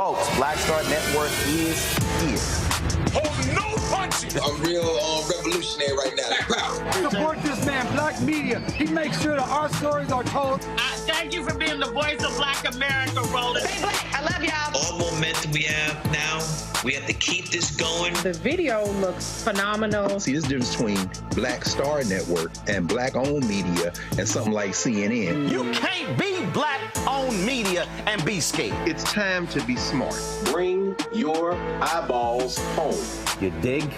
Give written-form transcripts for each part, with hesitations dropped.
Folks, Black Star Network is here. Hold no punches. I'm real revolutionary right now. Black power. Support this man, Black media. He makes sure that our stories are told. Thank you for being the voice of Black America, Roland. Stay black. I love y'all. All momentum we have now, we have to keep this going. The video looks phenomenal. See, this difference between Black Star Network and Black-owned media and something like CNN. You can't be Black-owned media and be scared. It's time to be smart. Bring your eyeballs home. You dig?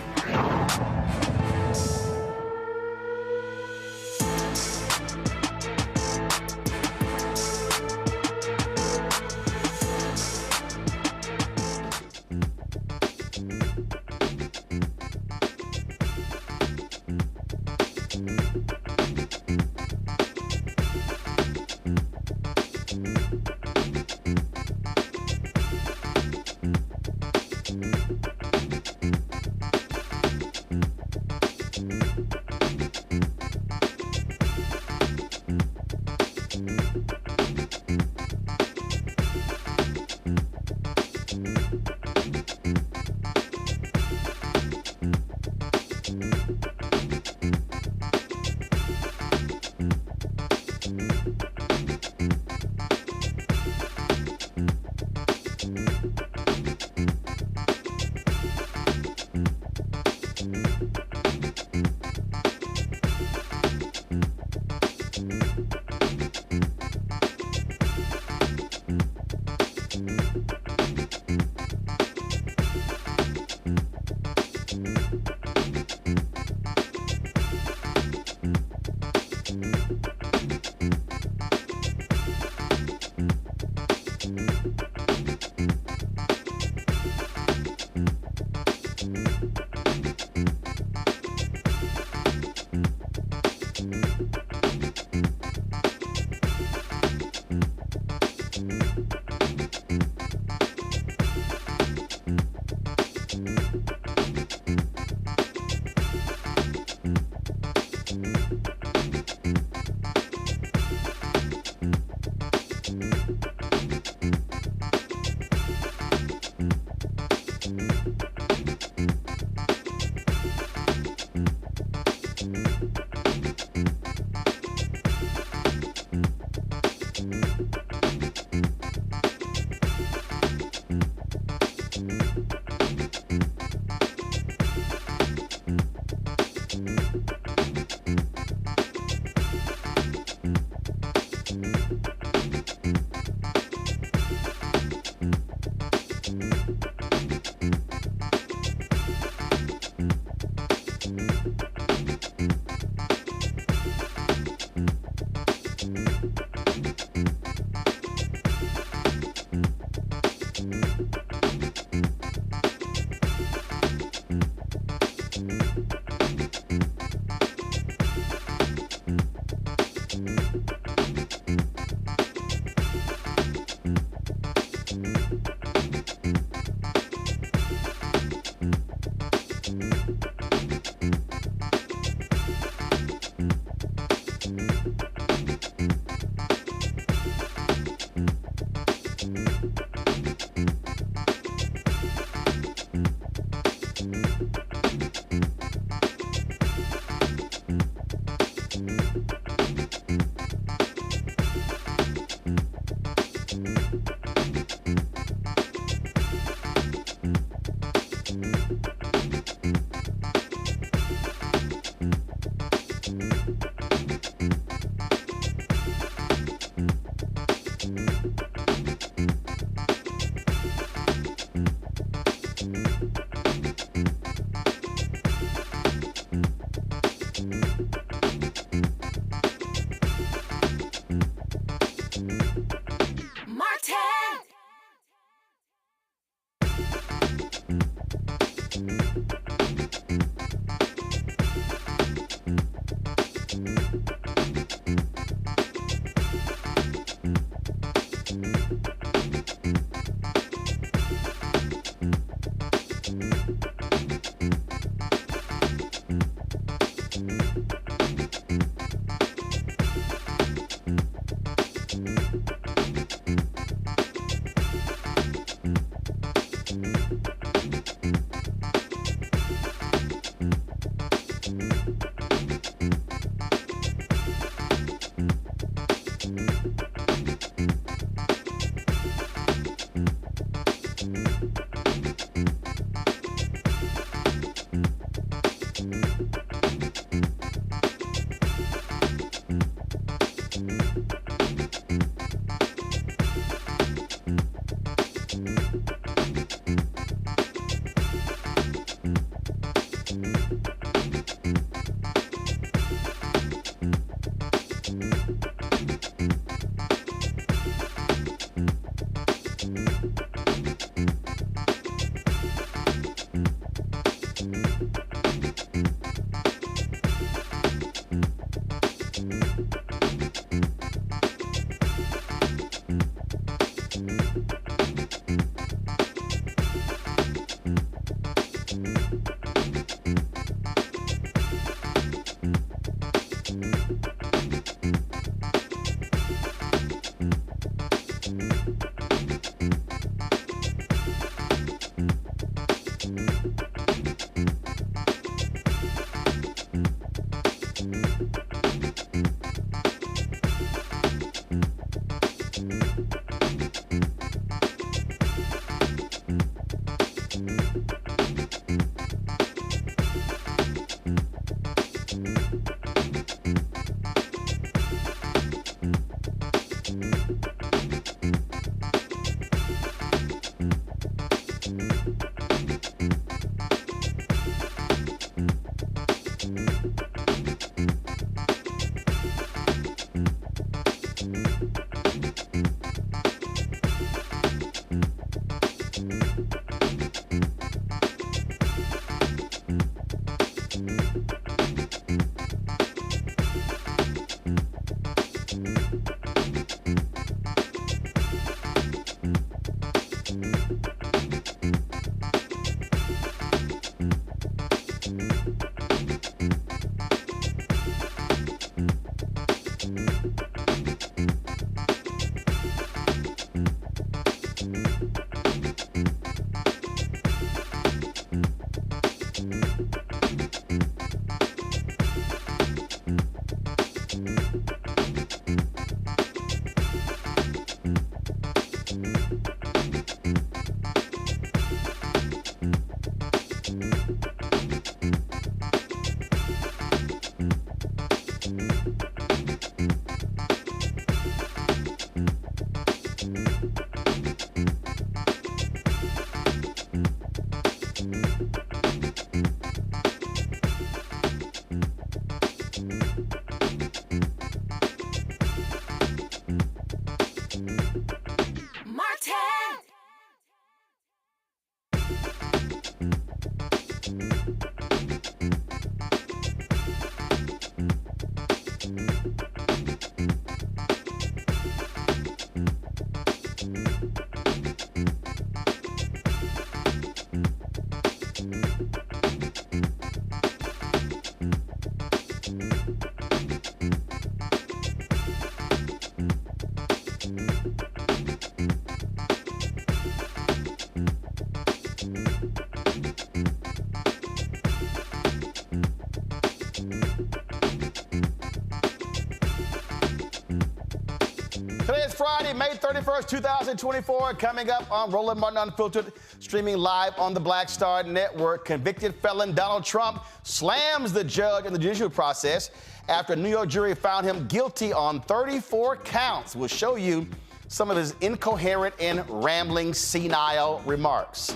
Today is Friday, May 31st, 2024. Coming up on Roland Martin Unfiltered, streaming live on the Black Star Network. Convicted felon Donald Trump slams the judge in the judicial process after a New York jury found him guilty on 34 counts. We'll show you some of his incoherent and rambling senile remarks.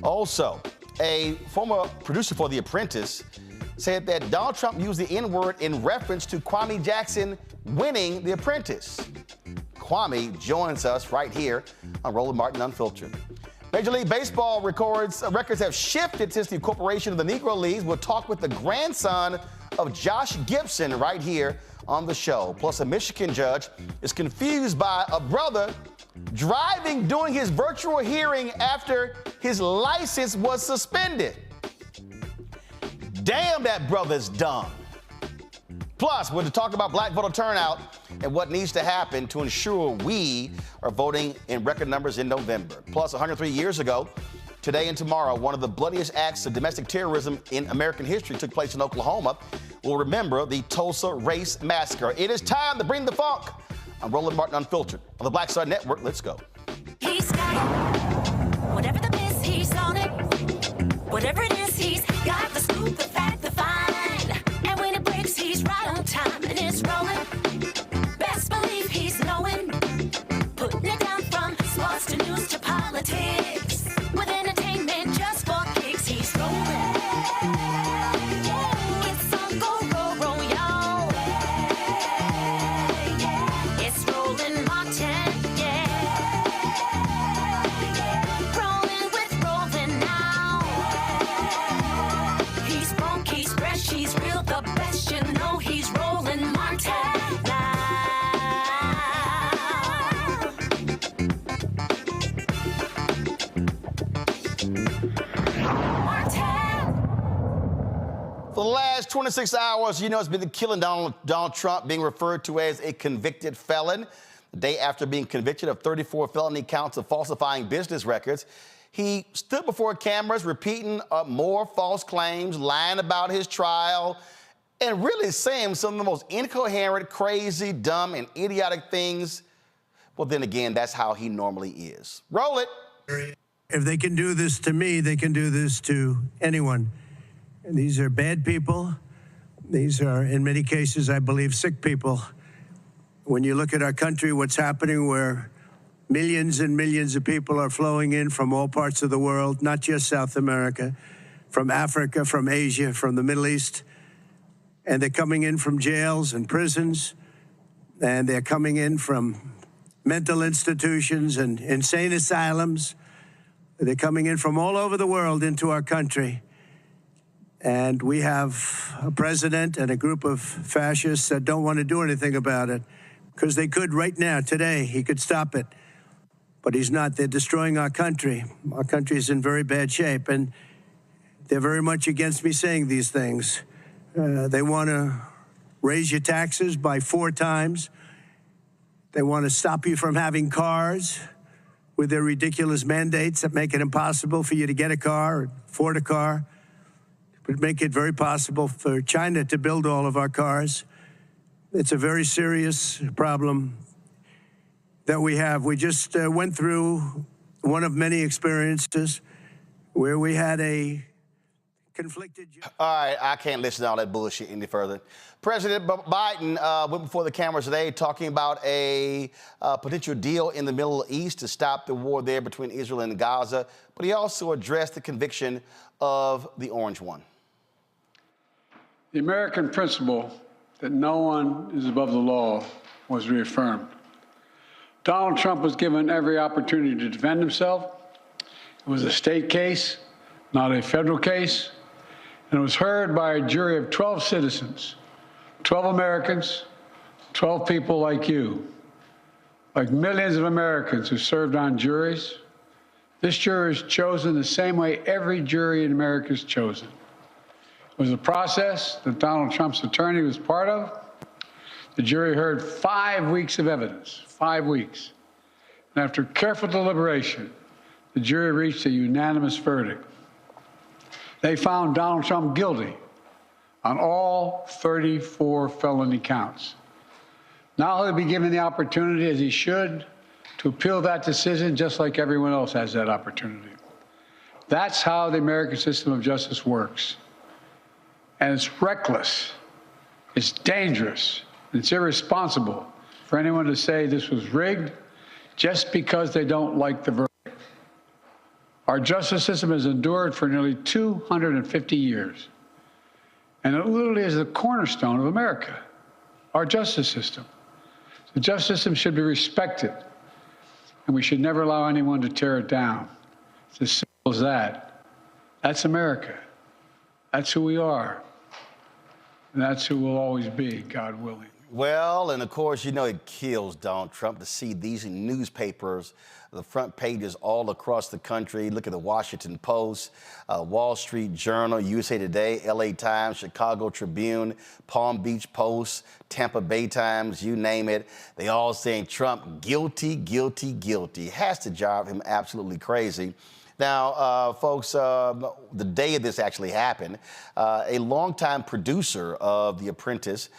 Also, a former producer for The Apprentice said that Donald Trump used the N-word in reference to Kwame Jackson winning The Apprentice. Kwame joins us right here on Roland Martin Unfiltered. Major League Baseball records have shifted since the incorporation of the Negro Leagues. We'll talk with the grandson of Josh Gibson right here on the show. Plus, a Michigan judge is confused by a brother driving during his virtual hearing after his license was suspended. Damn, that brother's dumb. Plus, we're to talk about Black Voter Turnout and what needs to happen to ensure we are voting in record numbers in November. Plus, 103 years ago, today and tomorrow, one of the bloodiest acts of domestic terrorism in American history took place in Oklahoma. We'll remember the Tulsa Race Massacre. It is time to bring the funk. I'm Roland Martin Unfiltered on the Black Star Network. Let's go. He's got it. Whatever the best, he's on it. Whatever it is, he's got the scoop, the fact, the fine. last 26 hours, you know, it's been the killing Donald Trump being referred to as a convicted felon. The day after being convicted of 34 felony counts of falsifying business records, he stood before cameras repeating more false claims, lying about his trial, and really saying some of the most incoherent, crazy, dumb, and idiotic things. Well, then again, that's how he normally is. Roll it. If they can do this to me, they can do this to anyone. And these are bad people. These are, in many cases, I believe, sick people. When you look at our country, what's happening where millions and millions of people are flowing in from all parts of the world, not just South America, from Africa, from Asia, from the Middle East, and they're coming in from jails and prisons, and they're coming in from mental institutions and insane asylums. They're coming in from all over the world into our country. And we have a president and a group of fascists that don't want to do anything about it, because they could right now, today, he could stop it. But he's not. They're destroying our country. Our country is in very bad shape, and they're very much against me saying these things. They want to raise your taxes by 4 times. They want to stop you from having cars with their ridiculous mandates that make it impossible for you to get a car or afford a car. It would make it very possible for China to build all of our cars. It's a very serious problem that we have. We just went through one of many experiences where we had a conflicted... All right, I can't listen to all that bullshit any further. President Biden went before the cameras today talking about a potential deal in the Middle East to stop the war there between Israel and Gaza, but he also addressed the conviction of the Orange One. The American principle that no one is above the law was reaffirmed. Donald Trump was given every opportunity to defend himself. It was a state case, not a federal case, and it was heard by a jury of 12 citizens, 12 Americans, 12 people like you, like millions of Americans who served on juries. This jury is chosen the same way every jury in America is chosen. It was a process that Donald Trump's attorney was part of. The jury heard 5 weeks of evidence, 5 weeks. And after careful deliberation, the jury reached a unanimous verdict. They found Donald Trump guilty on all 34 felony counts. Now he'll be given the opportunity, as he should, to appeal that decision just like everyone else has that opportunity. That's how the American system of justice works. And it's reckless, it's dangerous, it's irresponsible for anyone to say this was rigged just because they don't like the verdict. Our justice system has endured for nearly 250 years, and it literally is the cornerstone of America, our justice system. The justice system should be respected, and we should never allow anyone to tear it down. It's as simple as that. That's America. That's who we are. And that's who we'll always be, God willing. Well, and of course, you know it kills Donald Trump to see these newspapers, the front pages all across the country. Look at the Washington Post, Wall Street Journal, USA Today, LA Times, Chicago Tribune, Palm Beach Post, Tampa Bay Times, you name it. They all saying Trump guilty, guilty, guilty. It has to drive him absolutely crazy. Now, folks, the day this actually happened, a longtime producer of The Apprentice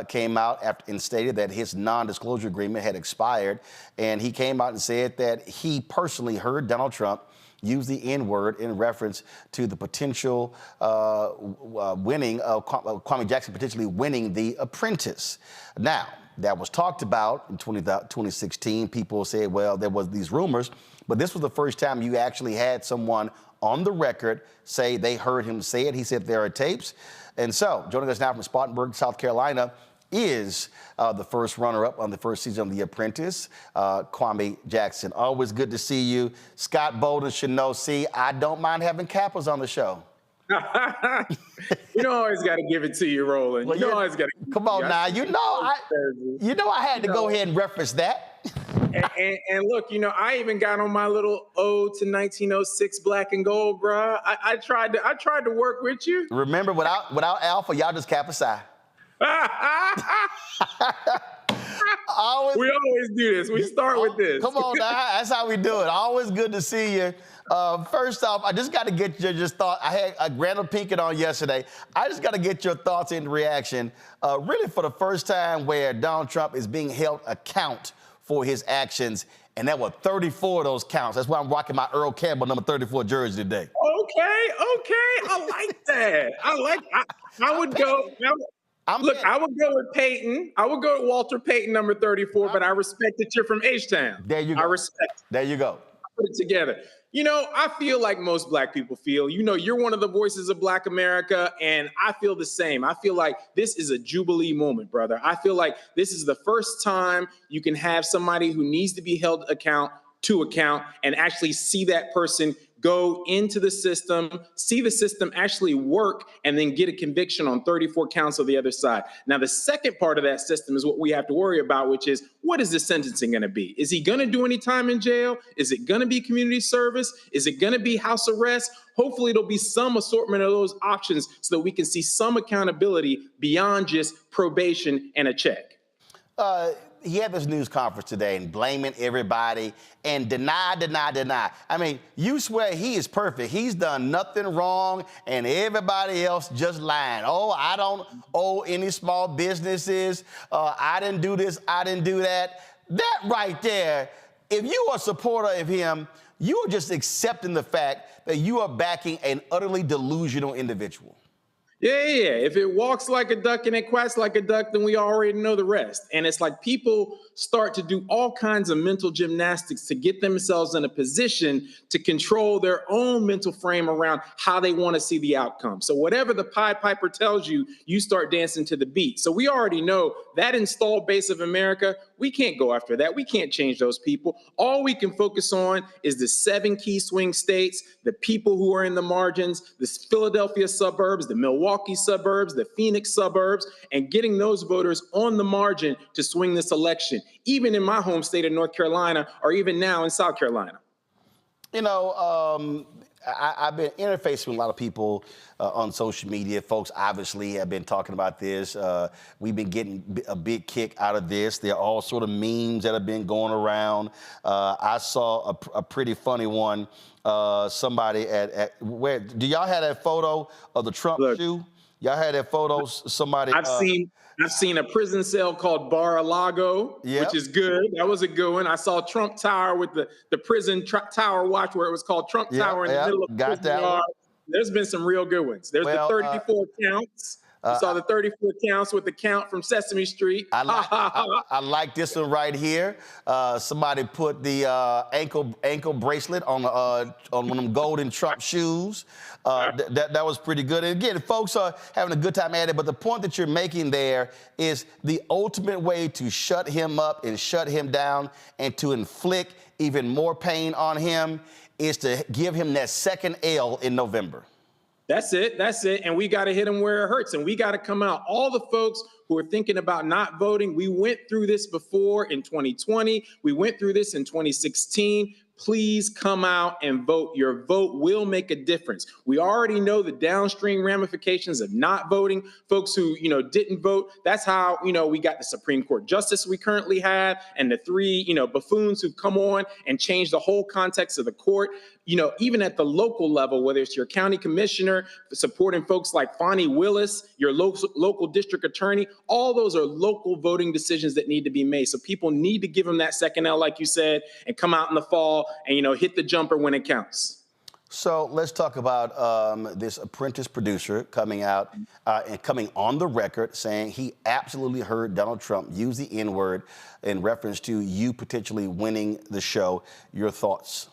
came out and stated that his non-disclosure agreement had expired, and he came out and said that he personally heard Donald Trump use the N-word in reference to the potential winning of Kwame Jackson potentially winning The Apprentice. Now, that was talked about in 2016. People said, well, there was these rumors, but this was the first time you actually had someone on the record say they heard him say it. He said there are tapes. And so, joining us now from Spartanburg, South Carolina, is the first runner-up on the first season of The Apprentice, Kwame Jackson. Always good to see you. Scott Bolden should know, see, I don't mind having Kappas on the show. You don't always got to give it to you, Roland. Well, you don't always got to. Come on now. You know I had to go ahead and reference that. And look, I even got on my little ode to 1906 black and gold, bruh. I tried to work with you. Remember, without Alpha, y'all just cap aside. We always do this. We start with this. Come on now, that's how we do it. Always good to see you. First off, I just got to get your just thought. I had Randall Pinkett on yesterday. I just got to get your thoughts and reaction. Really, for the first time, where Donald Trump is being held account for his actions, and there were 34 of those counts. That's why I'm rocking my Earl Campbell number 34 jersey today. Okay, I like that. I would go. I would go with Peyton. I would go with Walter Payton, number 34, but I respect that you're from H-Town. There you go. I respect it. There you go. Put it together. I feel like most black people feel. You're one of the voices of Black America, and I feel the same. I feel like this is a jubilee moment, brother. I feel like this is the first time you can have somebody who needs to be held to account and actually see that person go into the system, see the system actually work, and then get a conviction on 34 counts of the other side. Now, the second part of that system is what we have to worry about, which is, what is the sentencing going to be? Is he going to do any time in jail? Is it going to be community service? Is it going to be house arrest? Hopefully, there'll be some assortment of those options so that we can see some accountability beyond just probation and a check. He had this news conference today and blaming everybody and deny. I mean, you swear he is perfect. He's done nothing wrong and everybody else just lying. Oh, I don't owe any small businesses. I didn't do this. I didn't do that. That right there, if you are a supporter of him, you are just accepting the fact that you are backing an utterly delusional individual. Yeah. If it walks like a duck and it quacks like a duck, then we already know the rest. And it's like people start to do all kinds of mental gymnastics to get themselves in a position to control their own mental frame around how they want to see the outcome. So whatever the Pied Piper tells you, you start dancing to the beat. So we already know that installed base of America, we can't go after that. We can't change those people. All we can focus on is the 7 key swing states, the people who are in the margins, the Philadelphia suburbs, the Milwaukee suburbs, the Phoenix suburbs, and getting those voters on the margin to swing this election, even in my home state of North Carolina, or even now in South Carolina. I've been interfacing with a lot of people on social media. Folks obviously have been talking about this. We've been getting a big kick out of this. There are all sort of memes that have been going around. I saw a pretty funny one. Somebody at where? Do y'all have that photo of the Trump shoe? Y'all had that photo. Somebody. I've seen a prison cell called Bar-a-Lago, which is good. That was a good one. I saw Trump Tower with the prison tower watch where it was called Trump Tower in the middle of the prison yard. There's been some real good ones. There's the 34 counts. You saw the 34 counts with the count from Sesame Street. I like this one right here. Somebody put the ankle bracelet on one of them golden Trump shoes. That was pretty good. And again, folks are having a good time at it, but the point that you're making there is the ultimate way to shut him up and shut him down and to inflict even more pain on him is to give him that second L in November. That's it. And we got to hit them where it hurts. And we got to come out. All the folks who are thinking about not voting, we went through this before in 2020. We went through this in 2016. Please come out and vote. Your vote will make a difference. We already know the downstream ramifications of not voting. Folks who, didn't vote. That's how, we got the Supreme Court justice we currently have and the 3, buffoons who've come on and changed the whole context of the court. Even at the local level, whether it's your county commissioner, supporting folks like Fonnie Willis, your local district attorney, all those are local voting decisions that need to be made. So people need to give them that second L, like you said, and come out in the fall and, hit the jumper when it counts. So let's talk about this Apprentice producer coming out and coming on the record saying he absolutely heard Donald Trump use the N-word in reference to you potentially winning the show. Your thoughts?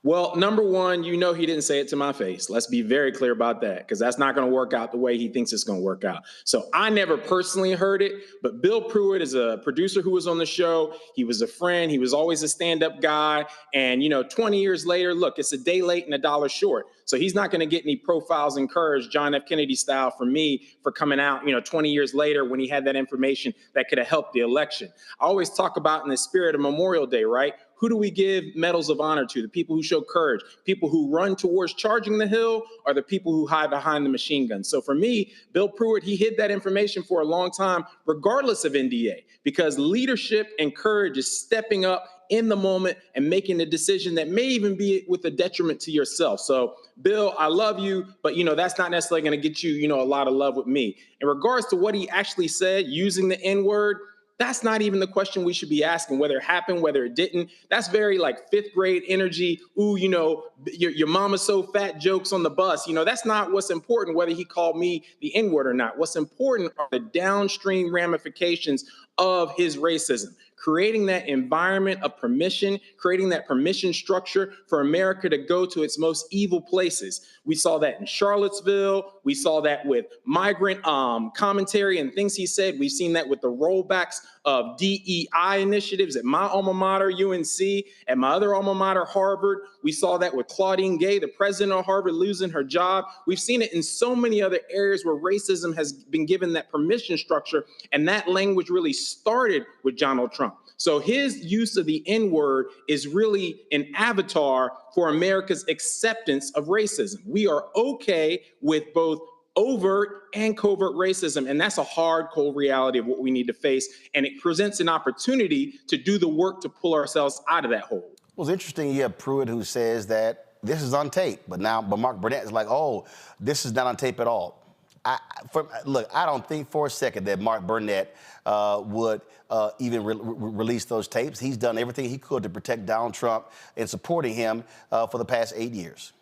Well, number one, he didn't say it to my face. Let's be very clear about that, because that's not going to work out the way he thinks it's going to work out. So I never personally heard it, but Bill Pruitt is a producer who was on the show. He was a friend. He was always a stand-up guy. And, 20 years later, look, it's a day late and a dollar short. So he's not going to get any profiles encouraged, John F. Kennedy style, from me for coming out, 20 years later when he had that information that could have helped the election. I always talk about in the spirit of Memorial Day, right? Who do we give medals of honor to? The people who show courage, people who run towards charging the hill, or the people who hide behind the machine gun? So for me, Bill Pruitt, he hid that information for a long time, regardless of NDA, because leadership and courage is stepping up in the moment and making a decision that may even be with a detriment to yourself. So, Bill, I love you, but, that's not necessarily going to get you, a lot of love with me. In regards to what he actually said, using the N-word, that's not even the question we should be asking, whether it happened, whether it didn't. That's very like fifth grade energy. Ooh, your mama's so fat jokes on the bus. That's not what's important, whether he called me the N-word or not. What's important are the downstream ramifications of his racism, creating that environment of permission, creating that permission structure for America to go to its most evil places. We saw that in Charlottesville. We saw that with migrant commentary and things he said. We've seen that with the rollbacks of DEI initiatives at my alma mater, UNC, at my other alma mater, Harvard. We saw that with Claudine Gay, the president of Harvard, losing her job. We've seen it in so many other areas where racism has been given that permission structure, and that language really started with Donald Trump. So his use of the N-word is really an avatar for America's acceptance of racism. We are okay with both overt and covert racism, and that's a hard, cold reality of what we need to face, and it presents an opportunity to do the work to pull ourselves out of that hole. Well, it's interesting you have Pruitt who says that this is on tape, but Mark Burnett is like, oh, this is not on tape at all. Look, I don't think for a second that Mark Burnett would even release those tapes. He's done everything he could to protect Donald Trump and supporting him for the past 8 years.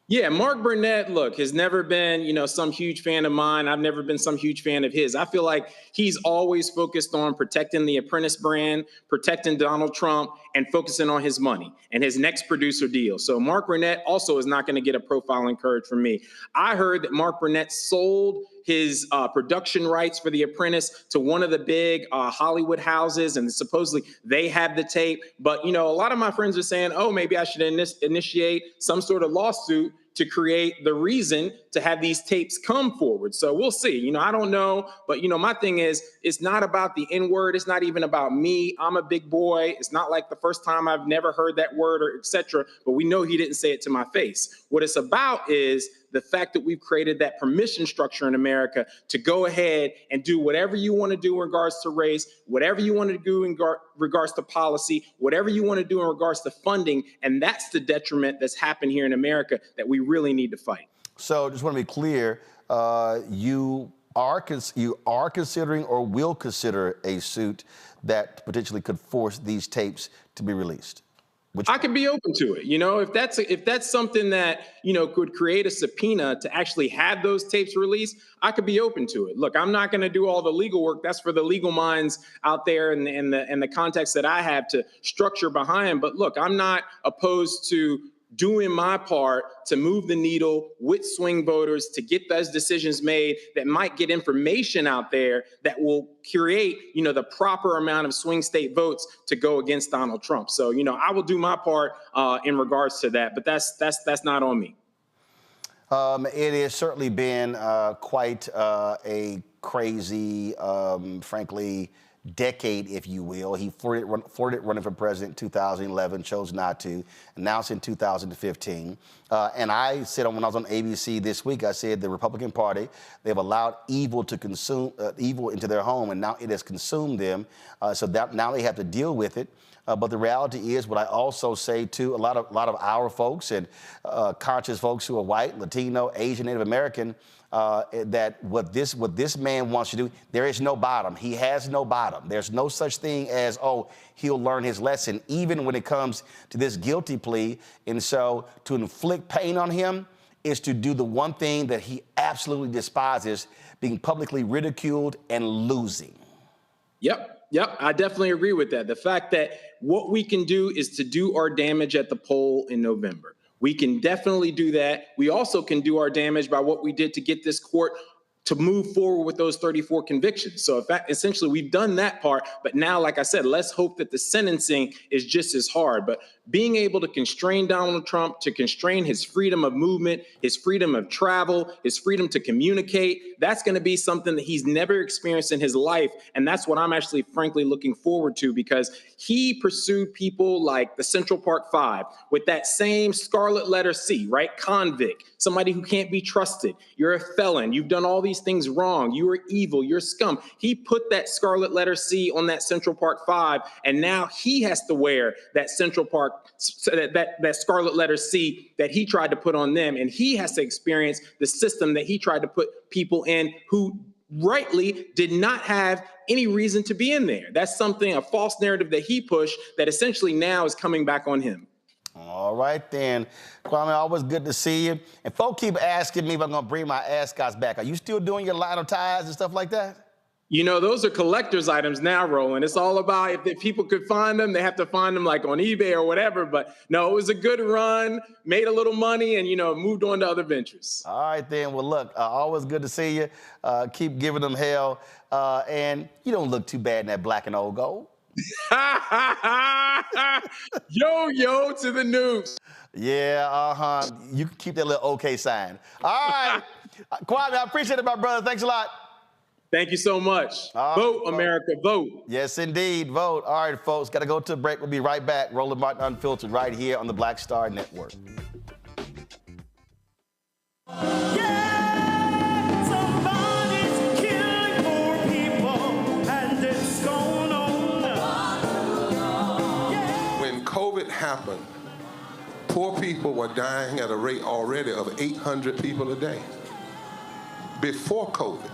Yeah, Mark Burnett, look, has never been, some huge fan of mine. I've never been some huge fan of his. I feel like he's always focused on protecting the Apprentice brand, protecting Donald Trump, and focusing on his money and his next producer deal. So Mark Burnett also is not going to get a profile encouraged from me. I heard that Mark Burnett sold his production rights for The Apprentice to one of the big Hollywood houses, and supposedly they have the tape. But, a lot of my friends are saying, oh, maybe I should initiate some sort of lawsuit to create the reason to have these tapes come forward. So we'll see. I don't know. But, my thing is, it's not about the N-word. It's not even about me. I'm a big boy. It's not like the first time I've never heard that word or et cetera. But we know he didn't say it to my face. What it's about is the fact that we've created that permission structure in America to go ahead and do whatever you want to do in regards to race, whatever you want to do in regards to policy, whatever you want to do in regards to funding. And that's the detriment that's happened here in America that we really need to fight. So just want to be clear, you are considering or will consider a suit that potentially could force these tapes to be released? I could be open to it. If that's something that, could create a subpoena to actually have those tapes released, I could be open to it. Look, I'm not going to do all the legal work. That's for the legal minds out there and the context that I have to structure behind. But look, I'm not opposed to doing my part to move the needle with swing voters to get those decisions made that might get information out there that will create, the proper amount of swing state votes to go against Donald Trump. So, I will do my part in regards to that, but that's not on me. It has certainly been quite a crazy, frankly, decade, if you will. He flirted running for president in 2011, chose not to, and now it's in 2015. And I said when I was on ABC this week, I said the Republican Party, they've allowed evil to consume evil into their home, and now it has consumed them. So that now they have to deal with it. But the reality is, what I also say to a lot of our folks and conscious folks who are white, Latino, Asian, Native American, that what this man wants to do, there is no bottom. He has no bottom. There's no such thing as, oh, he'll learn his lesson, even when it comes to this guilty plea. And so to inflict pain on him is to do the one thing that he absolutely despises, being publicly ridiculed and losing. Yep, I definitely agree with that. The fact that what we can do is to do our damage at the poll in November. We can definitely do that. We also can do our damage by what we did to get this court to move forward with those 34 convictions. So essentially we've done that part, but now, like I said, let's hope that the sentencing is just as hard. But being able to constrain Donald Trump, to constrain his freedom of movement, his freedom of travel, his freedom to communicate, that's going to be something that he's never experienced in his life. And that's what I'm actually, frankly, looking forward to, because he pursued people like the Central Park Five with that same scarlet letter C, right? Convict, somebody who can't be trusted. You're a felon. You've done all these things wrong. You are evil. You're scum. He put that scarlet letter C on that Central Park Five, and now he has to wear that Central Park, that scarlet letter C that he tried to put on them, and he has to experience the system that he tried to put people in who rightly did not have any reason to be in there. That's something, a false narrative that he pushed that essentially now is coming back on him. All right, then. Kwame, always good to see you. And folk keep asking me if I'm going to bring my ascots back. Are you still doing your line of ties and stuff like that? You know, those are collector's items now, Roland. It's all about if people could find them, they have to find them like on eBay or whatever. But no, it was a good run, made a little money, and, you know, moved on to other ventures. All right, then. Well, look, always good to see you. Keep giving them hell. And you don't look too bad in that black and old gold. Yo to the news. Yeah, You can keep that little okay sign. All right. Kwame, I appreciate it, my brother. Thanks a lot. Thank you so much. Vote, America, vote. Yes, indeed, vote. All right, folks, got to go to a break. We'll be right back. Roland Martin Unfiltered right here on the Black Star Network. When COVID happened, poor people were dying at a rate already of 800 people a day. Before COVID.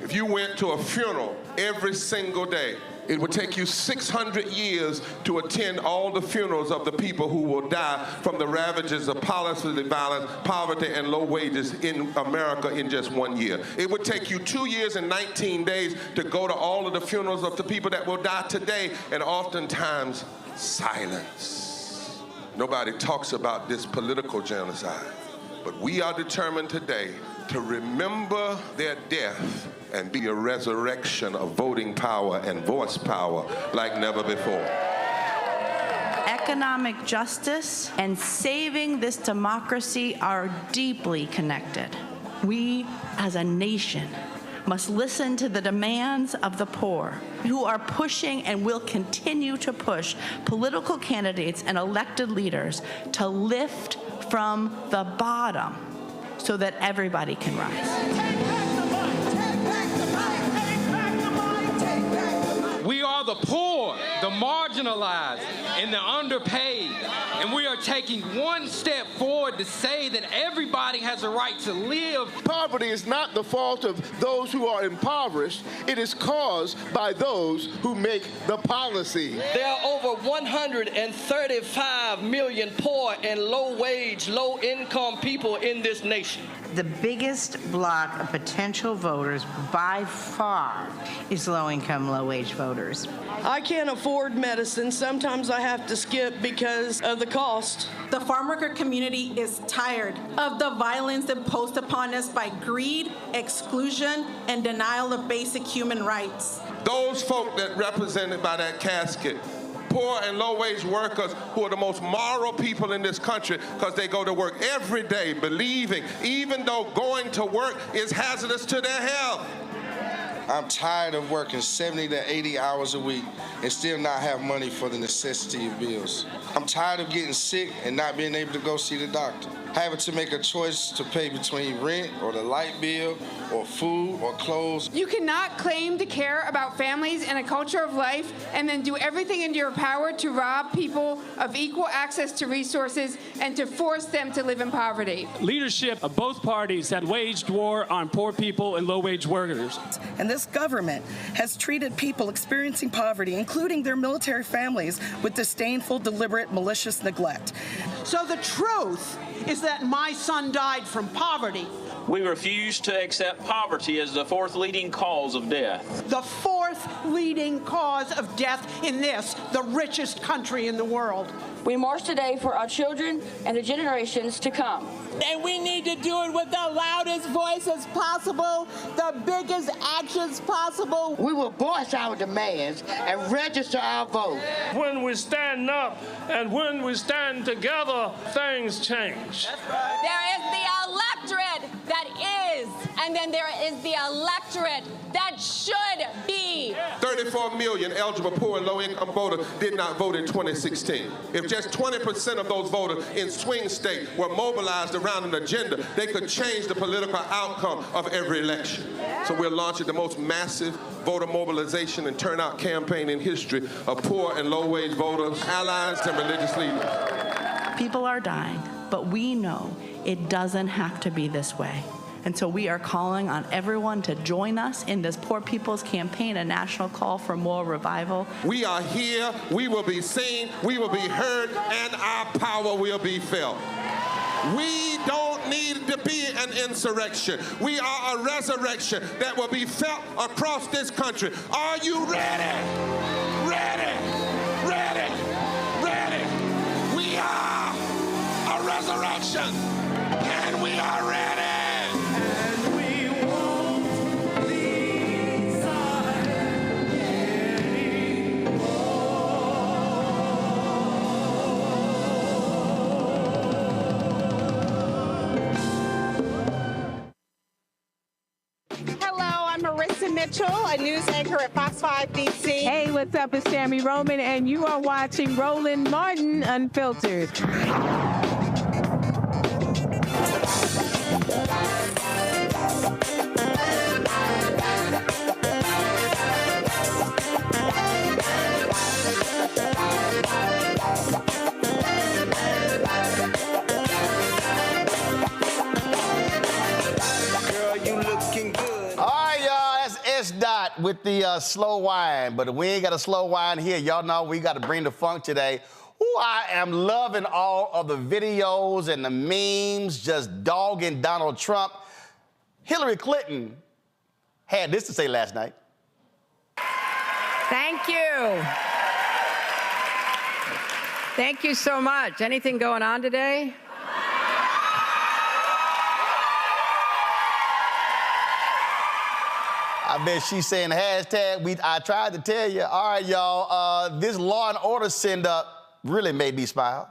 If you went to a funeral every single day, it would take you 600 years to attend all the funerals of the people who will die from the ravages of policy violence, poverty, and low wages in America in just 1 year. It would take you 2 years and 19 days to go to all of the funerals of the people that will die today, and oftentimes silence. Nobody talks about this political genocide, but we are determined today to remember their death and be a resurrection of voting power and voice power like never before. Economic justice and saving this democracy are deeply connected. We, as a nation, must listen to the demands of the poor, who are pushing and will continue to push political candidates and elected leaders to lift from the bottom so that everybody can rise. We are the poor, the marginalized, and the underpaid. And we are taking one step forward to say that everybody has a right to live. Poverty is not the fault of those who are impoverished. It is caused by those who make the policy. There are over 135 million poor and low-wage, low-income people in this nation. The biggest block of potential voters by far is low-income, low-wage voters. I can't afford medicine. Sometimes I have to skip because of the cost. The farm worker community is tired of the violence imposed upon us by greed, exclusion, and denial of basic human rights. Those folk that represented by that casket, poor and low-wage workers who are the most moral people in this country because they go to work every day believing, even though going to work is hazardous to their health. I'm tired of working 70 to 80 hours a week and still not have money for the necessity of bills. I'm tired of getting sick and not being able to go see the doctor. Having to make a choice to pay between rent or the light bill or food or clothes. You cannot claim to care about families and a culture of life and then do everything in your power to rob people of equal access to resources and to force them to live in poverty. Leadership of both parties had waged war on poor people and low-wage workers. And this government has treated people experiencing poverty, including their military families, with disdainful, deliberate, malicious neglect. So the truth is that my son died from poverty, We refuse to accept poverty as the fourth leading cause of death. The fourth leading cause of death in this, the richest country in the world. We march today for our children and the generations to come. And we need to do it with the loudest voices possible, the biggest actions possible. We will voice our demands and register our vote. When we stand up and when we stand together, things change. There is the electorate that is, and then there is the electorate that should be. 34 million eligible poor and low-income voters did not vote in 2016. If just 20% of those voters in swing states were mobilized around an agenda, they could change the political outcome of every election. So we're launching the most massive voter mobilization and turnout campaign in history of poor and low-wage voters, allies, and religious leaders. People are dying, but we know it doesn't have to be this way. And so we are calling on everyone to join us in this Poor People's Campaign, a national call for more revival. We are here, we will be seen, we will be heard, and our power will be felt. We don't need to be an insurrection. We are a resurrection that will be felt across this country. Are you ready? Ready? Ready? Ready? We are a resurrection, and we are ready. Mitchell, a news anchor at Fox 5 DC. Hey, what's up? It's Sammy Roman, and you are watching Roland Martin Unfiltered. With the slow wine, but we ain't got a slow wine here. Y'all know we got to bring the funk today. Ooh, I am loving all of the videos and the memes just dogging Donald Trump. Hillary Clinton had this to say last night. Thank you. Thank you so much. Anything going on today? I bet she's saying hashtag, I tried to tell you. All right, y'all, this Law and Order send-up really made me smile.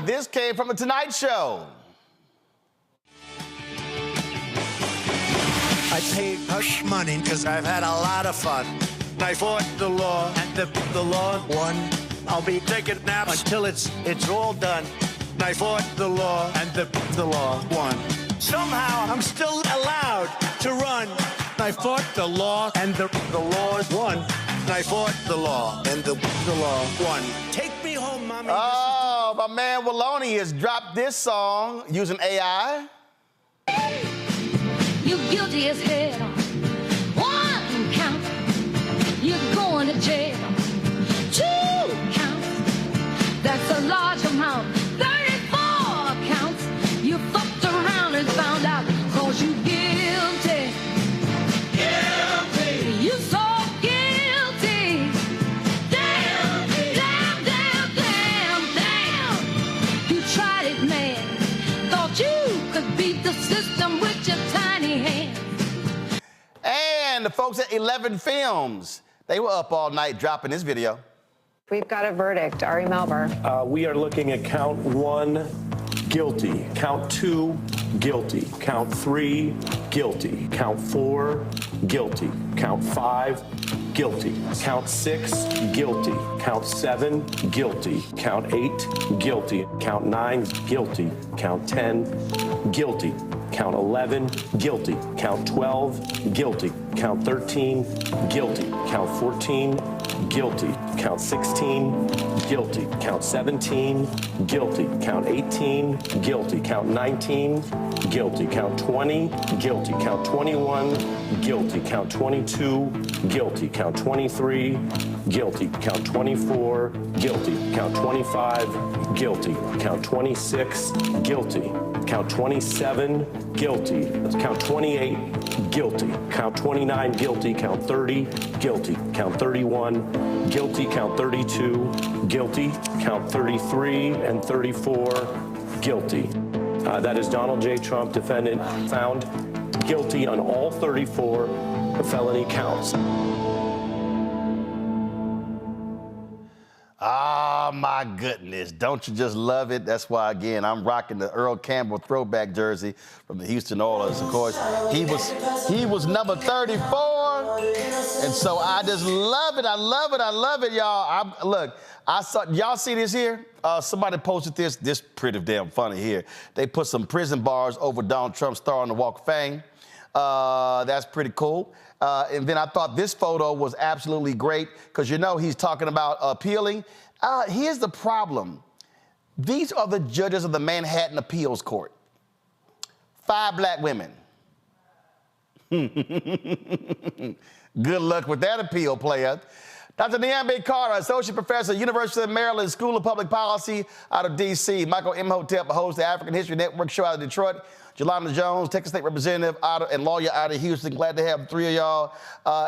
This came from The Tonight Show. I paid hush money because I've had a lot of fun. I fought the law, and the law won. I'll be taking naps until it's all done. I fought the law, and the law won. Somehow I'm still allowed to run. I fought the law, and the law won. I fought the law, and the law won. Take me home, mommy. Oh, my man Waloney has dropped this song using AI. You're guilty as hell. One count, you're going to jail. 2 counts, that's a large amount. 34 counts, you fucked around and found out 'cause you guilty. Guilty. You so guilty. Damn, damn, damn, damn, damn. You tried it, man. Thought you could beat the system with your tiny hands. And the folks at 11 Films, they were up all night dropping this video. We've got a verdict. Ari Melber. We are looking at count 1, guilty. Count 2, guilty. Count 3, guilty. Count 4, guilty. Count 5, guilty. Count 6, guilty. Count 7, guilty. Count 8, guilty. Count 9, guilty. Count 10, guilty. Count 11, guilty. Count 12, guilty. Count 13, guilty. Count 14, guilty. Count 16, guilty. Count 17, guilty. Count 18, guilty. Count 19, guilty. Count 20, guilty. Count 21, guilty. Count 22, guilty. Count 23, guilty. Count 24, guilty. Count 25, guilty. Count 26, guilty. Count 27, guilty. Count 28, guilty. Count 29, guilty. Count 30, guilty. Count 31, guilty. Count 32, guilty. Count 33 and 34, guilty. That is Donald J. Trump, defendant, found guilty on all 34 felony counts. Oh, my goodness. Don't you just love it? That's why, again, I'm rocking the Earl Campbell throwback jersey from the Houston Oilers. Of course, he was number 34. And so I just love it. I love it. I love it, y'all. Look, y'all see this here? Somebody posted this pretty damn funny here. They put some prison bars over Donald Trump's star on the Walk of Fame. That's pretty cool. And then I thought this photo was absolutely great because, you know, he's talking about appealing. Here's the problem. These are the judges of the Manhattan Appeals Court. 5 black women. Good luck with that appeal, player. Dr. Niambe Carter, Associate Professor, University of Maryland School of Public Policy out of D.C. Michael Imhotep hosts the African History Network show out of Detroit. Jelana Jones, Texas State Representative and lawyer out of Houston. Glad to have 3 of y'all.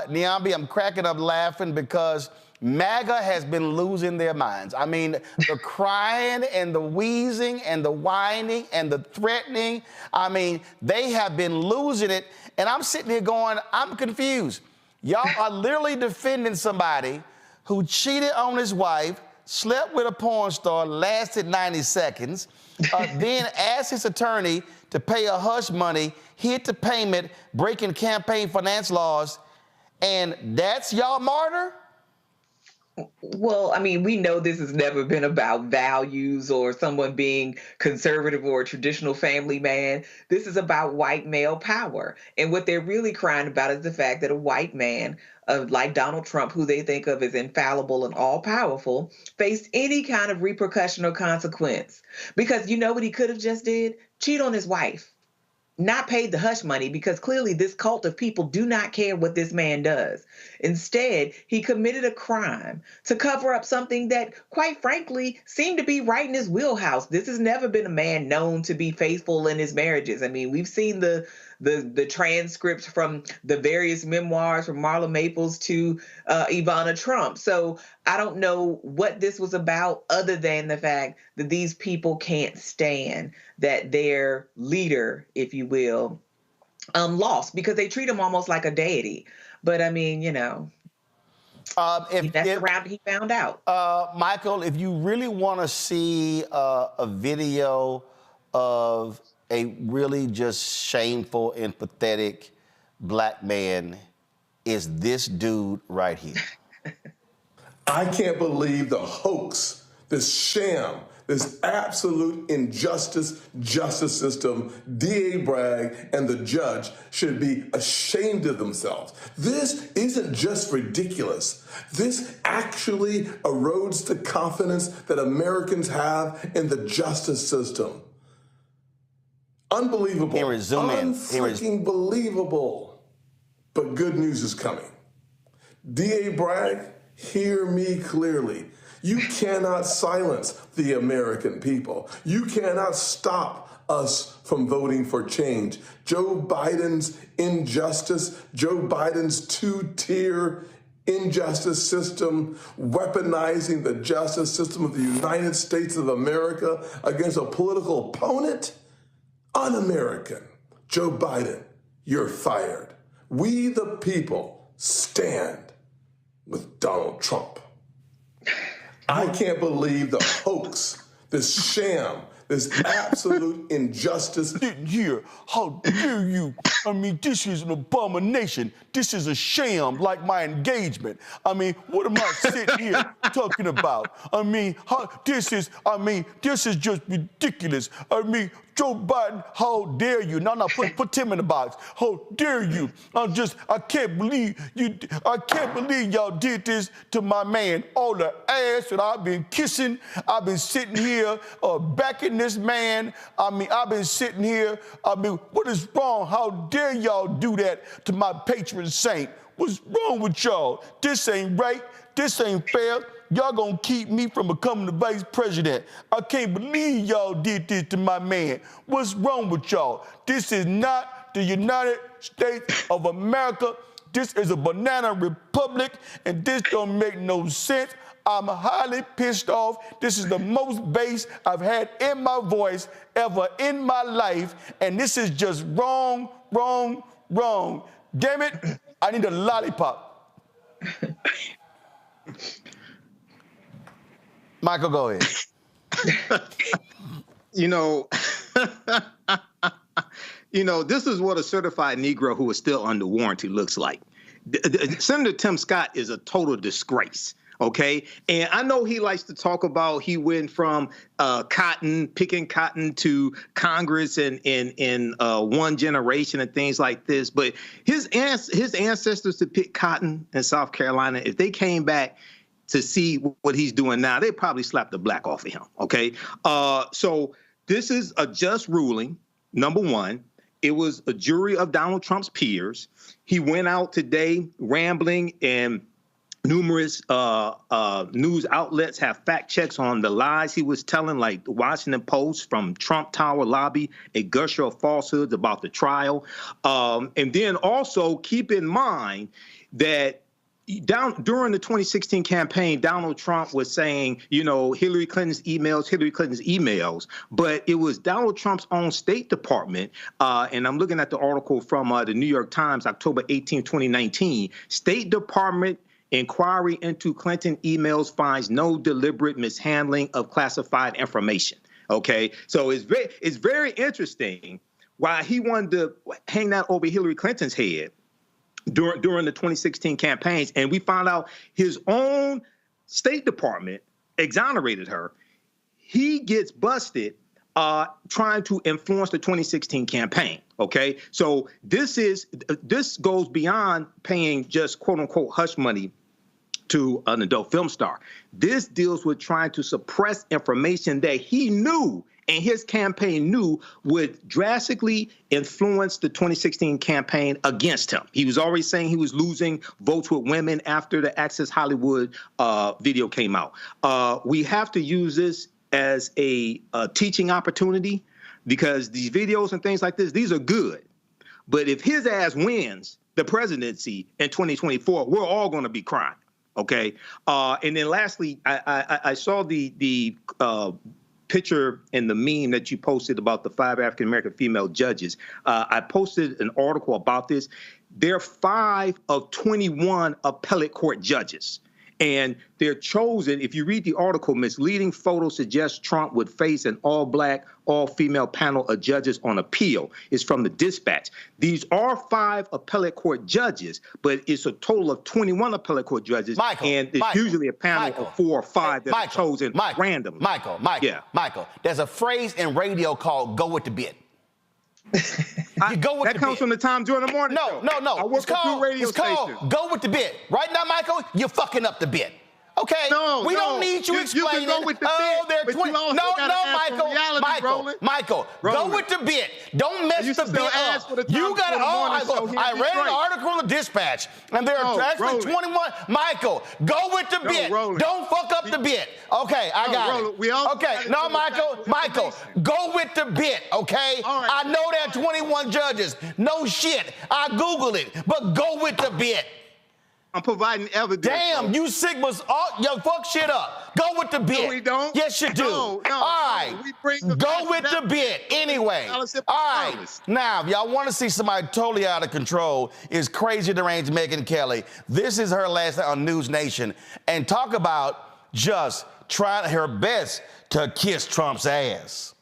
Niambe, I'm cracking up laughing because MAGA has been losing their minds. I mean, the crying and the wheezing and the whining and the threatening. I mean, they have been losing it. And I'm sitting here going, I'm confused. Y'all are literally defending somebody who cheated on his wife, slept with a porn star, lasted 90 seconds, then asked his attorney to pay a hush money, hid the payment, breaking campaign finance laws, and that's y'all martyr? Well, I mean, we know this has never been about values or someone being conservative or a traditional family man. This is about white male power. And what they're really crying about is the fact that a white man like Donald Trump, who they think of as infallible and all-powerful, faced any kind of repercussion or consequence. Because you know what he could have just did? Cheat on his wife. Not paid the hush money, because clearly this cult of people do not care what this man does. Instead, he committed a crime to cover up something that, quite frankly, seemed to be right in his wheelhouse. This has never been a man known to be faithful in his marriages. I mean, we've seen the transcripts from the various memoirs from Marla Maples to Ivana Trump. So I don't know what this was about other than the fact that these people can't stand that their leader, if you will, lost, because they treat him almost like a deity. But I mean, you know, that's the route he found out. Michael, if you really want to see a video of a really just shameful and pathetic black man, is this dude right here. I can't believe the hoax, this sham, this absolute injustice justice system. D.A. Bragg and the judge should be ashamed of themselves. This isn't just ridiculous. This actually erodes the confidence that Americans have in the justice system. Unbelievable. Unfreaking believable. But good news is coming. D.A. Bragg, hear me clearly. You cannot silence the American people. You cannot stop us from voting for change. Joe Biden's injustice, Joe Biden's two-tier injustice system, weaponizing the justice system of the United States of America against a political opponent, un-American. Joe Biden, you're fired. We the people stand with Donald Trump. I can't believe the hoax, this sham, There's absolute injustice. Here, how dare you? I mean, this is an abomination. This is a sham, like my engagement. I mean, what am I sitting here talking about? I mean, this is just ridiculous. I mean, Joe Biden, how dare you? No, put Tim in the box. How dare you? I can't believe y'all did this to my man. All the ass that I've been kissing. I've been sitting here backing this man. I mean, I've been sitting here. I mean, what is wrong? How dare y'all do that to my patron saint? What's wrong with y'all? This ain't right. This ain't fair. Y'all gonna keep me from becoming the vice president. I can't believe y'all did this to my man. What's wrong with y'all? This is not the United States of America. This is a banana republic, and this don't make no sense. I'm highly pissed off. This is the most bass I've had in my voice ever in my life, and this is just wrong, wrong, wrong. Damn it, I need a lollipop. Michael, go ahead. This is what a certified Negro who is still under warranty looks like. Senator Tim Scott is a total disgrace. Okay. And I know he likes to talk about he went from picking cotton to Congress in one generation and things like this. But his ancestors to pick cotton in South Carolina, if they came back to see what he's doing now, they probably slapped the black off of him. Okay. So this is a just ruling. Number one, it was a jury of Donald Trump's peers. He went out today rambling, and numerous news outlets have fact checks on the lies he was telling, like the Washington Post from Trump Tower lobby, a gusher of falsehoods about the trial. And then also keep in mind that during the 2016 campaign, Donald Trump was saying, Hillary Clinton's emails, but it was Donald Trump's own State Department. And I'm looking at the article from the New York Times, October 18, 2019. State Department inquiry into Clinton emails finds no deliberate mishandling of classified information. Okay, so it's very interesting why he wanted to hang that over Hillary Clinton's head during the 2016 campaigns, and we found out his own State Department exonerated her. He gets busted trying to influence the 2016 campaign. Okay, so this goes beyond paying just quote unquote hush money to an adult film star. This deals with trying to suppress information that he knew and his campaign knew would drastically influence the 2016 campaign against him. He was already saying he was losing votes with women after the Access Hollywood video came out. We have to use this as a teaching opportunity, because these videos and things like this, these are good. But if his ass wins the presidency in 2024, we're all going to be crying. Okay. And then lastly, I saw the picture and the meme that you posted about the 5 African-American female judges. I posted an article about this. There are 5 of 21 appellate court judges. And they're chosen, if you read the article, misleading photos suggest Trump would face an all-black, all-female panel of judges on appeal. It's from the Dispatch. These are 5 appellate court judges, but it's a total of 21 appellate court judges. And it's usually a panel of 4 or 5 that are chosen randomly. Michael, there's a phrase in radio called "go with the bit." You go with that comes from the time during the morning. No. I work It's called "go with the bit." Right now, Michael, you're fucking up the bit. Okay, we don't need you explaining. You can go with the bit, but you also Michael, go with the bit. Don't mess the bit up. You got I read an article in the Dispatch, and there are actually 21. Michael, go with the bit. Don't fuck up the bit. Okay, I got it. Okay, no, Michael, go with the bit. Okay, I know there are 21 judges. No shit, I Googled it, but go with the bit. I'm providing evidence. Damn, you Sigmas, yo, fuck shit up. Go with the bit. No, we don't. Yes, you do. No, all right, go with the bit. Anyway, all right. Now, if y'all want to see somebody totally out of control, is Crazy Deranged Megyn Kelly. This is her last night on News Nation, and talk about just trying her best to kiss Trump's ass.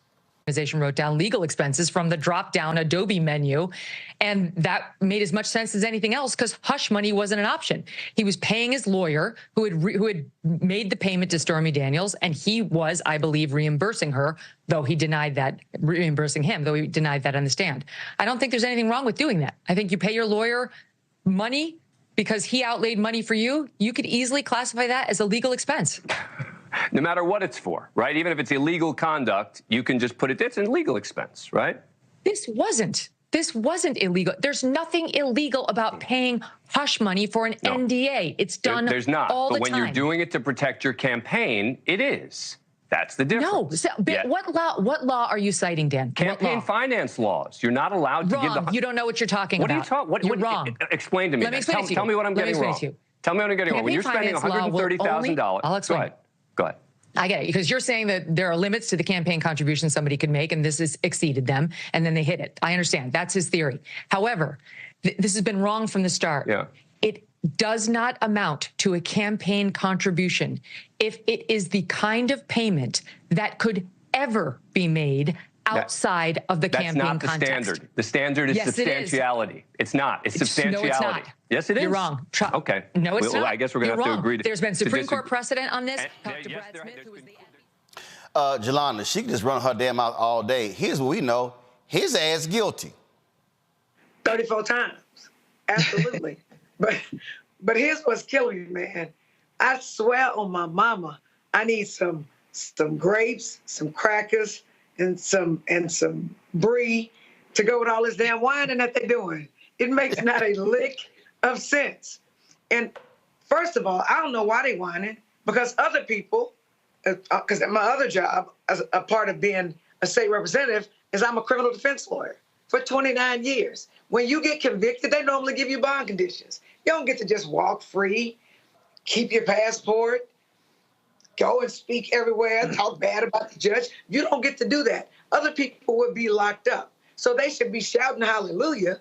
Organization wrote down legal expenses from the drop-down Adobe menu, and that made as much sense as anything else because hush money wasn't an option. He was paying his lawyer who had made the payment to Stormy Daniels, and he was, I believe, reimbursing her, though he denied that, reimbursing him, though he denied that on the stand. I don't think there's anything wrong with doing that. I think you pay your lawyer money because he outlaid money for you. You could easily classify that as a legal expense. No matter what it's for, right? Even if it's illegal conduct, you can just put it, it's a legal expense, right? This wasn't illegal. There's nothing illegal about paying hush money for an NDA. It's done There's not. all the time. But when you're doing it to protect your campaign, it is. That's the difference. No. What law are you citing, Dan? Campaign finance laws. You're not allowed to give the... You don't know what you're talking about. What are you talking? You're wrong. Explain to me. Let me explain it to you. Tell me what I'm getting wrong. Tell me what I'm getting wrong. When you're spending $130,000... I'll explain. Go ahead. I get it, because you're saying that there are limits to the campaign contribution somebody could make, and this has exceeded them, and then they hit it. I understand. That's his theory. However, this has been wrong from the start. Yeah. It does not amount to a campaign contribution if it is the kind of payment that could ever be made outside of the campaign context. That's not the standard. The standard is substantiality. It's not. It's substantiality. No, it's not. Yes, it is. You're wrong. Okay. No, it's not. I guess we're going to have to agree. There's been Supreme Court precedent on this. Talk to Brad Smith, who was the... Jelana, she can just run her damn mouth all day. Here's what we know. His ass guilty. 34 times. Absolutely. But here's what's killing me, man. I swear on my mama, I need some grapes, some crackers, and some brie to go with all this damn whining that they're doing. It makes not a lick of sense. And first of all, I don't know why they whining, because other people, because my other job as a part of being a state representative is I'm a criminal defense lawyer for 29 years. When you get convicted, they normally give you bond conditions. You don't get to just walk free, keep your passport, go and speak everywhere, talk bad about the judge. You don't get to do that. Other people would be locked up. So they should be shouting hallelujah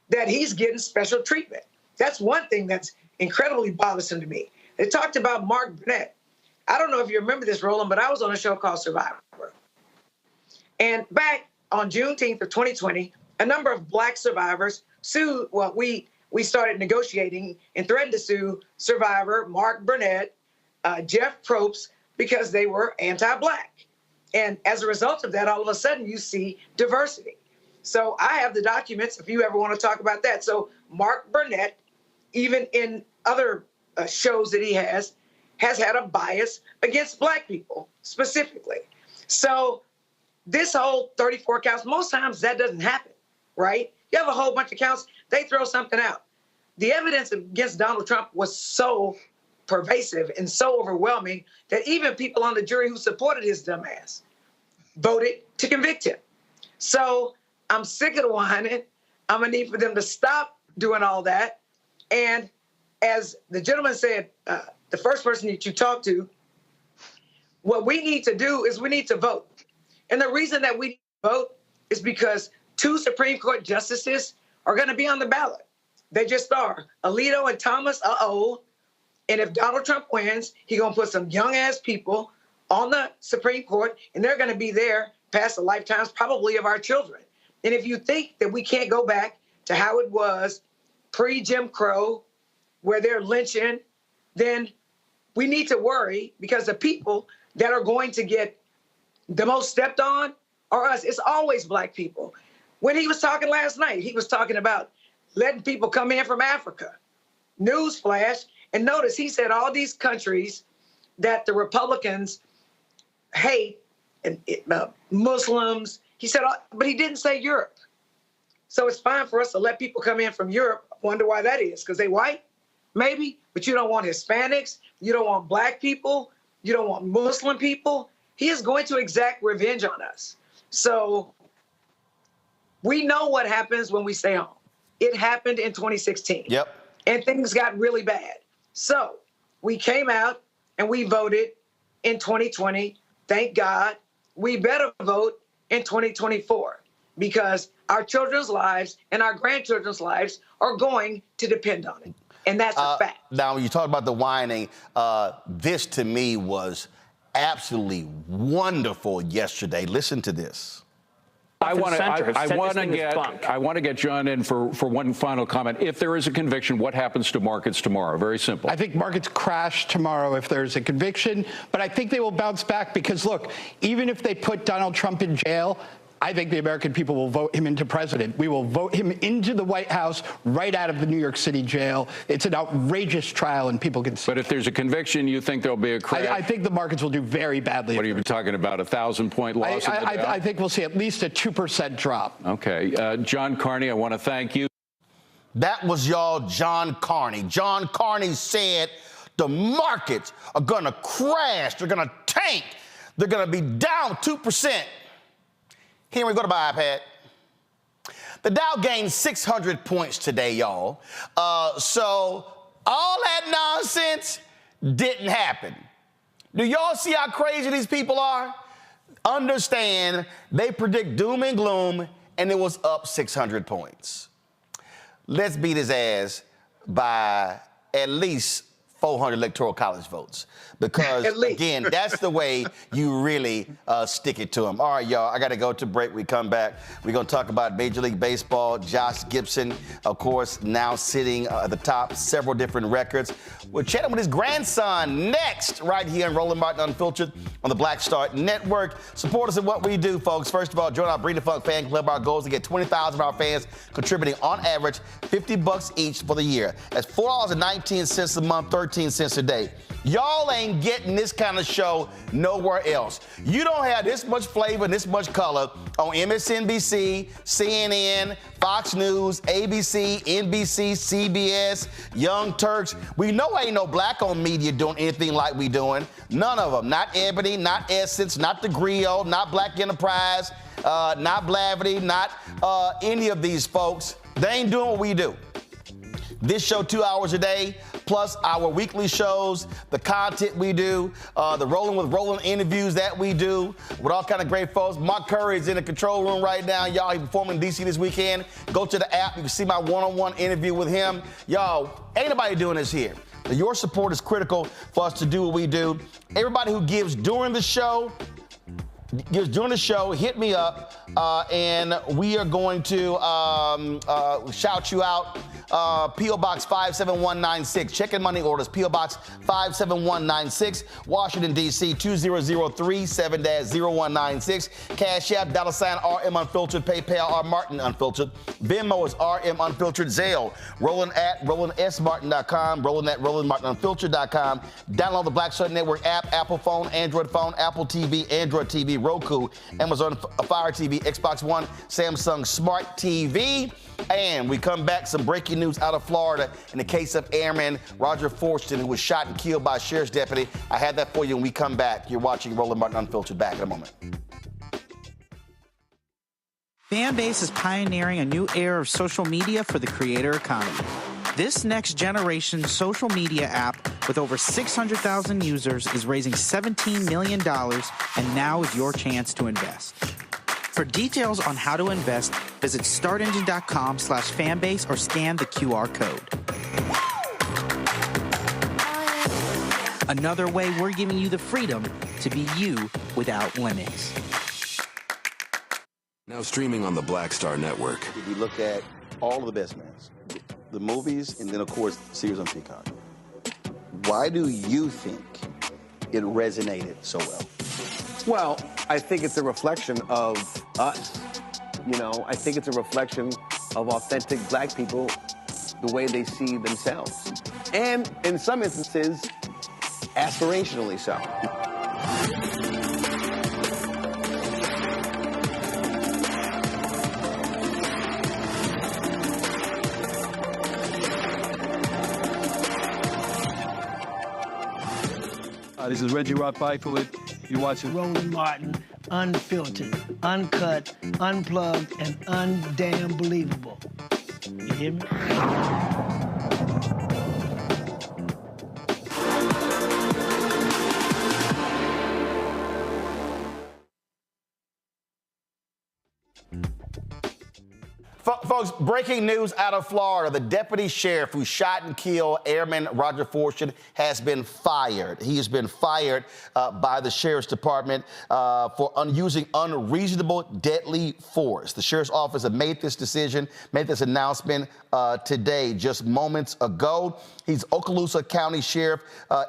that he's getting special treatment. That's one thing that's incredibly bothersome to me. They talked about Mark Burnett. I don't know if you remember this, Roland, but I was on a show called Survivor. And back on Juneteenth of 2020, a number of Black survivors sued, well, we started negotiating and threatened to sue Survivor, Mark Burnett, Jeff Probst, because they were anti-Black. And as a result of that, all of a sudden you see diversity. So I have the documents if you ever want to talk about that. So Mark Burnett, even in other shows that he has had a bias against Black people specifically. So this whole 34 counts, most times that doesn't happen, right? You have a whole bunch of counts, they throw something out. The evidence against Donald Trump was so pervasive and so overwhelming that even people on the jury who supported his dumb ass voted to convict him. So I'm sick of the whining. I'm gonna need for them to stop doing all that. And as the gentleman said, the first person that you talked to, what we need to do is we need to vote. And the reason that we vote is because 2 Supreme Court justices are gonna be on the ballot. They just are. Alito and Thomas are old. And if Donald Trump wins, he's gonna put some young ass people on the Supreme Court, and they're gonna be there past the lifetimes probably of our children. And if you think that we can't go back to how it was pre-Jim Crow, where they're lynching, then we need to worry, because the people that are going to get the most stepped on are us. It's always Black people. When he was talking last night, he was talking about letting people come in from Africa. Newsflash. And notice he said all these countries that the Republicans hate, and Muslims, he said, but he didn't say Europe. So it's fine for us to let people come in from Europe. I wonder why that is, because they white, maybe, but you don't want Hispanics, you don't want Black people, you don't want Muslim people. He is going to exact revenge on us. So we know what happens when we stay home. It happened in 2016. Yep. And things got really bad. So we came out and we voted in 2020. Thank God. We better vote in 2024, because our children's lives and our grandchildren's lives are going to depend on it. And that's a fact. Now, when you talk about the whining, this to me was absolutely wonderful yesterday. Listen to this. I want to get John in for one final comment. If there is a conviction, what happens to markets tomorrow? Very simple. I think markets crash tomorrow if there's a conviction, but I think they will bounce back because, look, even if they put Donald Trump in jail, I think the American people will vote him into president. We will vote him into the White House right out of the New York City jail. It's an outrageous trial, and people can see. But if there's a conviction, you think there'll be a crash? I think the markets will do very badly. What are you talking about, a 1,000-point loss? I think we'll see at least a 2% drop. Okay. John Carney, I want to thank you. That was y'all John Carney. John Carney said the markets are going to crash. They're going to tank. They're going to be down 2%. Here we go to my iPad. The Dow gained 600 points today, y'all. So all that nonsense didn't happen. Do y'all see how crazy these people are? Understand, they predict doom and gloom, and it was up 600 points. Let's beat his ass by at least 400 electoral college votes. Because, again, that's the way you really stick it to him. All right, y'all, I got to go to break. We come back. We're going to talk about Major League Baseball. Josh Gibson, of course, now sitting at the top, several different records. We're chatting with his grandson next, right here on Roland Martin Unfiltered on the Black Star Network. Support us in what we do, folks. First of all, join our Breed the Funk fan club. Our goal is to get 20,000 of our fans contributing, on average, $50 each for the year. That's $4.19 a month, 13 cents a day. Y'all ain't getting this kind of show nowhere else. You don't have this much flavor and this much color on MSNBC, CNN, Fox News, ABC, NBC, CBS, Young Turks. We know ain't no black-owned media doing anything like we doing. None of them. Not Ebony, not Essence, not The Griot, not Black Enterprise, not Blavity, not any of these folks. They ain't doing what we do. This show 2 hours a day, plus our weekly shows, the content we do, the Rolling with Roland interviews that we do with all kind of great folks. Mark Curry is in the control room right now. Y'all, he's performing in D.C. this weekend. Go to the app. You can see my one-on-one interview with him. Y'all, ain't nobody doing this here. Your support is critical for us to do what we do. Everybody who gives during the show, hit me up, and we are going to shout you out. P.O. Box 57196. Check-in money orders. P.O. Box 57196. Washington, D.C. 20037-0196. Cash App, $RM Unfiltered. PayPal, R Martin Unfiltered. Venmo is RM Unfiltered. Zelle, Roland at RolandSMartin.com. Roland at RolandMartinUnfiltered.com. Download the Black Star Network app, Apple phone, Android phone, Apple TV, Android TV, Roku, Amazon Fire TV, Xbox One, Samsung Smart TV. And we come back, some breaking news out of Florida in the case of Airman Roger Forston, who was shot and killed by a sheriff's deputy. I had that for you when we come back. You're watching Roland Martin Unfiltered. Back in a moment. Fanbase is pioneering a new era of social media for the creator economy. This next generation social media app with over 600,000 users is raising $17 million, and now is your chance to invest. For details on how to invest, visit startengine.com/fanbase or scan the QR code. Another way we're giving you the freedom to be you without limits. Now streaming on the Black Star Network. If you look at all of the best mans, the movies, and then, of course, series on Peacock, why do you think it resonated so well? Well, I think it's a reflection of us. You know, I think it's a reflection of authentic black people, the way they see themselves. And in some instances, aspirationally so. This is Reggie Rock Byford. You're watching Roland Martin, unfiltered, uncut, unplugged, and undamn believable. You hear me? folks, breaking news out of Florida. The deputy sheriff who shot and killed Airman Roger Fortune has been fired. He has been fired by the sheriff's department for using unreasonable deadly force. The sheriff's office have made this decision, made this announcement today, just moments ago. He's Okaloosa County Sheriff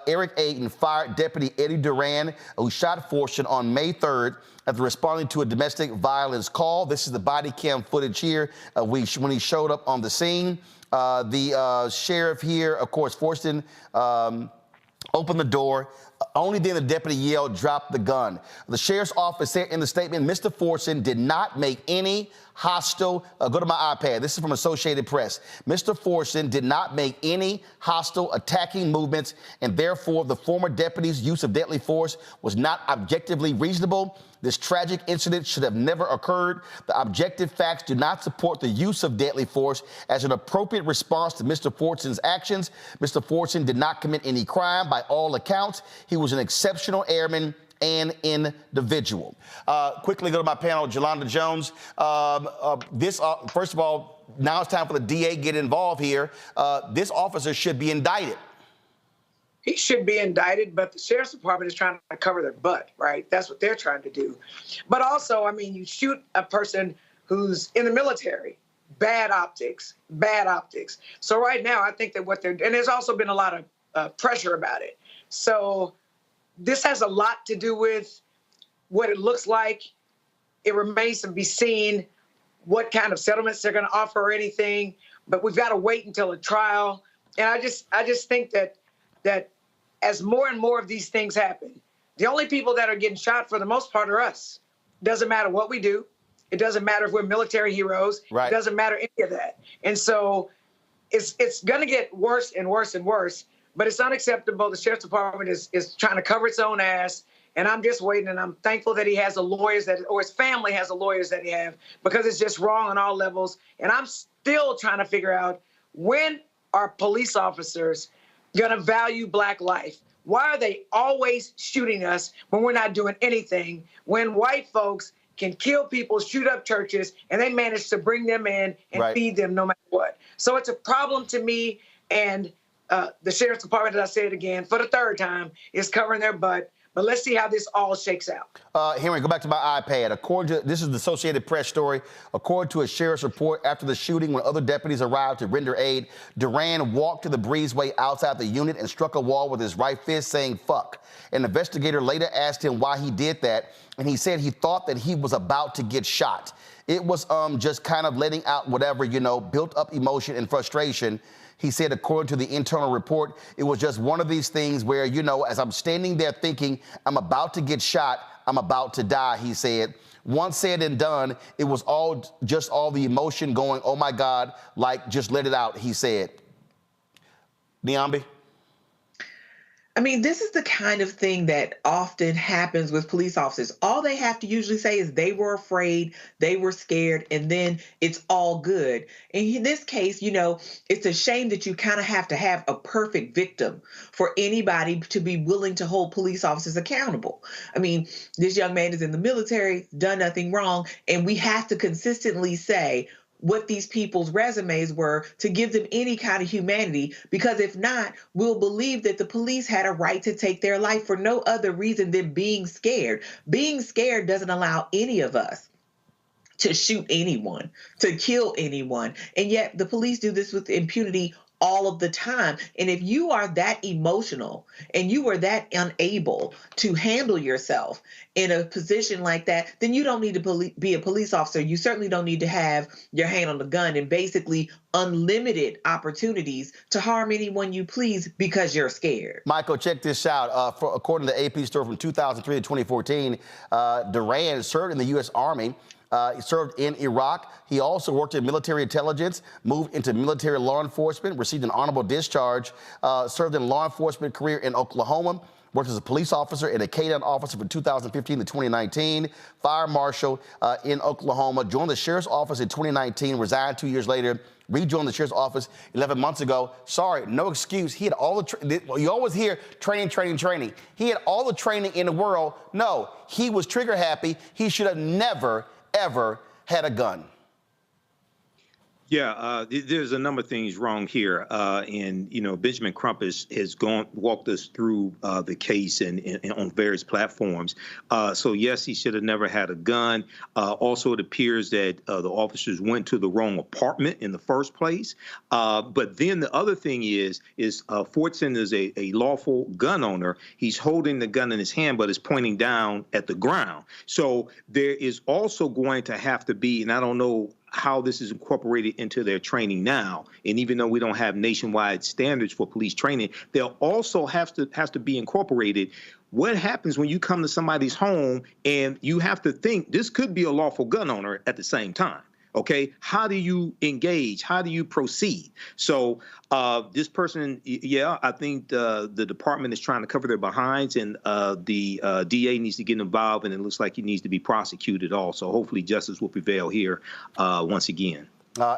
Eric Ayton fired Deputy Eddie Duran, who shot Fortune on May 3rd after responding to a domestic violence call. This is the body cam footage here when he showed up on the scene. The sheriff here, of course, Fortune opened the door. Only then the deputy yelled, "Drop the gun." The sheriff's office said in the statement, Mr. Fortune did not make any hostile, go to my iPad, this is from Associated Press. Mr. Fortune did not make any hostile attacking movements, and therefore the former deputy's use of deadly force was not objectively reasonable. This tragic incident should have never occurred. The objective facts do not support the use of deadly force as an appropriate response to Mr. Fortune's actions. Mr. Fortune did not commit any crime by all accounts. He was an exceptional airman and individual. Quickly go to my panel, Jolanda Jones. First of all, now it's time for the DA to get involved here. This officer should be indicted. He should be indicted, but the sheriff's department is trying to cover their butt, right? That's what they're trying to do. But also, I mean, you shoot a person who's in the military, bad optics, bad optics. So right now, I think that and there's also been a lot of pressure about it. So this has a lot to do with what it looks like. It remains to be seen what kind of settlements they're going to offer or anything, but we've got to wait until a trial. And I just think that as more and more of these things happen, the only people that are getting shot for the most part are us. Doesn't matter what we do. It doesn't matter if we're military heroes. Right. It doesn't matter any of that. And so it's going to get worse and worse and worse, but it's unacceptable. The sheriff's department is trying to cover its own ass. And I'm just waiting, and I'm thankful that he has the lawyers or his family has the lawyers that he have, because it's just wrong on all levels. And I'm still trying to figure out, when are police officers going to value Black life? Why are they always shooting us when we're not doing anything? When white folks can kill people, shoot up churches, and they manage to bring them in and feed them no matter what. So it's a problem to me, and the sheriff's department, as I say it again, for the third time, is covering their butt. But let's see how this all shakes out. Henry, go back to my iPad. This is the Associated Press story. According to a sheriff's report, after the shooting, when other deputies arrived to render aid, Duran walked to the breezeway outside the unit and struck a wall with his right fist, saying, "Fuck." An investigator later asked him why he did that, and he said he thought that he was about to get shot. It was just kind of letting out whatever, built up emotion and frustration. He said, according to the internal report, it was just one of these things where, as I'm standing there thinking I'm about to get shot, I'm about to die, he said. Once said and done, it was all the emotion going, oh my God, like just let it out, he said. Niambi? I mean, this is the kind of thing that often happens with police officers. All they have to usually say is they were afraid, they were scared, and then it's all good. And in this case, it's a shame that you kind of have to have a perfect victim for anybody to be willing to hold police officers accountable. I mean, this young man is in the military, done nothing wrong, and we have to consistently say what these people's resumes were to give them any kind of humanity, because if not, we'll believe that the police had a right to take their life for no other reason than being scared. Being scared doesn't allow any of us to shoot anyone, to kill anyone. And yet the police do this with impunity all of the time. And if you are that emotional and you are that unable to handle yourself in a position like that, then you don't need to be a police officer. You certainly don't need to have your hand on the gun and basically unlimited opportunities to harm anyone you please because you're scared. Michael, check this out. According to the AP story from 2003 to 2014, Duran served in the U.S. Army. He served in Iraq. He also worked in military intelligence, moved into military law enforcement, received an honorable discharge, served in law enforcement career in Oklahoma, worked as a police officer and a K-9 officer from 2015 to 2019, fire marshal in Oklahoma, joined the sheriff's office in 2019, resigned 2 years later, rejoined the sheriff's office 11 months ago. Sorry, no excuse. He had all the, you always hear training. He had all the training in the world. No, he was trigger happy. He should have never, ever had a gun. Yeah, there's a number of things wrong here, and Benjamin Crump has walked us through the case and on various platforms. So yes, he should have never had a gun. Also, it appears that the officers went to the wrong apartment in the first place. But then the other thing is Fortson is a lawful gun owner. He's holding the gun in his hand, but is pointing down at the ground. So there is also going to have to be, and I don't know how this is incorporated into their training now. And even though we don't have nationwide standards for police training, they'll also have to be incorporated. What happens when you come to somebody's home and you have to think this could be a lawful gun owner at the same time? Okay, how do you engage? How do you proceed? So this person, yeah, I think the department is trying to cover their behinds, and the DA needs to get involved, and it looks like he needs to be prosecuted also. Hopefully justice will prevail here once again.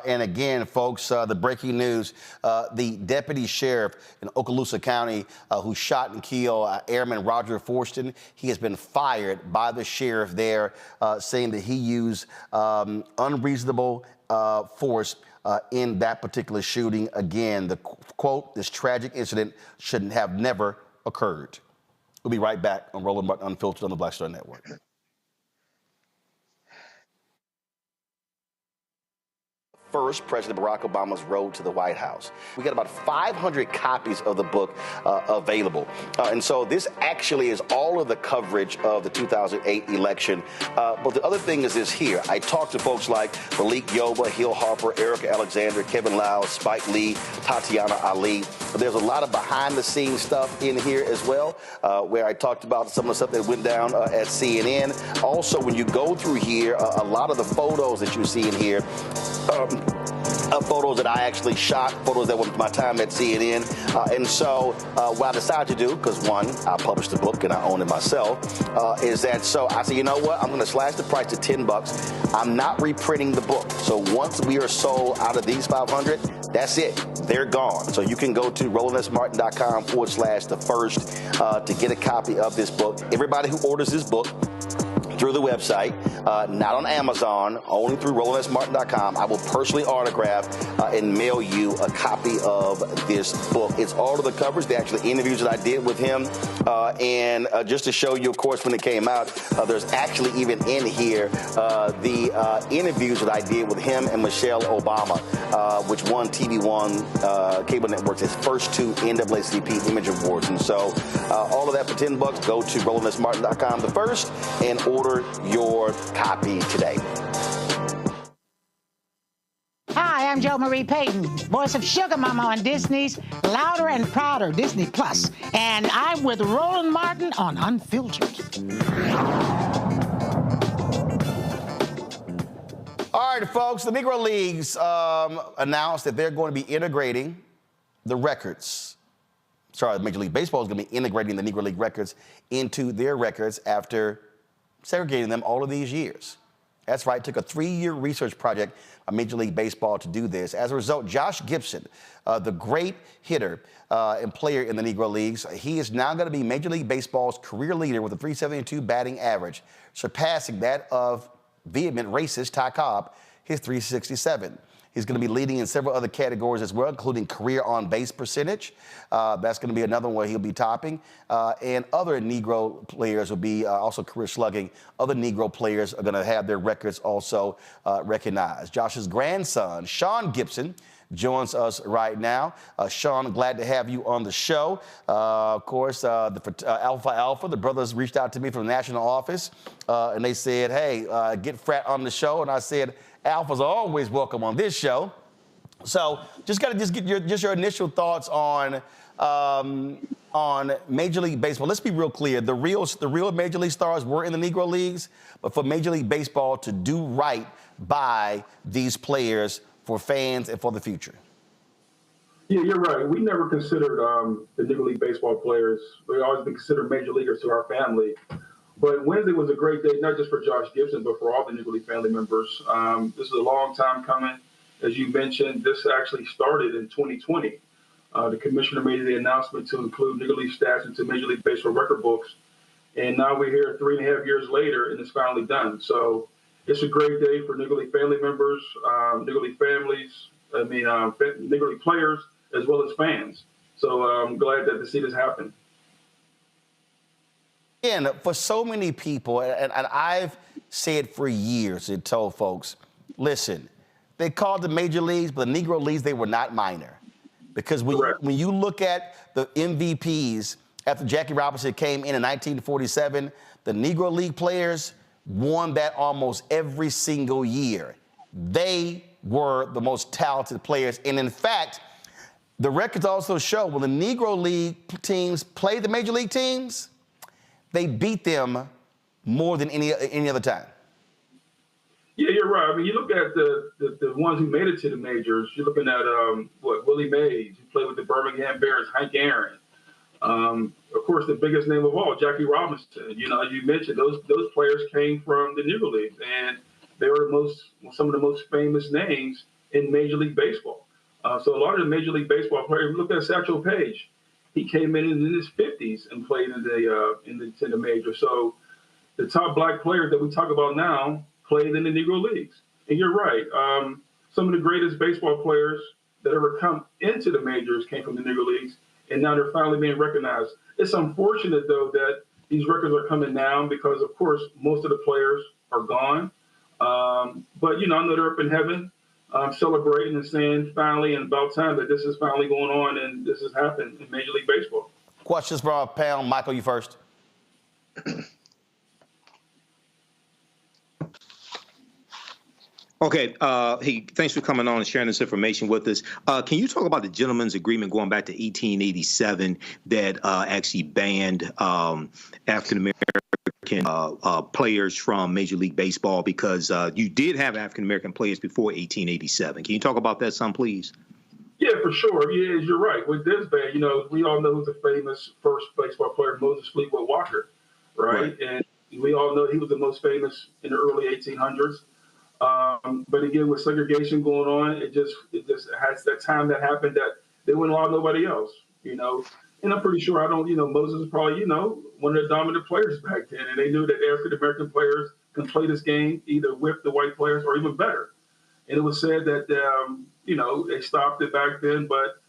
And again, folks, the breaking news, the deputy sheriff in Okaloosa County who shot and killed Airman Roger Forston, he has been fired by the sheriff there, saying that he used unreasonable force in that particular shooting. Again, the quote, this tragic incident should have never occurred. We'll be right back on Roland Martin Unfiltered on the Black Star Network. First, President Barack Obama's road to the White House. We got about 500 copies of the book available. And so this actually is all of the coverage of the 2008 election. But the other thing is this here. I talked to folks like Malik Yoba, Hill Harper, Erica Alexander, Kevin Lau, Spike Lee, Tatiana Ali. There's a lot of behind-the-scenes stuff in here as well, where I talked about some of the stuff that went down at CNN. Also, when you go through here, a lot of the photos that you see in here, photos that I actually shot, photos that were my time at CNN. And so what I decided to do, because one, I published the book and I own it myself, is that so I said, you know what, I'm going to slash the price to $10. I'm not reprinting the book. So once we are sold out of these 500, that's it. They're gone. So you can go to RolandSMartin.com/the first to get a copy of this book. Everybody who orders this book through the website, not on Amazon, only through RolandSMartin.com. I will personally autograph and mail you a copy of this book. It's all of the covers, the actual interviews that I did with him. And just to show you, of course, when it came out, there's actually even in here the interviews that I did with him and Michelle Obama, which won TV One cable networks its first 2 NAACP Image Awards. And so all of that for $10, go to RolandSMartin.com the first and order your copy today. Hi, I'm Jo Marie Payton, voice of Sugar Mama on Disney's Louder and Prouder Disney Plus, and I'm with Roland Martin on Unfiltered. All right, folks, the Negro Leagues announced that they're going to be integrating the records. Sorry, Major League Baseball is going to be integrating the Negro League records into their records after segregating them all of these years. That's right, it took a 3-year research project by Major League Baseball to do this. As a result, Josh Gibson, the great hitter and player in the Negro Leagues, he is now going to be Major League Baseball's career leader with a .372 batting average, surpassing that of vehement racist Ty Cobb, his .367. He's going to be leading in several other categories as well, including career on-base percentage. That's going to be another one he'll be topping. And other Negro players will be also career slugging. Other Negro players are going to have their records also recognized. Josh's grandson, Sean Gibson, joins us right now. Sean, glad to have you on the show. Of course, Alpha Alpha, the brothers reached out to me from the national office, and they said, hey, get Frat on the show. And I said, Alphas are always welcome on this show. So just got to get your initial thoughts on Major League Baseball. Let's be real clear. The real Major League stars were in the Negro Leagues, but for Major League Baseball to do right by these players for fans and for the future. Yeah, you're right. We never considered the Negro League Baseball players. We always been considered major leaguers to our family. But Wednesday was a great day, not just for Josh Gibson, but for all the Negro League family members. This is a long time coming. As you mentioned, this actually started in 2020. The commissioner made the announcement to include Negro League stats into Major League Baseball record books. And now we're here 3.5 years later, and it's finally done. So it's a great day for Negro League family members, Negro League families, Negro League players, as well as fans. So I'm glad to see this happen. And for so many people, and I've said for years and told folks, listen, they called the major leagues, but the Negro Leagues, they were not minor. Because when you look at the MVPs after Jackie Robinson came in 1947, the Negro League players won that almost every single year. They were the most talented players. And in fact, the records also show when the Negro League teams play the major league teams, they beat them more than any other time. Yeah, you're right. I mean, you look at the ones who made it to the majors. You're looking at Willie Mays, who played with the Birmingham Bears, incoherent. Of course, the biggest name of all, Jackie Robinson. You know, you mentioned those players came from the Negro Leagues, and they were some of the most famous names in Major League Baseball. So a lot of the Major League Baseball players. Look at Satchel Paige. He came in his 50s and played in the major. So the top black players that we talk about now played in the Negro Leagues. And you're right. Some of the greatest baseball players that ever come into the majors came from the Negro Leagues, and now they're finally being recognized. It's unfortunate, though, that these records are coming down because, of course, most of the players are gone. But, you know, I know they're up in heaven celebrating and saying finally and about time that this is finally going on and this has happened in Major League Baseball. Questions for our panel. Michael, you first. Okay, hey, thanks for coming on and sharing this information with us. Can you talk about the gentleman's agreement going back to 1887 that actually banned African-American players from Major League Baseball because you did have African-American players before 1887. Can you talk about that some, please? Yeah, for sure. Yeah, you're right. With this ban, you know, we all know who's the famous first baseball player, Moses Fleetwood Walker, right? And we all know he was the most famous in the early 1800s. But again, with segregation going on, it just has that time that happened that they wouldn't allow nobody else, you know. And I'm pretty sure Moses was probably, you know, one of the dominant players back then. And they knew that African-American players can play this game either with the white players or even better. And it was said that, they stopped it back then. But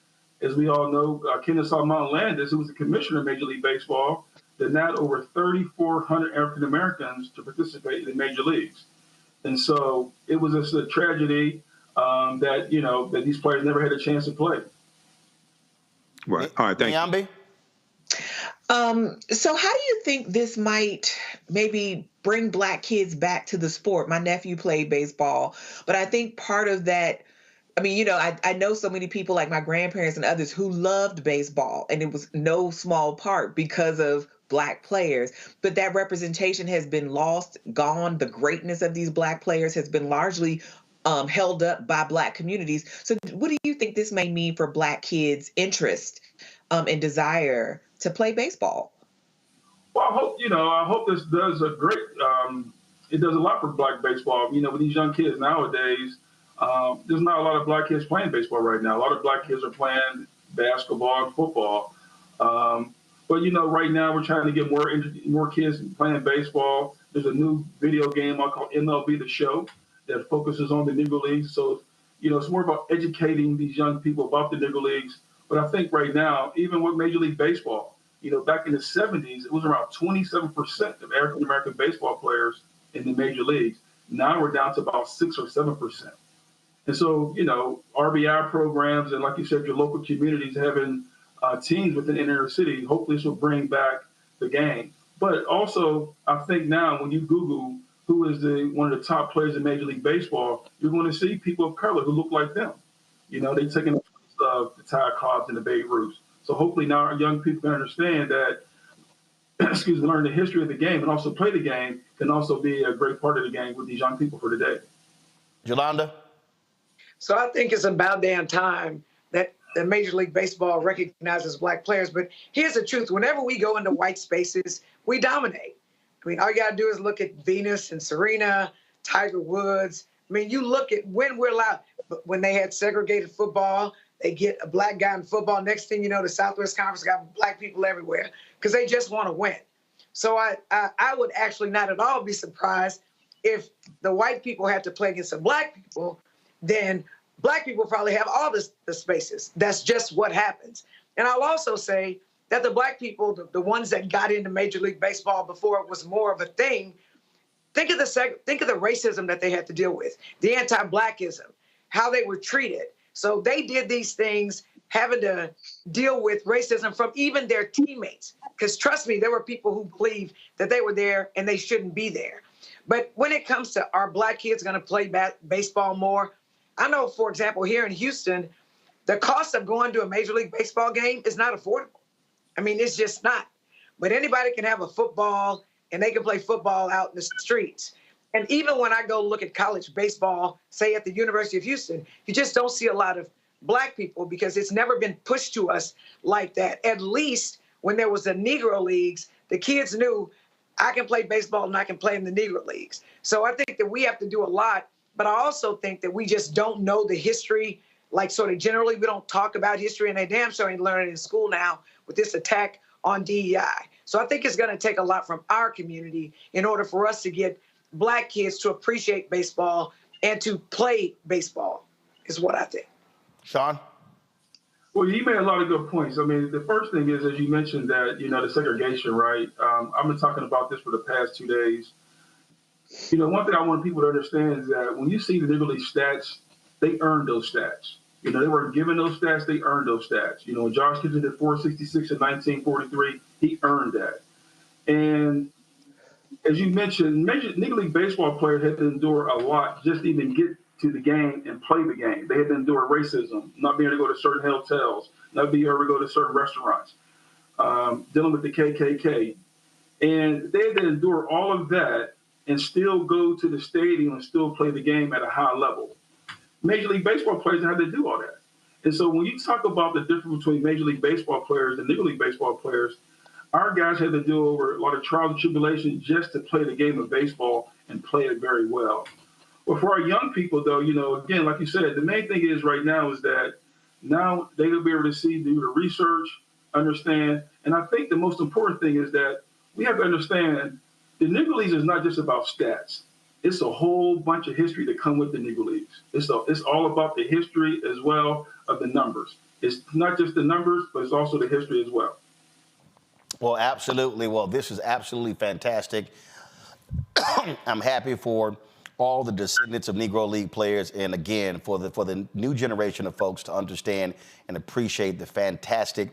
as we all know, Kennesaw Mountain Landis, who was the commissioner of Major League Baseball, denied over 3,400 African-Americans to participate in the major leagues. And so it was just a tragedy that these players never had a chance to play. Right. All right. Thank you. So how do you think this might maybe bring black kids back to the sport? My nephew played baseball, but I think part of that, I mean, you know, I know so many people like my grandparents and others who loved baseball, and it was no small part because of black players, but that representation has been lost, gone. The greatness of these black players has been largely held up by black communities. So what do you think this may mean for black kids' interest and desire to play baseball? Well, I hope this does it does a lot for black baseball. You know, with these young kids nowadays, there's not a lot of black kids playing baseball right now. A lot of black kids are playing basketball and football. But, you know, right now we're trying to get more kids playing baseball. There's a new video game called MLB The Show that focuses on the Negro Leagues. So, you know, it's more about educating these young people about the Negro Leagues. But I think right now, even with Major League Baseball, you know, back in the 70s, it was around 27% of African-American baseball players in the major leagues. Now we're down to about 6 or 7%. And so, you know, RBI programs and, like you said, your local communities having teams within inner city, hopefully this will bring back the game. But also, I think now when you Google who is one of the top players in Major League Baseball, you're going to see people of color who look like them. You know, they've taken the place of the Ty Cobbs and the Babe Ruths. So hopefully now our young people can understand that, learn the history of the game and also play the game can also be a great part of the game with these young people for today. Yolanda? So I think it's about damn time that Major League Baseball recognizes black players. But here's the truth. Whenever we go into white spaces, we dominate. I mean, all you got to do is look at Venus and Serena, Tiger Woods. I mean, you look at when we're allowed, when they had segregated football, they get a black guy in football. Next thing you know, the Southwest Conference got black people everywhere because they just want to win. So I would actually not at all be surprised if the white people had to play against the black people, then black people probably have all the spaces. That's just what happens. And I'll also say that the black people, the ones that got into Major League Baseball before it was more of a thing, think of the racism that they had to deal with, the anti-blackism, how they were treated. So they did these things having to deal with racism from even their teammates. Because trust me, there were people who believed that they were there and they shouldn't be there. But when it comes to our black kids going to play baseball more, I know, for example, here in Houston, the cost of going to a Major League Baseball game is not affordable. I mean, it's just not. But anybody can have a football and they can play football out in the streets. And even when I go look at college baseball, say at the University of Houston, you just don't see a lot of black people because it's never been pushed to us like that. At least when there was the Negro Leagues, the kids knew I can play baseball and I can play in the Negro Leagues. So I think that we have to do a lot, but I also think that we just don't know the history. Like sort of generally, we don't talk about history, and they damn sure ain't learning in school now with this attack on DEI. So I think it's going to take a lot from our community in order for us to get black kids to appreciate baseball and to play baseball, is what I think. Sean? Well, you made a lot of good points. I mean, the first thing is, as you mentioned, that, the segregation, right? I've been talking about this for the past 2 days. One thing I want people to understand is that when you see the Negro League stats, they earned those stats. They weren't given those stats, they earned those stats. When Josh Gibson did 466 in 1943, he earned that. And as you mentioned, Negro League baseball players had to endure a lot just to even get to the game and play the game. They had to endure racism, not being able to go to certain hotels, not being able to go to certain restaurants, dealing with the KKK. And they had to endure all of that and still go to the stadium and still play the game at a high level. Major League Baseball players have to do all that. And so when you talk about the difference between Major League Baseball players and Negro League Baseball players, our guys had to deal over a lot of trials and tribulations just to play the game of baseball and play it very well. But for our young people, though, again, like you said, the main thing is right now is that now they will be able to see, do the research, understand. And I think the most important thing is that we have to understand the Negro Leagues is not just about stats. It's a whole bunch of history that come with the Negro Leagues. It's all about the history as well of the numbers. It's not just the numbers, but it's also the history as well. Well, absolutely. Well, this is absolutely fantastic. I'm happy for all the descendants of Negro League players, and again, for the new generation of folks to understand and appreciate the fantastic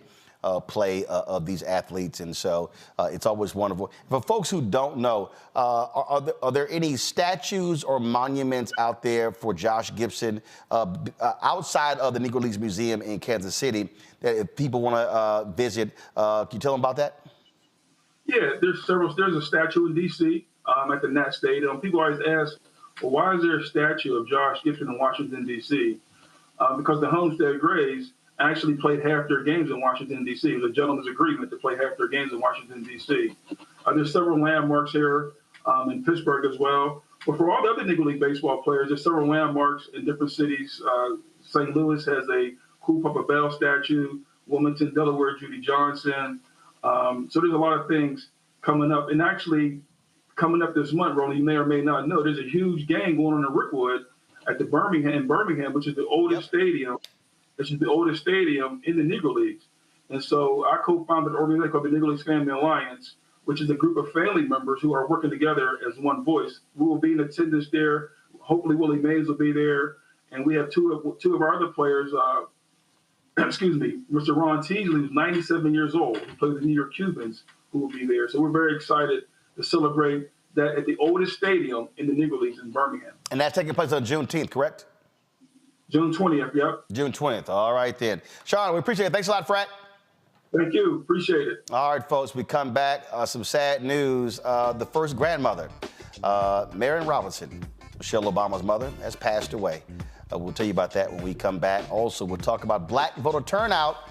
play of these athletes. And so it's always wonderful. For folks who don't know, are there any statues or monuments out there for Josh Gibson outside of the Negro Leagues Museum in Kansas City that if people want to visit, can you tell them about that? Yeah, there's several. There's a statue in D.C. At the Nat Stadium. People always ask, well, why is there a statue of Josh Gibson in Washington, D.C.? Because the Homestead Grays actually played half their games in Washington, D.C. It was a gentleman's agreement to play half their games in Washington, D.C. There's several landmarks here in Pittsburgh as well. But for all the other Negro League baseball players, there's several landmarks in different cities. St. Louis has a Cool Papa Bell statue. Wilmington, Delaware, Judy Johnson. So there's a lot of things coming up. And actually, coming up this month, Ronnie, you may or may not know, there's a huge game going on in Rickwood at the Birmingham, which is the oldest stadium. Which is the oldest stadium in the Negro Leagues. And so I co-founded an organization called the Negro Leagues Family Alliance, which is a group of family members who are working together as one voice. We will be in attendance there. Hopefully Willie Mays will be there. And we have two of our other players, excuse me, Mr. Ron Teasley, who's 97 years old, who plays the New York Cubans, who will be there. So we're very excited to celebrate that at the oldest stadium in the Negro Leagues in Birmingham. And that's taking place on Juneteenth, correct? June 20th, yep. June 20th. All right, then. Sean, we appreciate it. Thanks a lot, Frat. Thank you. Appreciate it. All right, folks, we come back. Some sad news. The first grandmother, Marion Robinson, Michelle Obama's mother, has passed away. We'll tell you about that when we come back. Also, we'll talk about Black Voter Turnout.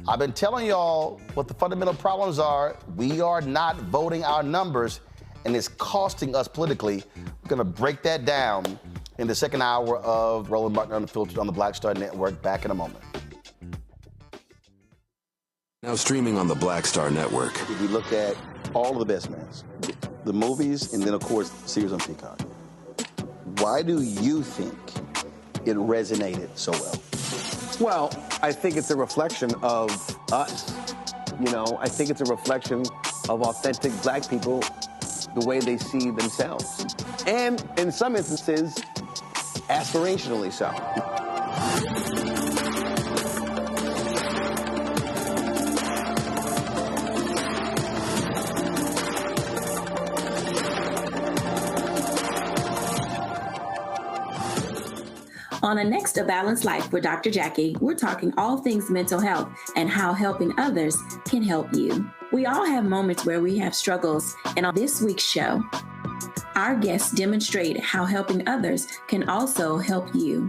I've been telling y'all what the fundamental problems are. We are not voting our numbers, and it's costing us politically. We're going to break that down in the second hour of Roland Martin Unfiltered on the Black Star Network. Back in a moment. Now streaming on the Black Star Network. We look at all of the best mans, the movies, and then, of course, series on Peacock. Why do you think it resonated so well? Well, I think it's a reflection of us. You know, I think it's a reflection of authentic black people, the way they see themselves. And in some instances, aspirationally so. On a next A Balanced Life with Dr. Jackie, we're talking all things mental health and how helping others can help you. We all have moments where we have struggles, and on this week's show, our guests demonstrate how helping others can also help you.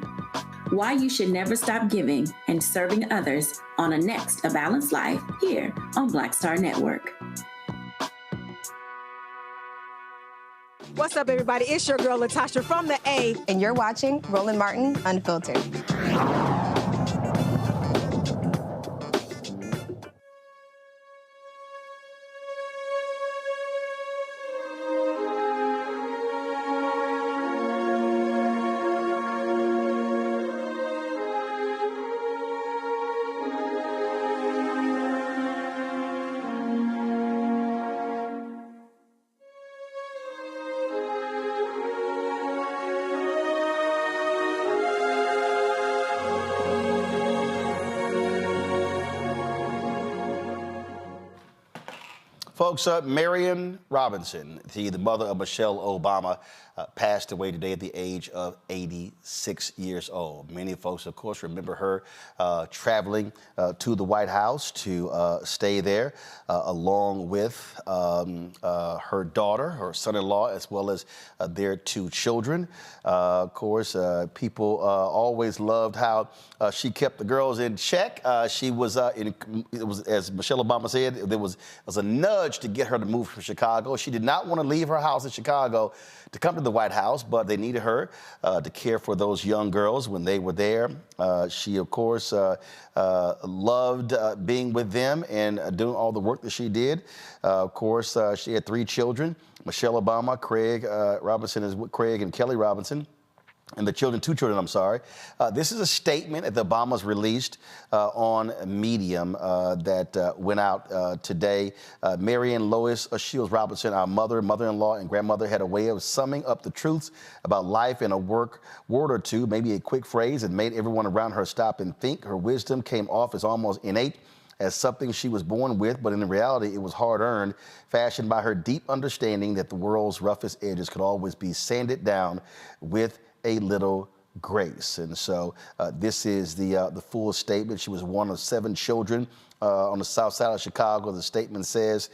Why you should never stop giving and serving others on a next A Balanced Life here on Black Star Network. What's up, everybody? It's your girl, Latasha from the A. And you're watching Roland Martin Unfiltered. Folks, Marion Robinson, the mother of Michelle Obama, passed away today at the age of 86 years old. Many folks, of course, remember her traveling to the White House to stay there, along with her daughter, her son-in-law, as well as their two children. Of course, people always loved how she kept the girls in check. She was, it was, as Michelle Obama said, there was a nudge to get her to move from Chicago. She did not want to leave her house in Chicago to come to the White House, but they needed her to care for those young girls when they were there. She, of course, loved being with them and doing all the work that she did. Of course, she had three children: Michelle Obama, Craig Robinson, Craig and Kelly Robinson. And the children, two children, I'm sorry. This is a statement that the Obamas released on Medium that went out today. Marion Lois Shields Robinson, our mother-in-law, and grandmother, had a way of summing up the truths about life in a word or two, maybe a quick phrase, and made everyone around her stop and think. Her wisdom came off as almost innate, as something she was born with, but in reality, it was hard-earned, fashioned by her deep understanding that the world's roughest edges could always be sanded down with a little grace. And so this is the full statement. She was one of 7 children on the south side of Chicago. The statement says,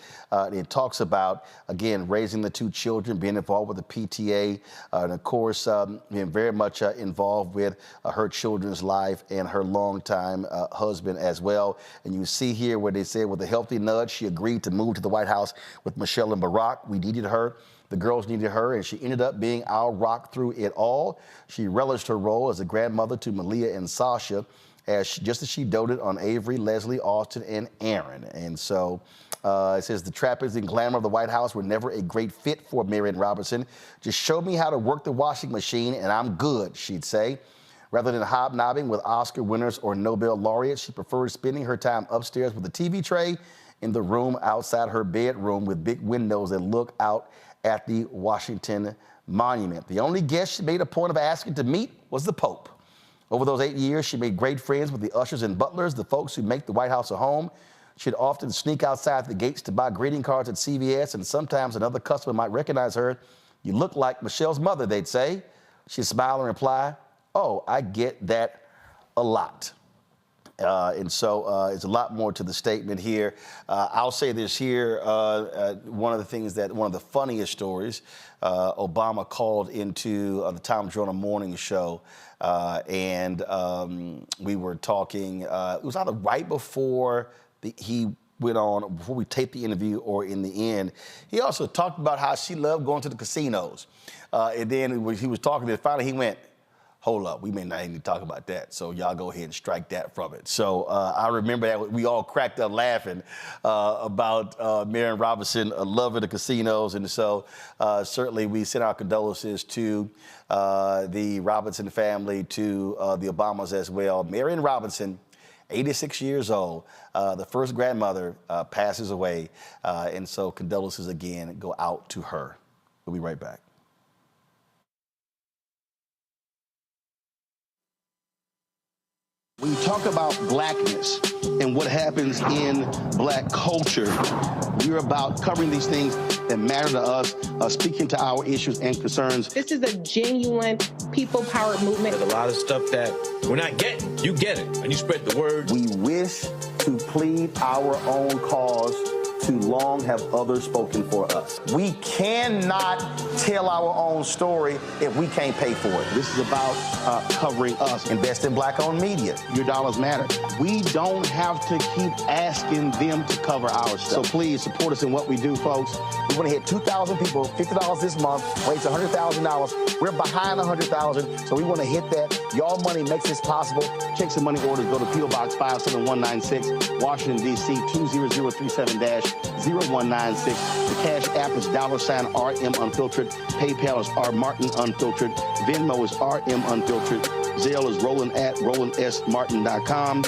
it talks about, again, raising the 2 children, being involved with the PTA, and of course, being very much involved with her children's life and her longtime husband as well. And you see here where they said, with a healthy nudge, she agreed to move to the White House with Michelle and Barack. We needed her. The girls needed her, and she ended up being our rock through it all. She relished her role as a grandmother to Malia and Sasha, just as she doted on Avery, Leslie, Austin, and Aaron. And so it says the trappings and glamour of the White House were never a great fit for Marion Robinson. Just show me how to work the washing machine, and I'm good, she'd say. Rather than hobnobbing with Oscar winners or Nobel laureates, she preferred spending her time upstairs with a TV tray in the room outside her bedroom with big windows that look out at the Washington Monument. The only guest she made a point of asking to meet was the Pope. Over those 8 years, she made great friends with the ushers and butlers, the folks who make the White House a home. She'd often sneak outside the gates to buy greeting cards at CVS, and sometimes another customer might recognize her. "You look like Michelle's mother," they'd say. She'd smile and reply, "Oh, I get that a lot." And so it's a lot more to the statement here. I'll say this here, one of the funniest stories, Obama called into the Tom Joyner morning show, and we were talking, it was either right before he went on, before we taped the interview or in the end. He also talked about how she loved going to the casinos. And then he was talking, and finally he went, hold up, we may not even talk about that. So y'all go ahead and strike that from it. So I remember that we all cracked up laughing about Marion Robinson loving the casinos. And so certainly we send our condolences to the Robinson family, to the Obamas as well. Marion Robinson, 86 years old, the first grandmother passes away. And so condolences again go out to her. We'll be right back. When you talk about blackness and what happens in black culture, we're about covering these things that matter to us, speaking to our issues and concerns. This is a genuine people-powered movement. There's a lot of stuff that we're not getting. You get it, and you spread the word. We wish to plead our own cause. Too long have others spoken for us. We cannot tell our own story if we can't pay for it. This is about covering us. Invest in black-owned media. Your dollars matter. We don't have to keep asking them to cover our stuff. So please support us in what we do, folks. We want to hit 2,000 people, $50 this month, raise $100,000. We're behind 100,000, so we want to hit that. Y'all money makes this possible. Checks and money orders go to P.O. Box 57196, Washington, D.C. 20037-0196. The Cash App is $RM Unfiltered. PayPal is R Martin Unfiltered. Venmo is RM Unfiltered. Zelle is Roland@RolandSMartin.com.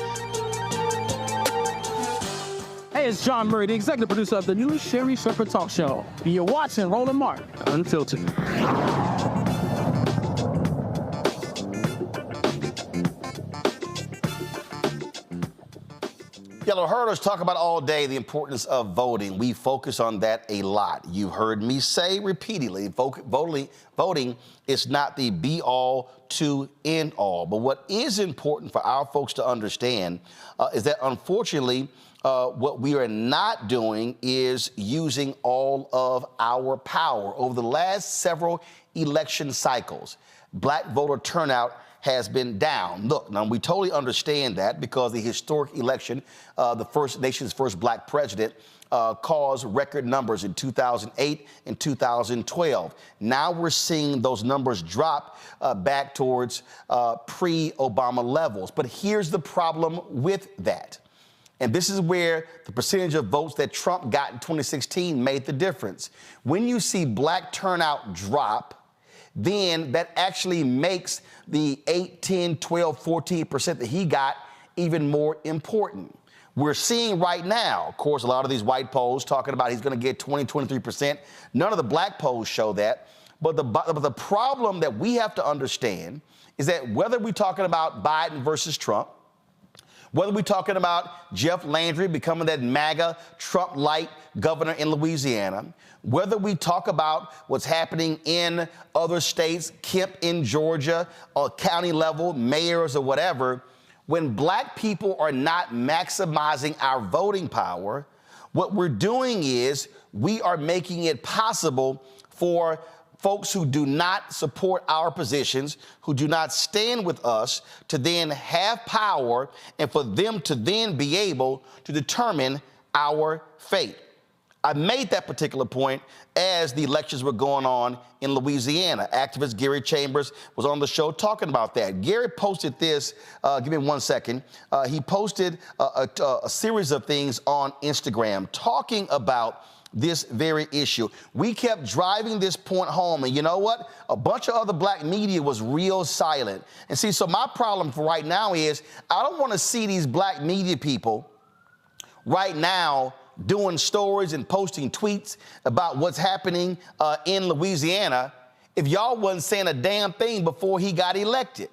Hey, it's John Murray, the executive producer of the new Sherry Shepherd Talk Show. You're watching Roland Martin Unfiltered. Y'all heard us talk about all day the importance of voting. We focus on that a lot. You've heard me say repeatedly, voting is not the be-all to end-all. But what is important for our folks to understand is that, unfortunately, what we are not doing is using all of our power. Over the last several election cycles, black voter turnout has been down. Look, now we totally understand that because the historic election, the nation's first black president, caused record numbers in 2008 and 2012. Now we're seeing those numbers drop back towards pre-Obama levels. But here's the problem with that. And this is where the percentage of votes that Trump got in 2016 made the difference. When you see black turnout drop, then that actually makes the 8, 10, 12, 14% that he got even more important. We're seeing right now, of course, a lot of these white polls talking about he's going to get 20, 23%. None of the black polls show that. But the problem that we have to understand is that whether we're talking about Biden versus Trump, whether we're talking about Jeff Landry becoming that MAGA Trump-light governor in Louisiana, whether we talk about what's happening in other states, Kemp in Georgia, or county level, mayors or whatever, when black people are not maximizing our voting power, what we're doing is we are making it possible for folks who do not support our positions, who do not stand with us, to then have power and for them to then be able to determine our fate. I made that particular point as the elections were going on in Louisiana. Activist Gary Chambers was on the show talking about that. Gary posted this, give me 1 second. He posted a series of things on Instagram talking about this very issue. We kept driving this point home, and you know what? A bunch of other black media was real silent. And see, so my problem for right now is I don't want to see these black media people right now doing stories and posting tweets about what's happening in Louisiana if y'all wasn't saying a damn thing before he got elected.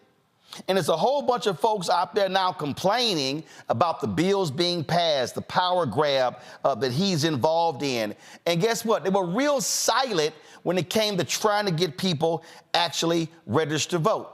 And there's a whole bunch of folks out there now complaining about the bills being passed, the power grab that he's involved in. And guess what? They were real silent when it came to trying to get people actually registered to vote.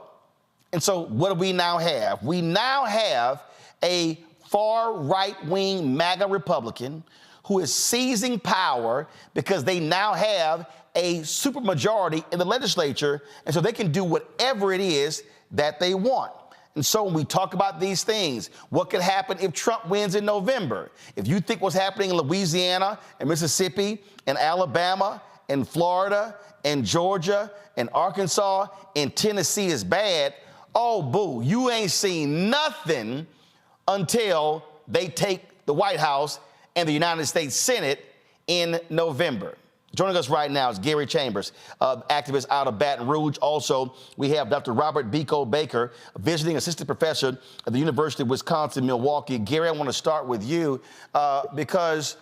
And so what do we now have? We now have a far right-wing MAGA Republican who is seizing power because they now have a supermajority in the legislature, and so they can do whatever it is that they want. And so when we talk about these things, what could happen if Trump wins in November? If you think what's happening in Louisiana and Mississippi and Alabama and Florida and Georgia and Arkansas and Tennessee is bad, Oh, boo, you ain't seen nothing until they take the White House and the United States Senate in November. Joining us right now is Gary Chambers, activist out of Baton Rouge. Also, we have Dr. Robert Biko Baker, visiting assistant professor at the University of Wisconsin-Milwaukee. Gary, I want to start with you because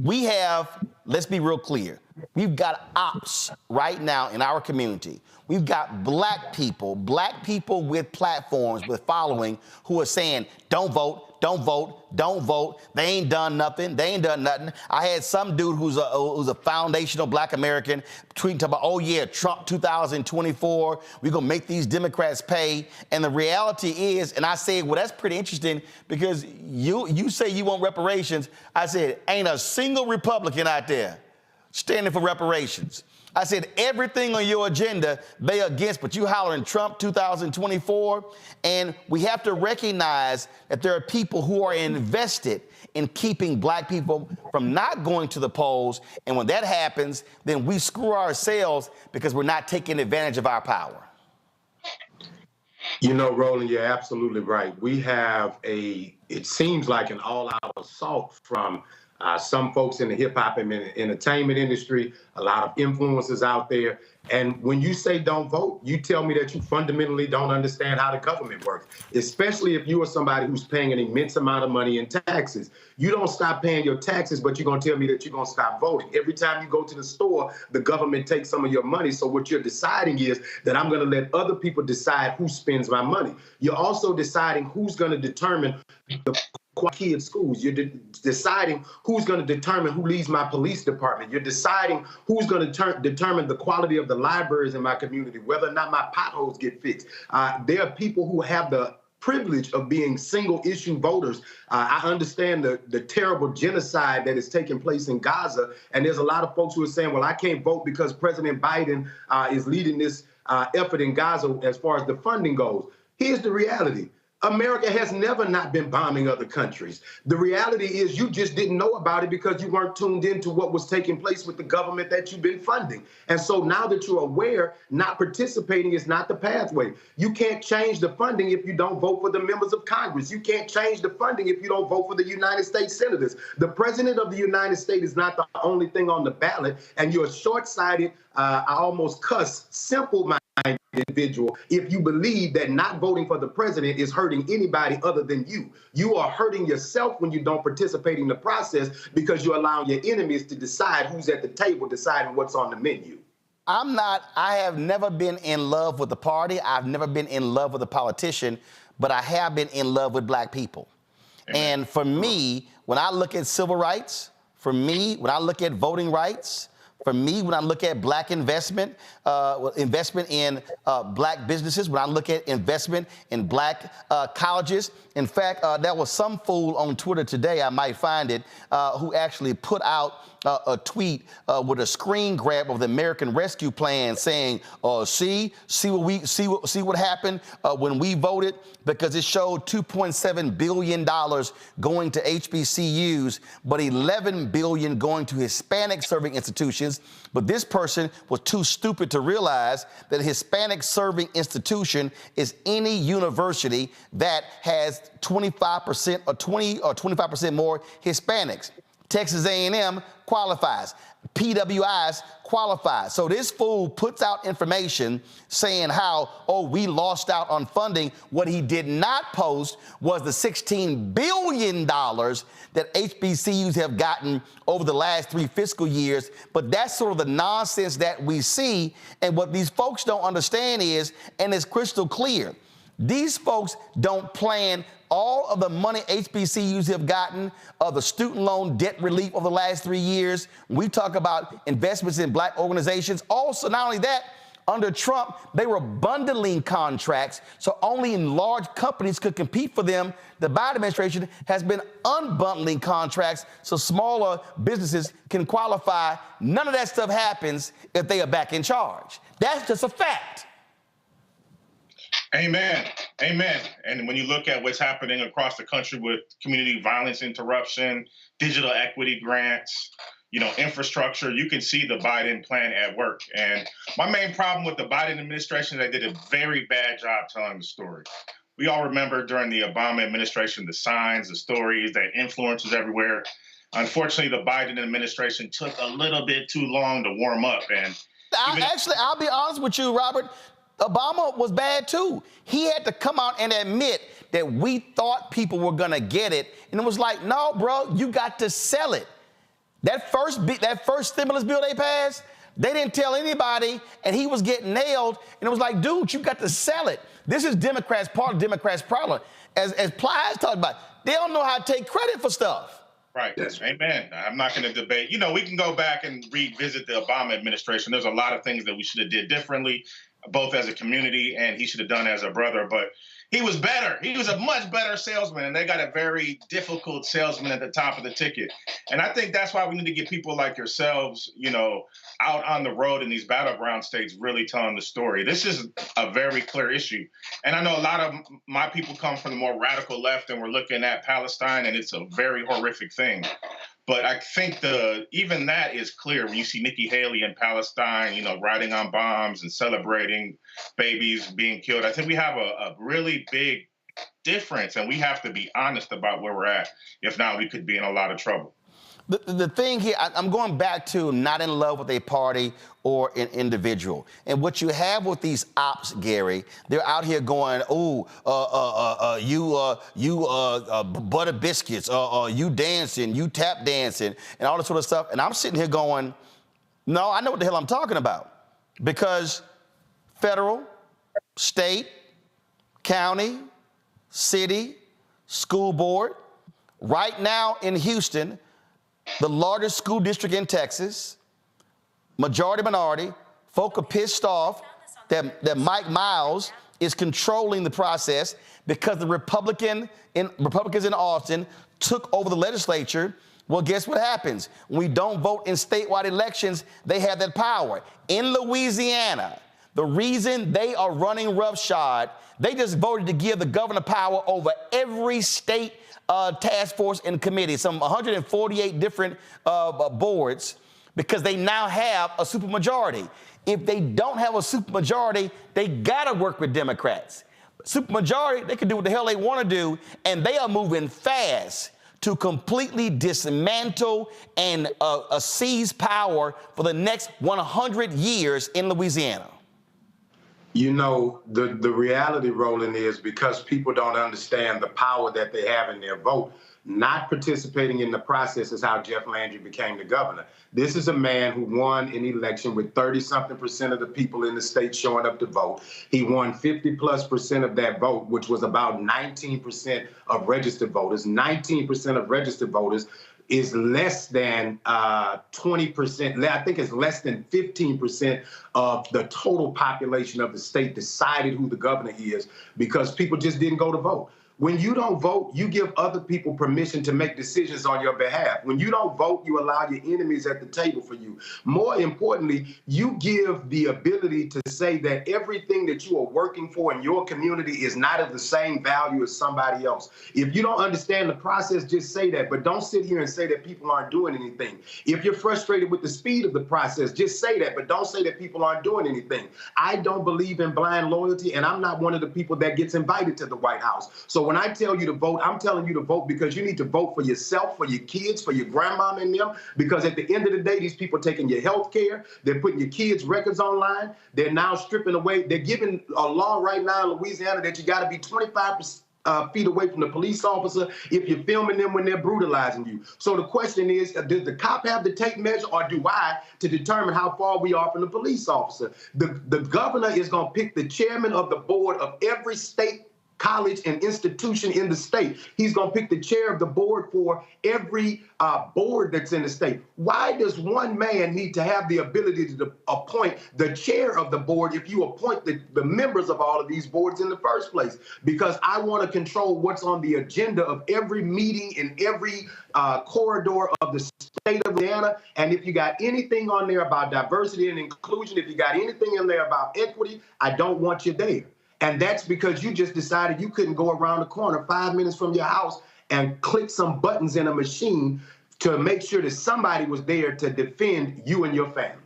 we have, let's be real clear, we've got ops right now in our community. We've got black people with platforms, with following, who are saying, don't vote, don't vote, don't vote. They ain't done nothing. They ain't done nothing. I had some dude who's a foundational black American tweeting about, oh yeah, Trump 2024, we're gonna make these Democrats pay. And the reality is, and I said, well, that's pretty interesting because you say you want reparations. I said, ain't a single Republican out there standing for reparations. I said, everything on your agenda, they against, but you hollering Trump 2024. And we have to recognize that there are people who are invested in keeping black people from not going to the polls. And when that happens, then we screw ourselves because we're not taking advantage of our power. You know, Roland, you're absolutely right. We have it seems like an all-out assault from some folks in the hip-hop and entertainment industry, a lot of influencers out there. And when you say don't vote, you tell me that you fundamentally don't understand how the government works, especially if you are somebody who's paying an immense amount of money in taxes. You don't stop paying your taxes, but you're going to tell me that you're going to stop voting. Every time you go to the store, the government takes some of your money. So what you're deciding is that I'm going to let other people decide who spends my money. You're also deciding who's going to determine the key at schools. You're deciding who's going to determine who leads my police department. You're deciding who's going to determine the quality of the libraries in my community, whether or not my potholes get fixed. There are people who have the privilege of being single-issue voters. I understand the terrible genocide that is taking place in Gaza, and there's a lot of folks who are saying, well, I can't vote because President Biden is leading this effort in Gaza as far as the funding goes. Here's the reality. America has never not been bombing other countries. The reality is you just didn't know about it because you weren't tuned into what was taking place with the government that you've been funding. And so now that you're aware, not participating is not the pathway. You can't change the funding if you don't vote for the members of Congress. You can't change the funding if you don't vote for the United States senators. The president of the United States is not the only thing on the ballot, and you're short-sighted, I almost cuss, simple-minded individual if you believe that not voting for the president is hurting anybody other than you. You are hurting yourself when you don't participate in the process because you're allowing your enemies to decide who's at the table, deciding what's on the menu. I have never been in love with the party. I've never been in love with a politician, but I have been in love with black people. Amen. And for me, when I look at civil rights, for me, when I look at voting rights, for me, when I look at black investment in black businesses, when I look at investment in black colleges. In fact, there was some fool on Twitter today, I might find it, who actually put out a tweet with a screen grab of the American Rescue Plan saying, see what happened when we voted, because it showed $2.7 billion going to HBCUs, but $11 billion going to Hispanic serving institutions. But this person was too stupid to realize that a Hispanic serving institution is any university that has 25% or 20 or 25% more Hispanics. Texas A&M qualifies. PWIs qualify. So this fool puts out information saying how, we lost out on funding. What he did not post was the $16 billion that HBCUs have gotten over the last 3 fiscal years. But that's sort of the nonsense that we see. And what these folks don't understand is, and it's crystal clear, these folks don't plan all of the money HBCUs have gotten, the student loan debt relief over the last 3 years. We talk about investments in black organizations. Also, not only that, under Trump, they were bundling contracts, so only large companies could compete for them. The Biden administration has been unbundling contracts so smaller businesses can qualify. None of that stuff happens if they are back in charge. That's just a fact. Amen. Amen. And when you look at what's happening across the country with community violence interruption, digital equity grants, infrastructure. You can see the Biden plan at work. And my main problem with the Biden administration is they did a very bad job telling the story. We all remember during the Obama administration, the signs, the stories, that influence was everywhere. Unfortunately, the Biden administration took a little bit too long to warm up. And I'll be honest with you, Robert. Obama was bad too. He had to come out and admit that we thought people were gonna get it, and it was like, no, bro, you got to sell it. That first stimulus bill they passed, they didn't tell anybody, and he was getting nailed, and it was like, dude, you got to sell it. This is Democrats' part of Democrats' problem. As Plies talked about, they don't know how to take credit for stuff. Right. Amen. I'm not going to debate. We can go back and revisit the Obama administration. There's a lot of things that we should have did differently, both as a community and he should have done as a brother. But he was better. He was a much better salesman, and they got a very difficult salesman at the top of the ticket. And I think that's why we need to get people like yourselves, out on the road in these battleground states really telling the story. This is a very clear issue. And I know a lot of my people come from the more radical left, and we're looking at Palestine, and it's a very horrific thing. But I think even that is clear when you see Nikki Haley in Palestine, riding on bombs and celebrating babies being killed. I think we have a really big difference, and we have to be honest about where we're at. If not, we could be in a lot of trouble. The thing here, I'm going back to not in love with a party or an individual. And what you have with these ops, Gary, they're out here going, you butter biscuits, you dancing, you tap dancing, and all this sort of stuff. And I'm sitting here going, no, I know what the hell I'm talking about. Because federal, state, county, city, school board, right now in Houston, the largest school district in Texas, majority minority, folk are pissed off that Mike Miles is controlling the process because the Republicans in Austin took over the legislature. Well, guess what happens? When we don't vote in statewide elections, they have that power. In Louisiana, the reason they are running roughshod, they just voted to give the governor power over every state task force and committee, some 148 different boards, because they now have a supermajority. If they don't have a supermajority, they gotta work with Democrats. Supermajority, they can do what the hell they want to do, and they are moving fast to completely dismantle and seize power for the next 100 years in Louisiana. The reality, Roland, is because people don't understand the power that they have in their vote, not participating in the process is how Jeff Landry became the governor. This is a man who won an election with 30-something% of the people in the state showing up to vote. He won 50+% of that vote, which was about 19% of registered voters. 19% of registered voters is less than 20%. I think it's less than 15% of the total population of the state decided who the governor is because people just didn't go to vote. When you don't vote, you give other people permission to make decisions on your behalf. When you don't vote, you allow your enemies at the table for you. More importantly, you give the ability to say that everything that you are working for in your community is not of the same value as somebody else. If you don't understand the process, just say that, but don't sit here and say that people aren't doing anything. If you're frustrated with the speed of the process, just say that, but don't say that people aren't doing anything. I don't believe in blind loyalty, and I'm not one of the people that gets invited to the White House. So when I tell you to vote, I'm telling you to vote because you need to vote for yourself, for your kids, for your grandmama and them, because at the end of the day, these people are taking your health care. They're putting your kids' records online. They're now stripping away. They're giving a law right now in Louisiana that you got to be 25 feet away from the police officer if you're filming them when they're brutalizing you. So the question is, does the cop have the tape measure, or do I, to determine how far we are from the police officer? The governor is going to pick the chairman of the board of every state college and institution in the state. He's going to pick the chair of the board for every board that's in the state. Why does one man need to have the ability to appoint the chair of the board if you appoint the members of all of these boards in the first place? Because I want to control what's on the agenda of every meeting in every corridor of the state of Louisiana. And if you got anything on there about diversity and inclusion, if you got anything in there about equity, I don't want you there. And that's because you just decided you couldn't go around the corner 5 minutes from your house and click some buttons in a machine to make sure that somebody was there to defend you and your family.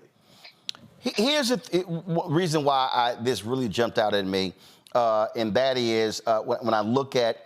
Here's the reason why this really jumped out at me, and that is when I look at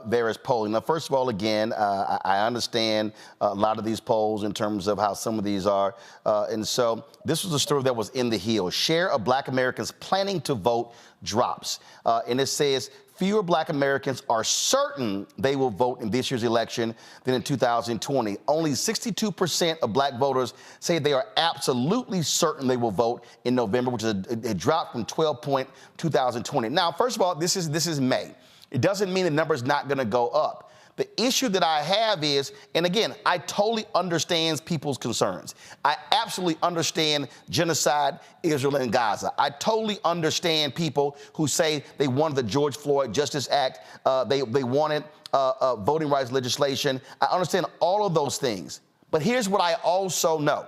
various polling. Now, first of all, again, I understand a lot of these polls in terms of how some of these are. And so this was a story that was in the Hill. Share of Black Americans planning to vote drops. And it says fewer Black Americans are certain they will vote in this year's election than in 2020. Only 62% of Black voters say they are absolutely certain they will vote in November, which is a drop from 2020. Now, first of all, this is May. It doesn't mean the number is not going to go up. The issue that I have is, and again, I totally understand people's concerns. I absolutely understand genocide, Israel and Gaza. I totally understand people who say they wanted the George Floyd Justice Act. They wanted voting rights legislation. I understand all of those things. But here's what I also know.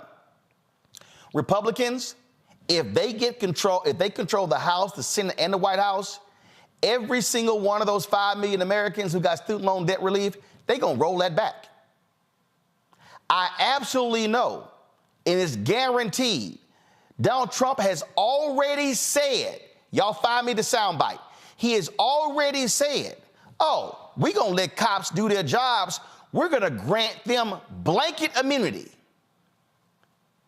Republicans, if they control the House, the Senate, and the White House, every single one of those 5 million Americans who got student loan debt relief, they're going to roll that back. I absolutely know, and it's guaranteed, Donald Trump has already said, y'all find me the soundbite, he has already said, oh, we're going to let cops do their jobs. We're going to grant them blanket immunity.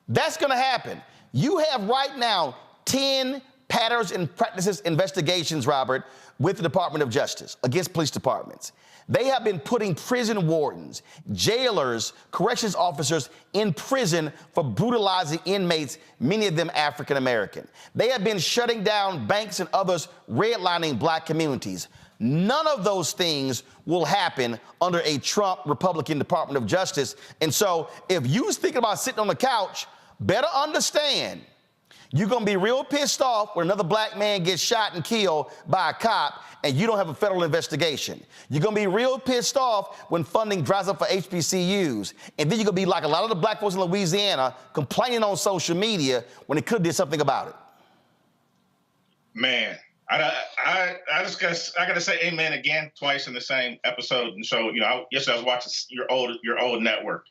That's going to happen. You have right now 10 patterns and practices investigations, Robert, with the Department of Justice against police departments. They have been putting prison wardens, jailers, corrections officers in prison for brutalizing inmates, many of them African American. They have been shutting down banks and others, redlining Black communities. None of those things will happen under a Trump Republican Department of Justice. And so if you was thinking about sitting on the couch, better understand you're going to be real pissed off when another Black man gets shot and killed by a cop and you don't have a federal investigation. You're going to be real pissed off when funding dries up for HBCUs. And then you're going to be like a lot of the Black folks in Louisiana complaining on social media when they could have did something about it. Man, I got to say amen again twice in the same episode. And so, yesterday I was watching your old network.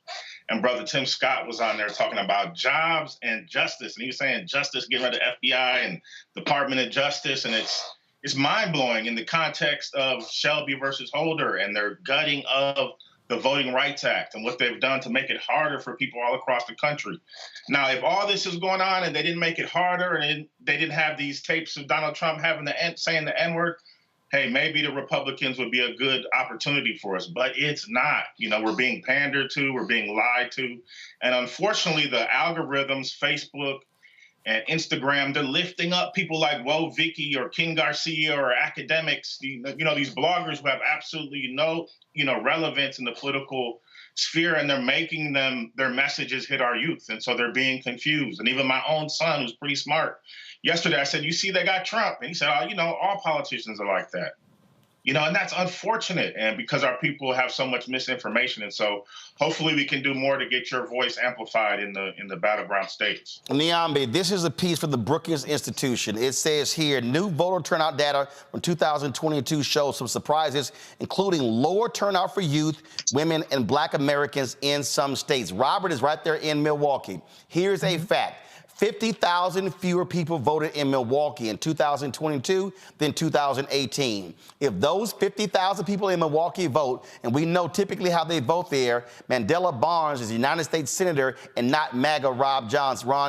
And Brother Tim Scott was on there talking about jobs and justice. And he was saying justice, getting rid of the FBI and Department of Justice. And it's mind-blowing in the context of Shelby versus Holder and their gutting of the Voting Rights Act and what they've done to make it harder for people all across the country. Now, if all this is going on and they didn't make it harder and they didn't have these tapes of Donald Trump saying the N-word, hey, maybe the Republicans would be a good opportunity for us, but it's not. We're being pandered to, we're being lied to. And unfortunately, the algorithms, Facebook and Instagram, they're lifting up people like Woe Vicky or King Garcia or academics, these bloggers who have absolutely no, relevance in the political sphere, and they're making their messages hit our youth. And so they're being confused. And even my own son, who's pretty smart, yesterday I said, you see, they got Trump. And he said, all politicians are like that. And that's unfortunate. And because our people have so much misinformation. And so hopefully we can do more to get your voice amplified in the battleground states. Niambe, this is a piece from the Brookings Institution. It says here, new voter turnout data from 2022 shows some surprises, including lower turnout for youth, women, and Black Americans in some states. Robert is right there in Milwaukee. Here's a fact. 50,000 fewer people voted in Milwaukee in 2022 than 2018. If those 50,000 people in Milwaukee vote, and we know typically how they vote there, Mandela Barnes is a United States Senator and not MAGA Ron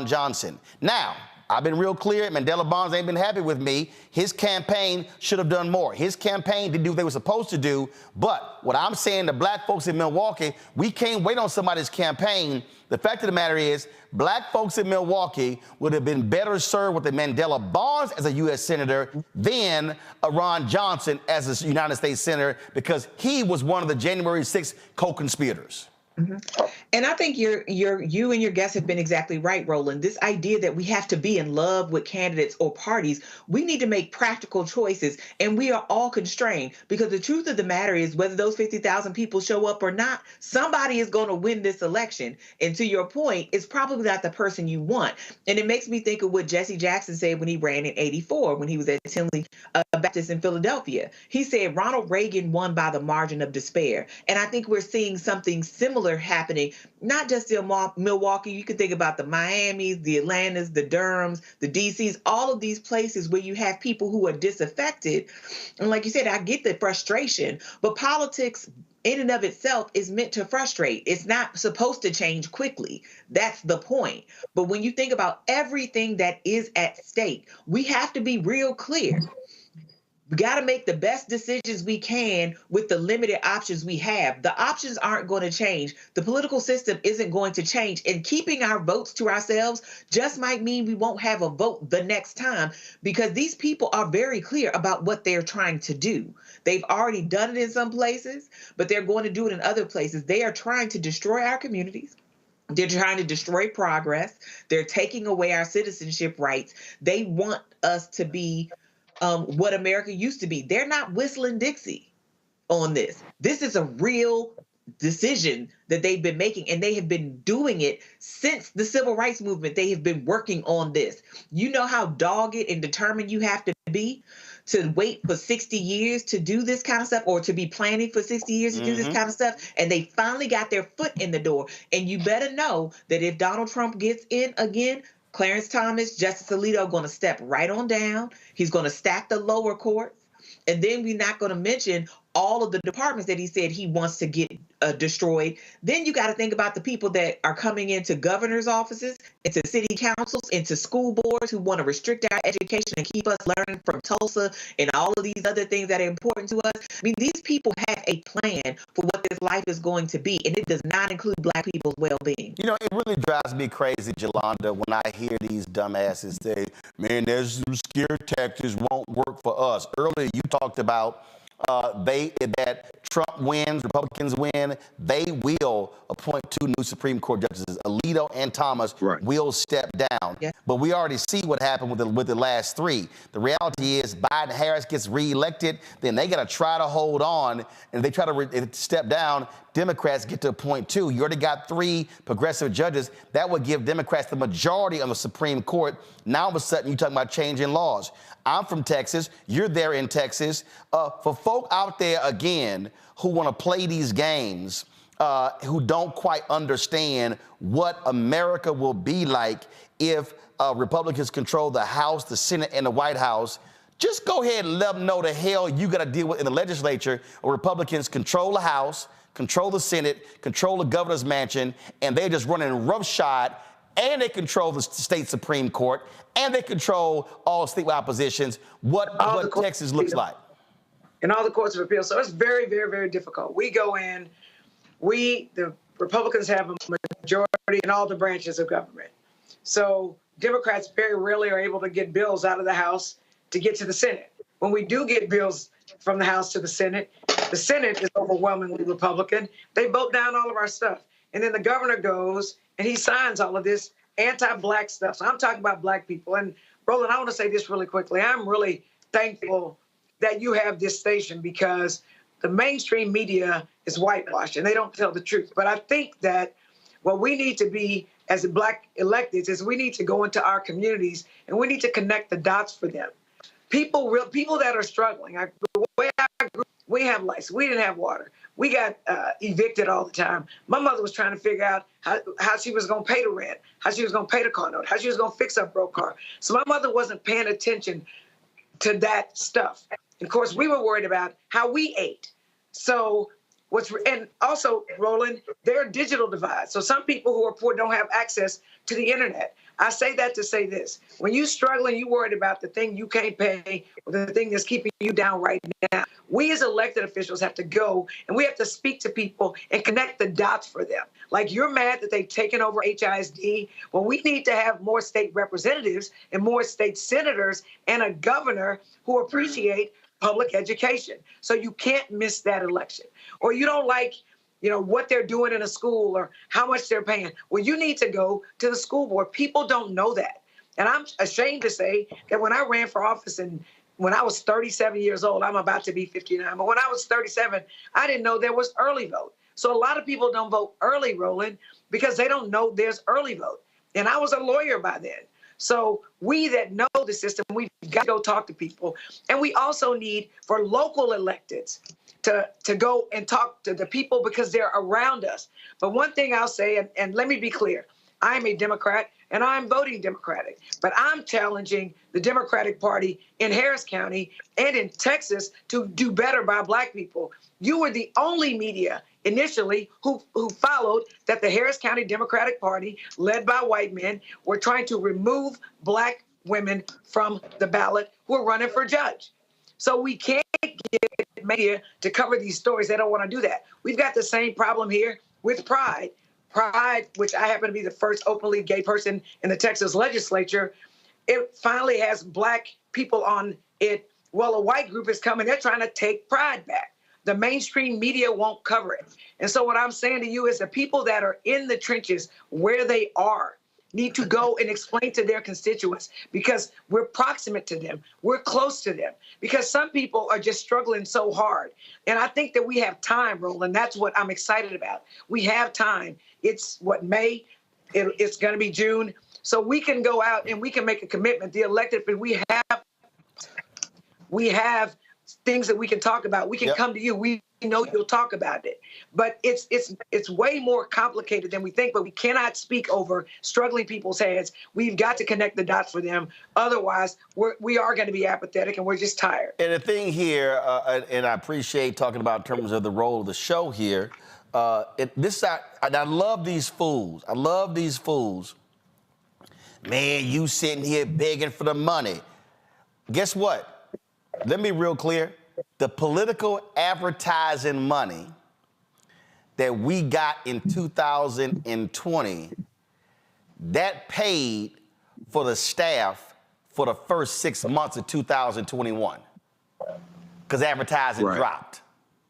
Johnson. Now, I've been real clear. Mandela Barnes ain't been happy with me. His campaign should have done more. His campaign didn't do what they were supposed to do. But what I'm saying to Black folks in Milwaukee, we can't wait on somebody's campaign. The fact of the matter is, Black folks in Milwaukee would have been better served with a Mandela Barnes as a U.S. Senator than a Ron Johnson as a United States Senator, because he was one of the January 6th co-conspirators. Mm-hmm. And I think you and your guests have been exactly right, Roland. This idea that we have to be in love with candidates or parties, we need to make practical choices, and we are all constrained, because the truth of the matter is, whether those 50,000 people show up or not, somebody is going to win this election. And to your point, it's probably not the person you want. And it makes me think of what Jesse Jackson said when he ran in '84, when he was at Tinley Baptist in Philadelphia. He said Ronald Reagan won by the margin of despair. And I think we're seeing something similar are happening, not just in Milwaukee. You can think about the Miamis, the Atlantas, the Durhams, the DCs, all of these places where you have people who are disaffected. And like you said, I get the frustration, but politics in and of itself is meant to frustrate. It's not supposed to change quickly. That's the point. But when you think about everything that is at stake, we have to be real clear. We got to make the best decisions we can with the limited options we have. The options aren't going to change. The political system isn't going to change. And keeping our votes to ourselves just might mean we won't have a vote the next time, because these people are very clear about what they're trying to do. They've already done it in some places, but they're going to do it in other places. They are trying to destroy our communities. They're trying to destroy progress. They're taking away our citizenship rights. They want us to be what America used to be. They're not whistling Dixie on this. This is a real decision that they've been making, and they have been doing it since the civil rights movement. They have been working on this. You know how dogged and determined you have to be to wait for 60 years to do this kind of stuff, or to be planning for 60 years to do this kind of stuff. And they finally got their foot in the door. And you better know that if Donald Trump gets in again, Clarence Thomas, Justice Alito are going to step right on down. He's going to stack the lower courts. And then we're not going to mention all of the departments that he said he wants to get destroyed. Then you got to think about the people that are coming into governor's offices, into city councils, into school boards, who want to restrict our education and keep us learning from Tulsa and all of these other things that are important to us. I mean, these people have a plan for what this life is going to be, and it does not include Black people's well-being. You know, it really drives me crazy, Jolanda, when I hear these dumbasses say, man, there's some scare tactics won't work for us. Earlier, you talked about that Trump wins, Republicans win, they will appoint 2 new Supreme Court justices. Alito and Thomas will step down. Yeah. But we already see what happened with the last 3. The reality is Biden-Harris gets reelected, then they got to try to hold on, and if they try to step down, Democrats get to appoint 2. You already got 3 progressive judges. That would give Democrats the majority on the Supreme Court. Now, all of a sudden, you're talking about changing laws. I'm from Texas. You're there in Texas. For folk out there, again, who want to play these games, who don't quite understand what America will be like if Republicans control the House, the Senate, and the White House, just go ahead and let them know the hell you got to deal with in the legislature, where Republicans control the House, control the Senate, control the governor's mansion, and they're just running roughshod, and they control the state Supreme Court, and they control all statewide oppositions, what Texas looks like. And all the courts of appeal. So it's very, very, very difficult. We go in, the Republicans have a majority in all the branches of government. So Democrats very rarely are able to get bills out of the House to get to the Senate. When we do get bills from the House to the Senate is overwhelmingly Republican. They vote down all of our stuff. And then the governor goes and he signs all of this anti-Black stuff. So I'm talking about Black people. And Roland, I want to say this really quickly. I'm really thankful that you have this station, because the mainstream media is whitewashed and they don't tell the truth. But I think that what we need to be as Black electeds is we need to go into our communities and we need to connect the dots for them. People that are struggling. The way I grew, we have lights. We didn't have water. We got evicted all the time. My mother was trying to figure out how she was going to pay the rent, how she was going to pay the car note, how she was going to fix her broke car. So my mother wasn't paying attention to that stuff. And of course, we were worried about how we ate. So and also, Roland, there are digital divides. So some people who are poor don't have access to the internet. I say that to say this. When you're struggling, you're worried about the thing you can't pay, or the thing that's keeping you down right now. We as elected officials have to go and we have to speak to people and connect the dots for them. Like, you're mad that they've taken over HISD. Well, we need to have more state representatives and more state senators and a governor who appreciate public education. So you can't miss that election. Or you don't like, what they're doing in a school or how much they're paying. Well, you need to go to the school board. People don't know that. And I'm ashamed to say that when I ran for office and when I was 37 years old, I'm about to be 59, but when I was 37, I didn't know there was early vote. So a lot of people don't vote early, Roland, because they don't know there's early vote. And I was a lawyer by then. So we that know the system, we've got to go talk to people. And we also need for local electeds to go and talk to the people because they're around us. But one thing I'll say, and let me be clear, I'm a Democrat and I'm voting Democratic, but I'm challenging the Democratic Party in Harris County and in Texas to do better by Black people. You were the only media initially who followed that the Harris County Democratic Party, led by white men, were trying to remove Black women from the ballot who are running for judge. So we can't get media to cover these stories. They don't want to do that. We've got the same problem here with Pride. Pride, which I happen to be the first openly gay person in the Texas legislature, it finally has Black people on it. Well, a white group is coming. They're trying to take Pride back. The mainstream media won't cover it. And so what I'm saying to you is the people that are in the trenches where they are need to go and explain to their constituents because we're proximate to them. We're close to them because some people are just struggling so hard. And I think that we have time, Roland. That's what I'm excited about. We have time. It's May? It's going to be June. So we can go out and we can make a commitment. The elected, but we have things that we can talk about. We can come to you. We know you'll talk about it. But it's way more complicated than we think, but we cannot speak over struggling people's heads. We've got to connect the dots for them. Otherwise, we are going to be apathetic and we're just tired. And the thing here, and I appreciate talking about in terms of the role of the show here, I love these fools. I love these fools. Man, you sitting here begging for the money. Guess what? Let me be real clear. The political advertising money that we got in 2020, that paid for the staff for the first 6 months of 2021 because advertising dropped.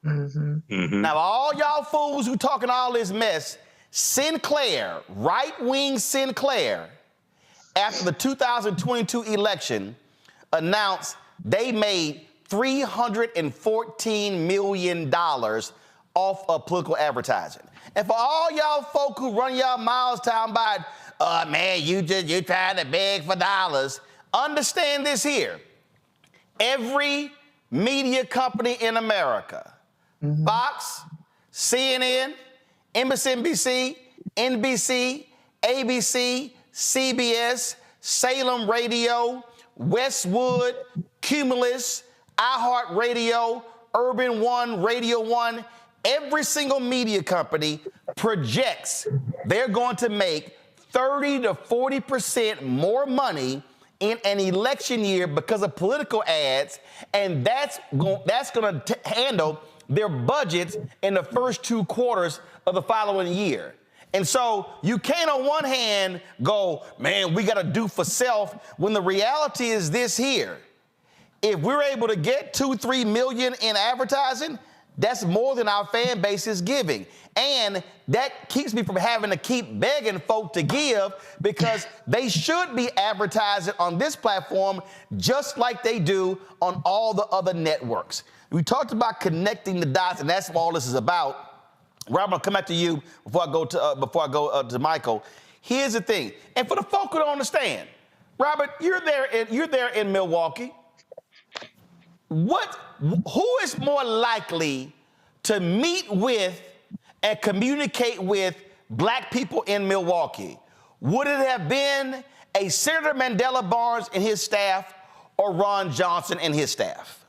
Now, all y'all fools who talking all this mess, Sinclair, right-wing Sinclair, after the 2022 election, announced they made $314 million off of political advertising. And for all y'all folk who run y'all miles talking about, man, you trying to beg for dollars, understand this here. Every media company in America, Fox, CNN, MSNBC, NBC, ABC, CBS, Salem Radio, Westwood, Cumulus, iHeartRadio, Urban One, Radio One, every single media company projects they're going to make 30 to 40% more money in an election year because of political ads, and that's going to handle their budgets in the first 2 quarters of the following year. And so you can't on one hand go, man, we got to do for self, when the reality is this here. If we're able to get 2-3 million in advertising, that's more than our fan base is giving. And that keeps me from having to keep begging folk to give because they should be advertising on this platform just like they do on all the other networks. We talked about connecting the dots, and that's what all this is about. Rob, I'm gonna come back to you before I go to Michael. Here's the thing, and for the folk who don't understand, Robert, you're there in Milwaukee. Who is more likely to meet with and communicate with Black people in Milwaukee? Would it have been a Senator Mandela Barnes and his staff or Ron Johnson and his staff?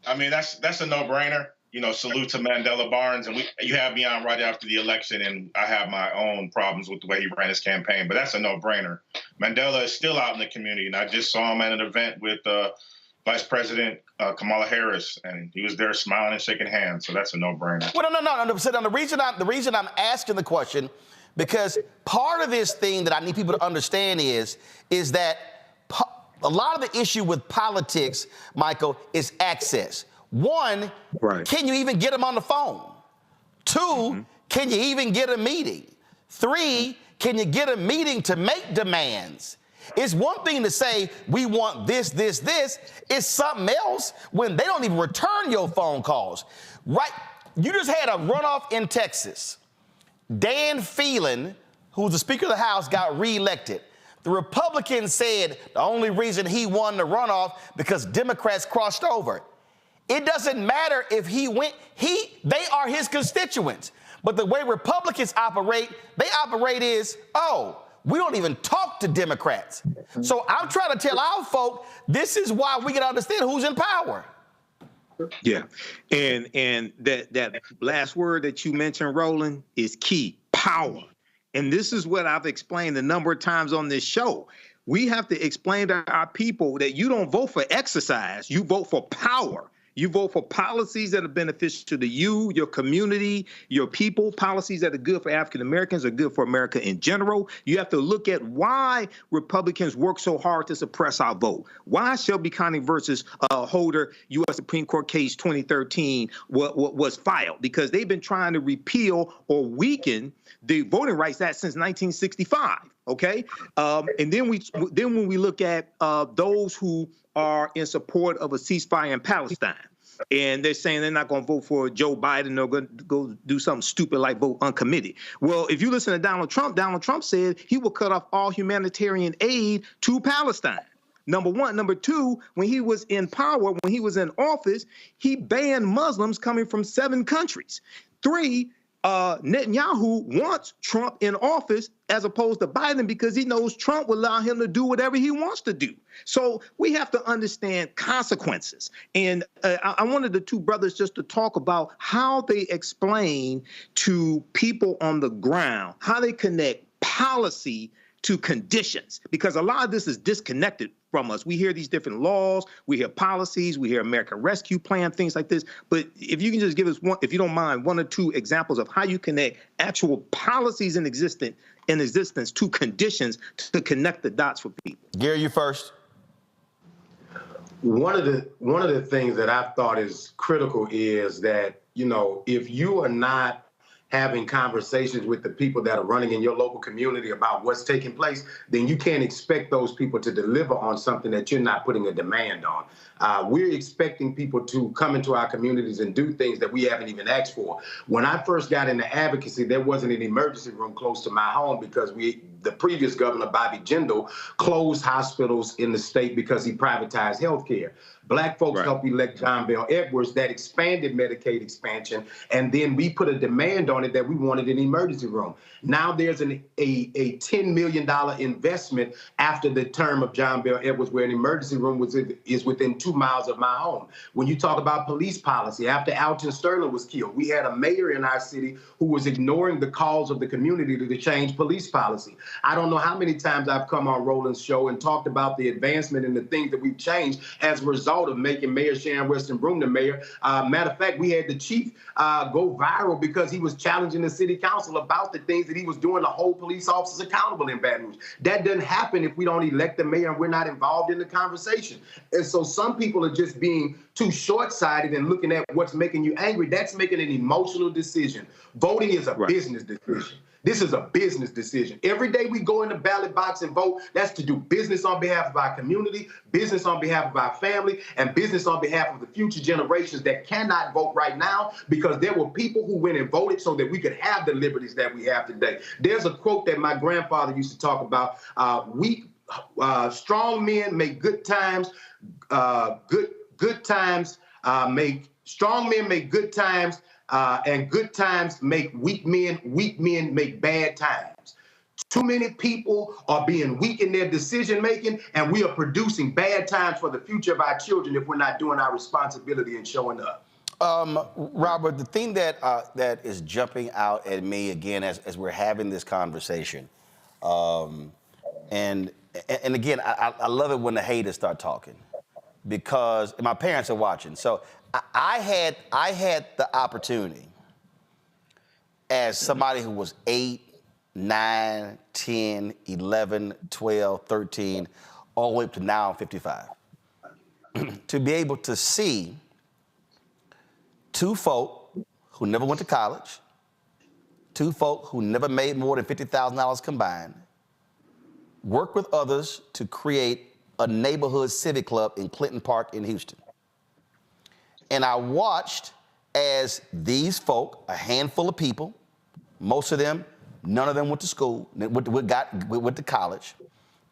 I mean, that's a no-brainer. You know, salute to Mandela Barnes. And you have me on right after the election, and I have my own problems with the way he ran his campaign, but that's a no-brainer. Mandela is still out in the community, and I just saw him at an event with Vice President Kamala Harris, and he was there smiling and shaking hands, so that's a no-brainer. Well, no. So the reason I'm asking the question, because part of this thing that I need people to understand is that a lot of the issue with politics, Michael, is access. One, can you even get them on the phone? Two, can you even get a meeting? Three, can you get a meeting to make demands? It's one thing to say, we want this. It's something else when they don't even return your phone calls. Right? You just had a runoff in Texas. Dan Phelan, who's the Speaker of the House, got reelected. The Republicans said the only reason he won the runoff because Democrats crossed over. It doesn't matter if he went, they are his constituents. But the way Republicans operate, we don't even talk to Democrats. So I'm trying to tell our folk, this is why we can understand who's in power. Yeah. And that last word that you mentioned, Roland, is key: power. And this is what I've explained a number of times on this show. We have to explain to our people that you don't vote for exercise, you vote for power. You vote for policies that are beneficial to you, your community, your people, policies that are good for African Americans, are good for America in general. You have to look at why Republicans work so hard to suppress our vote. Why Shelby County versus Holder U.S. Supreme Court case 2013 was filed? Because they've been trying to repeal or weaken the Voting Rights Act since 1965. Okay, and then when we look at those who are in support of a ceasefire in Palestine, and they're saying they're not going to vote for Joe Biden, they're going to go do something stupid like vote uncommitted. Well, if you listen to Donald Trump said he will cut off all humanitarian aid to Palestine. Number one. Number two, when he was in power, when he was in office, he banned Muslims coming from 7 countries. 3, Netanyahu wants Trump in office as opposed to Biden because he knows Trump will allow him to do whatever he wants to do. So we have to understand consequences. And I wanted the two brothers just to talk about how they explain to people on the ground, how they connect policy to conditions, because a lot of this is disconnected from us. We hear these different laws, we hear policies, we hear American Rescue Plan, things like this. But if you can just give us one, if you don't mind, 1 or 2 examples of how you connect actual policies in existence to conditions to connect the dots for people. Gary, you first. One of the things that I've thought is critical is that, if you are not having conversations with the people that are running in your local community about what's taking place, then you can't expect those people to deliver on something that you're not putting a demand on. We're expecting people to come into our communities and do things that we haven't even asked for. When I first got into advocacy, there wasn't an emergency room close to my home because the previous governor, Bobby Jindal, closed hospitals in the state because he privatized health care. Black folks helped elect John Bell Edwards that expanded Medicaid expansion, and then we put a demand on it that we wanted an emergency room. Now there's a $10 million investment after the term of John Bell Edwards where an emergency room is within 2 miles of my home. When you talk about police policy, after Alton Sterling was killed, we had a mayor in our city who was ignoring the calls of the community to change police policy. I don't know how many times I've come on Roland's show and talked about the advancement and the things that we've changed as a result of making Mayor Sharon Weston Broome the mayor. Matter of fact, we had the chief go viral because he was challenging the city council about the things that he was doing to hold police officers accountable in Baton Rouge. That doesn't happen if we don't elect the mayor and we're not involved in the conversation. And so some people are just being too short-sighted and looking at what's making you angry. That's making an emotional decision. Voting is a business decision. This is a business decision. Every day we go in the ballot box and vote, that's to do business on behalf of our community, business on behalf of our family, and business on behalf of the future generations that cannot vote right now because there were people who went and voted so that we could have the liberties that we have today. There's a quote that my grandfather used to talk about, strong men make good times, strong men make good times, and good times make weak men make bad times. Too many people are being weak in their decision making, and we are producing bad times for the future of our children if we're not doing our responsibility and showing up. Robert, the thing that is jumping out at me again as we're having this conversation, and again, I love it when the haters start talking because my parents are watching. So I had the opportunity as somebody who was 8, 9, 10, 11, 12, 13, all the way up to now I'm 55, to be able to see 2 folk who never went to college, 2 folk who never made more than $50,000 combined, work with others to create a neighborhood civic club in Clinton Park in Houston. And I watched as these folk, a handful of people, most of them, none of them went to school, went to college,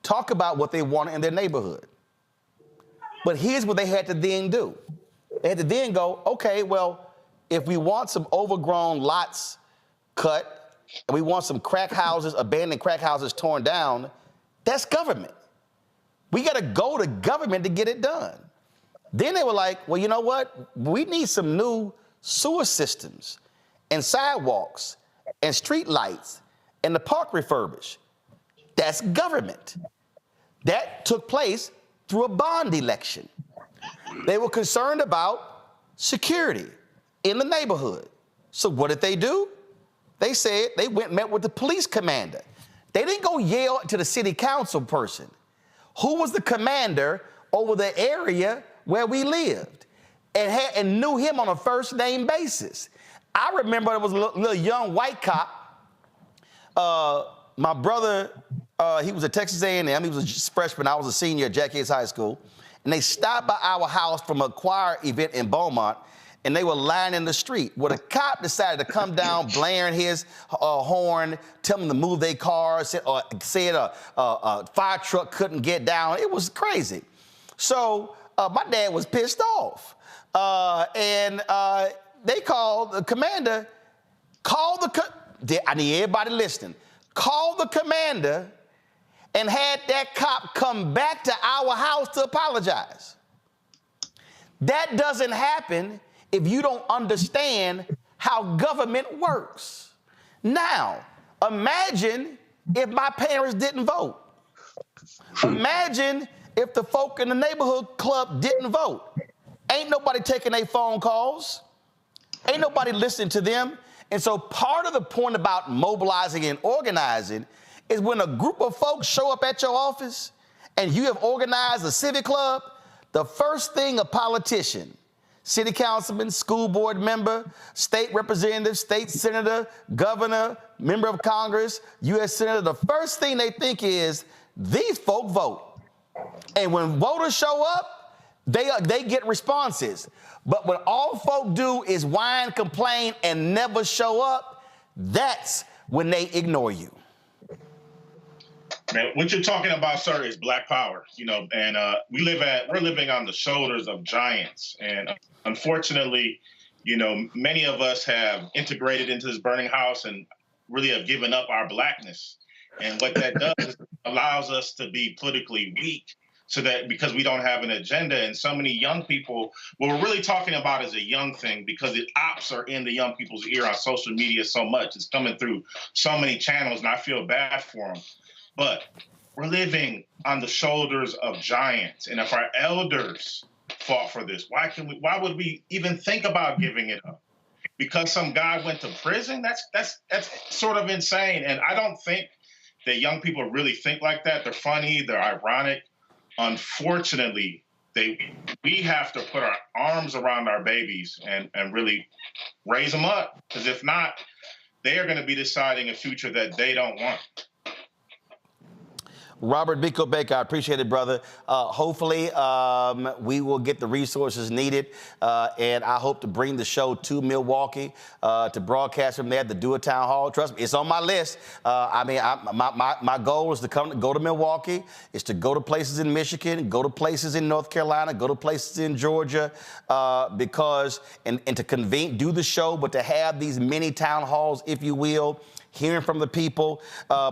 talk about what they wanted in their neighborhood. But here's what they had to then do. They had to then go, okay, well, if we want some overgrown lots cut, and we want some crack houses, abandoned crack houses torn down, that's government. We got to go to government to get it done. Then they were like, well, you know what? We need some new sewer systems and sidewalks and street lights and the park refurbished. That's government. That took place through a bond election. They were concerned about security in the neighborhood. So what did they do? They said they went and met with the police commander. They didn't go yell to the city council person. Who was the commander over the area where we lived and knew him on a first name basis? I remember there was a little young white cop. My brother, he was at Texas A&M. He was a freshman. I was a senior at Jack Yates High School. And they stopped by our house from a choir event in Beaumont, and they were lying in the street. Well, the cop decided to come down, blaring his horn, tell them to move their cars, said a fire truck couldn't get down. It was crazy. So my dad was pissed off. And they called the commander, I need everybody listening, called the commander and had that cop come back to our house to apologize. That doesn't happen if you don't understand how government works. Now, imagine if my parents didn't vote. Imagine if the folk in the neighborhood club didn't vote. Ain't nobody taking their phone calls. Ain't nobody listening to them. And so part of the point about mobilizing and organizing is when a group of folks show up at your office and you have organized a civic club, the first thing a politician, city councilman, school board member, state representative, state senator, governor, member of Congress, U.S. senator, the first thing they think is these folk vote. And when voters show up, they get responses. But when all folk do is whine, complain, and never show up, that's when they ignore you. Man, what you're talking about, sir, is Black power, and we're living on the shoulders of giants. And unfortunately, many of us have integrated into this burning house and really have given up our Blackness. And what that does is allows us to be politically weak, so that because we don't have an agenda, and so many young people, what we're really talking about is a young thing, because the ops are in the young people's ear on social media so much. It's coming through so many channels, and I feel bad for them. But we're living on the shoulders of giants. And if our elders fought for this, why would we even think about giving it up? Because some guy went to prison? That's sort of insane. And I don't think that young people really think like that. They're funny, they're ironic. Unfortunately, we have to put our arms around our babies and really raise them up. Because if not, they are going to be deciding a future that they don't want. Robert Biko Baker, I appreciate it, brother. Hopefully, we will get the resources needed, and I hope to bring the show to Milwaukee to broadcast from there, to do a town hall. Trust me, it's on my list. My goal is to go to Milwaukee, is to go to places in Michigan, go to places in North Carolina, go to places in Georgia, because to convene, do the show, but to have these mini town halls, if you will, hearing from the people,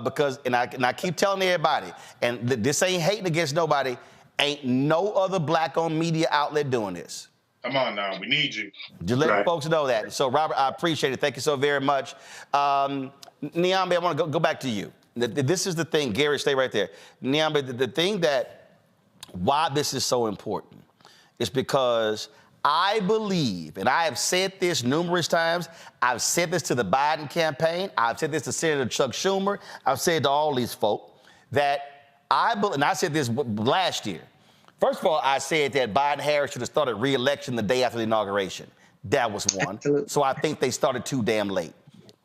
because I keep telling everybody, and this ain't hating against nobody, ain't no other Black-owned media outlet doing this. Come on now, we need you. Just let folks know that. So, Robert, I appreciate it. Thank you so very much. Niambe, I want to go back to you. This is the thing. Gary, stay right there. Niambe, the thing why this is so important is because I believe, and I have said this numerous times, I've said this to the Biden campaign, I've said this to Senator Chuck Schumer, I've said to all these folk, that and I said this last year. First of all, I said that Biden-Harris should have started re-election the day after the inauguration. That was one. Absolutely. So I think they started too damn late.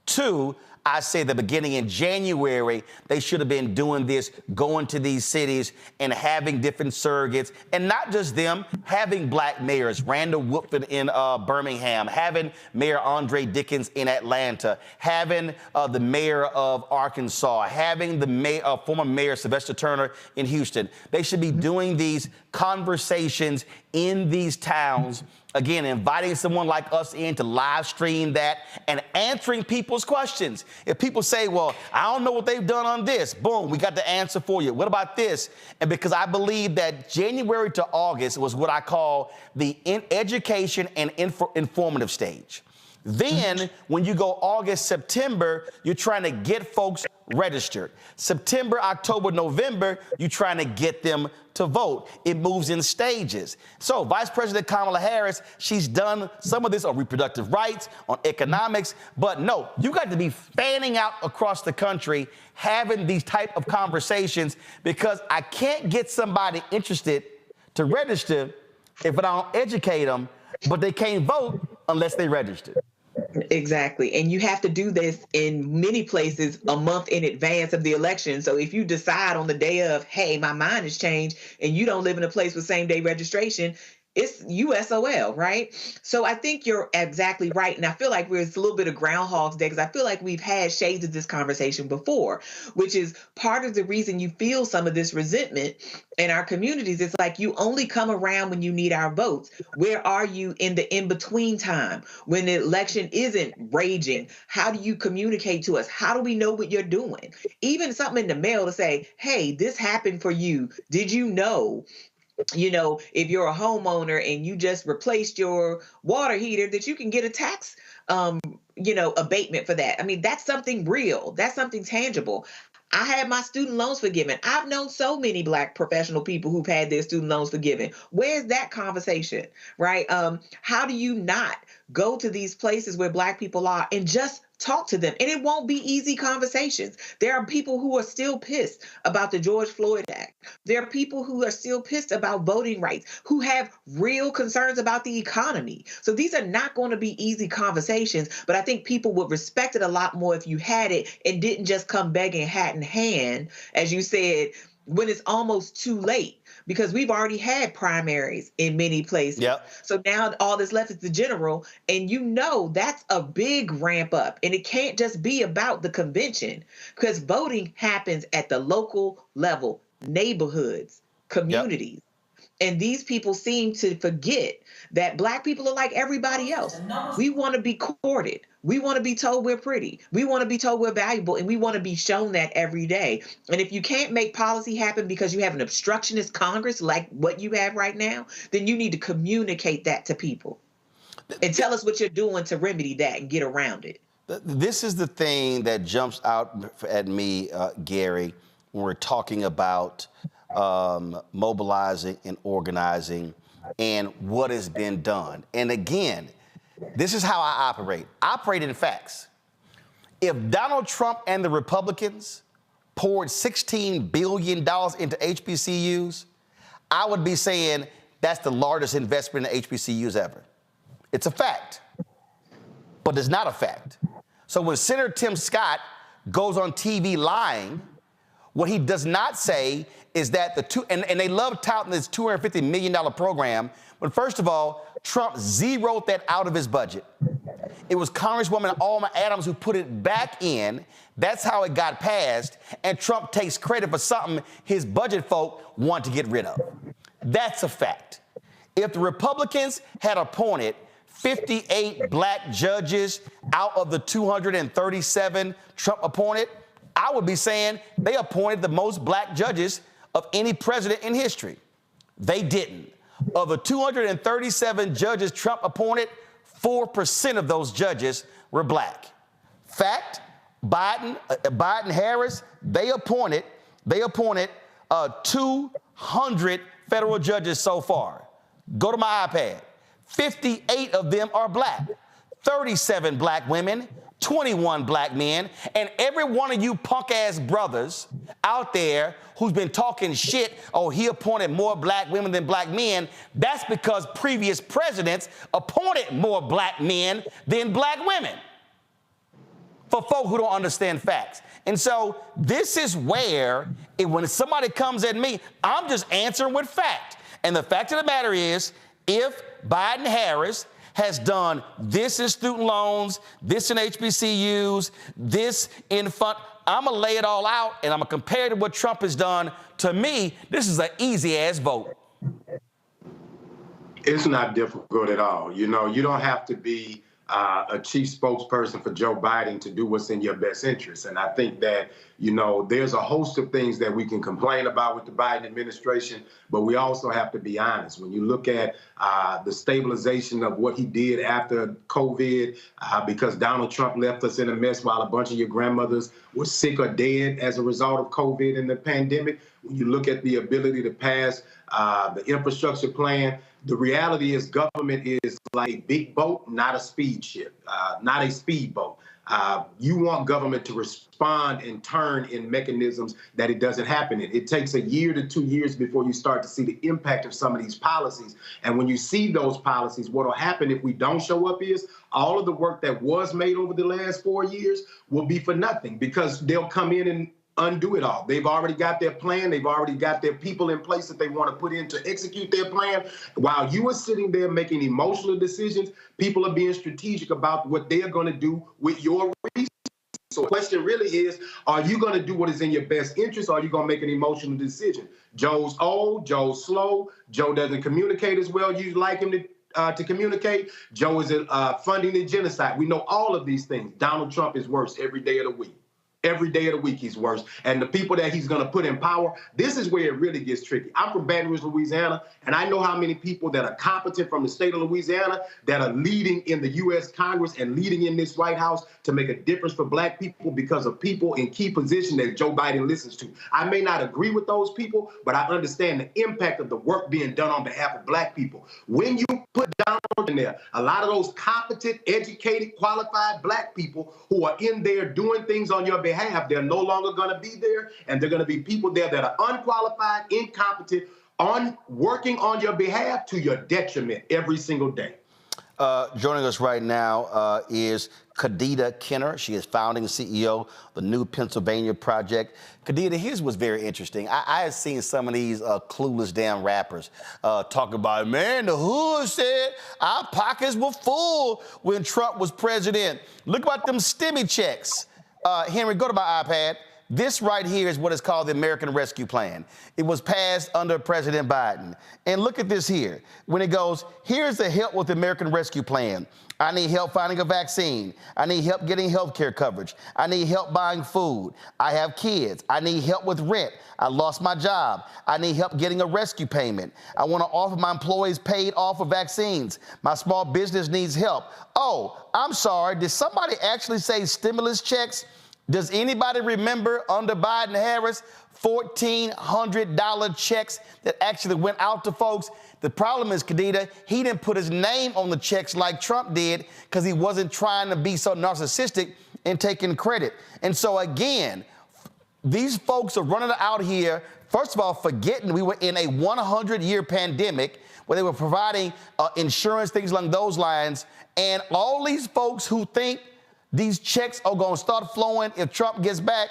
Two, I say that beginning in January, they should have been doing this, going to these cities and having different surrogates, and not just them, having black mayors, Randall Woodford in Birmingham, having Mayor Andre Dickens in Atlanta, having the mayor of Arkansas, having the former mayor Sylvester Turner in Houston. They should be doing these conversations in these towns. Again, inviting someone like us in to live stream that and answering people's questions. If people say, well, I don't know what they've done on this, boom, we got the answer for you. What about this? And because I believe that January to August was what I call the education and informative stage. Then when you go August, September, you're trying to get folks registered. September, October, November, you're trying to get them to vote. It moves in stages. So Vice President Kamala Harris, she's done some of this on reproductive rights, on economics, but no, you got to be fanning out across the country, having these type of conversations, because I can't get somebody interested to register if I don't educate them, but they can't vote unless they register. Exactly. And you have to do this in many places a month in advance of the election. So if you decide on the day of, hey, my mind has changed, and you don't live in a place with same day registration, it's USOL, right? So I think you're exactly right. And I feel like it's a little bit of Groundhog's Day, because I feel like we've had shades of this conversation before, which is part of the reason you feel some of this resentment in our communities. It's like you only come around when you need our votes. Where are you in the in-between time when the election isn't raging? How do you communicate to us? How do we know what you're doing? Even something in the mail to say, hey, this happened for you. Did you know? You know, if you're a homeowner and you just replaced your water heater, that you can get a tax, abatement for that. I mean, that's something real. That's something tangible. I had my student loans forgiven. I've known so many Black professional people who've had their student loans forgiven. Where's that conversation, right? How do you not go to these places where Black people are and just talk to them? And it won't be easy conversations. There are people who are still pissed about the George Floyd Act. There are people who are still pissed about voting rights, who have real concerns about the economy. So these are not going to be easy conversations, but I think people would respect it a lot more if you had it and didn't just come begging hat in hand, as you said, when it's almost too late. Because we've already had primaries in many places. Yep. So now all that's left is the general. And that's a big ramp up. And it can't just be about the convention, because voting happens at the local level, neighborhoods, communities. Yep. And these people seem to forget that Black people are like everybody else. We want to be courted. We want to be told we're pretty. We want to be told we're valuable, and we want to be shown that every day. And if you can't make policy happen because you have an obstructionist Congress like what you have right now, then you need to communicate that to people and tell us what you're doing to remedy that and get around it. This is the thing that jumps out at me, Gary, when we're talking about mobilizing and organizing and what has been done. And again, this is how I operate. I operate in facts. If Donald Trump and the Republicans poured $16 billion into HBCUs, I would be saying that's the largest investment in HBCUs ever. It's a fact, but it's not a fact. So when Senator Tim Scott goes on TV lying, what he does not say is that and they love touting this $250 million program, but first of all, Trump zeroed that out of his budget. It was Congresswoman Alma Adams who put it back in. That's how it got passed, and Trump takes credit for something his budget folk want to get rid of. That's a fact. If the Republicans had appointed 58 Black judges out of the 237 Trump appointed, I would be saying they appointed the most Black judges of any president in history. They didn't. Of the 237 judges Trump appointed, 4% of those judges were Black. Fact, Biden, Harris, they appointed 200 federal judges so far. Go to my iPad. 58 of them are Black. 37 Black women, 21 Black men, and every one of you punk-ass brothers out there who's been talking shit, oh, he appointed more Black women than Black men, that's because previous presidents appointed more Black men than Black women. for folk who don't understand facts. And so this is where, when somebody comes at me, I'm just answering with fact. And the fact of the matter is, if Biden-Harris has done this in student loans, this in HBCUs, this in fund, I'm going to lay it all out, and I'm going to compare it to what Trump has done. To me, this is an easy-ass vote. It's not difficult at all. You know, you don't have to be a chief spokesperson for Joe Biden to do what's in your best interest. And I think that, you know, there's a host of things that we can complain about with the Biden administration, but we also have to be honest. When you look at the stabilization of what he did after COVID, because Donald Trump left us in a mess while a bunch of your grandmothers were sick or dead as a result of COVID and the pandemic, when you look at the ability to pass the infrastructure plan, the reality is government is like a big boat, not a speed ship, not a speedboat. You want government to respond and turn in mechanisms that it doesn't happen in. It takes a year to 2 years before you start to see the impact of some of these policies. And when you see those policies, what will happen if we don't show up is all of the work that was made over the last 4 years will be for nothing, because they'll come in and undo it all. They've already got their plan. They've already got their people in place that they want to put in to execute their plan. While you are sitting there making emotional decisions, people are being strategic about what they're going to do with your resources. So the question really is, are you going to do what is in your best interest, or are you going to make an emotional decision? Joe's old, Joe's slow, Joe doesn't communicate as well you'd like him to communicate. Joe is funding the genocide. We know all of these things. Donald Trump is worse every day of the week. Every day of the week, he's worse. And the people that he's going to put in power, this is where it really gets tricky. I'm from Baton Rouge, Louisiana, and I know how many people that are competent from the state of Louisiana that are leading in the U.S. Congress and leading in this White House to make a difference for black people because of people in key positions that Joe Biden listens to. I may not agree with those people, but I understand the impact of the work being done on behalf of black people. When you put Donald in there, a lot of those competent, educated, qualified black people who are in there doing things on your behalf, they're no longer going to be there, and they're going to be people there that are unqualified, incompetent, working on your behalf to your detriment every single day. Joining us right now is Khadijah Kenner. She is founding CEO of the New Pennsylvania Project. Khadijah, his was very interesting. I had seen some of these clueless damn rappers talk about, man, the hood said our pockets were full when Trump was president. Look about them stimmy checks. Henry, go to my iPad. This right here is what is called the American Rescue Plan. It was passed under President Biden. And look at this here. When it goes, here's the help with the American Rescue Plan. I need help finding a vaccine. I need help getting health care coverage. I need help buying food. I have kids. I need help with rent. I lost my job. I need help getting a rescue payment. I want to offer my employees paid off for vaccines. My small business needs help. Oh, I'm sorry. Did somebody actually say stimulus checks? Does anybody remember under Biden-Harris $1,400 checks that actually went out to folks? The problem is, Khadijah, he didn't put his name on the checks like Trump did because he wasn't trying to be so narcissistic and taking credit. And so, again, these folks are running out here, first of all, forgetting we were in a 100-year pandemic where they were providing insurance, things along those lines. And all these folks who think these checks are going to start flowing if Trump gets back,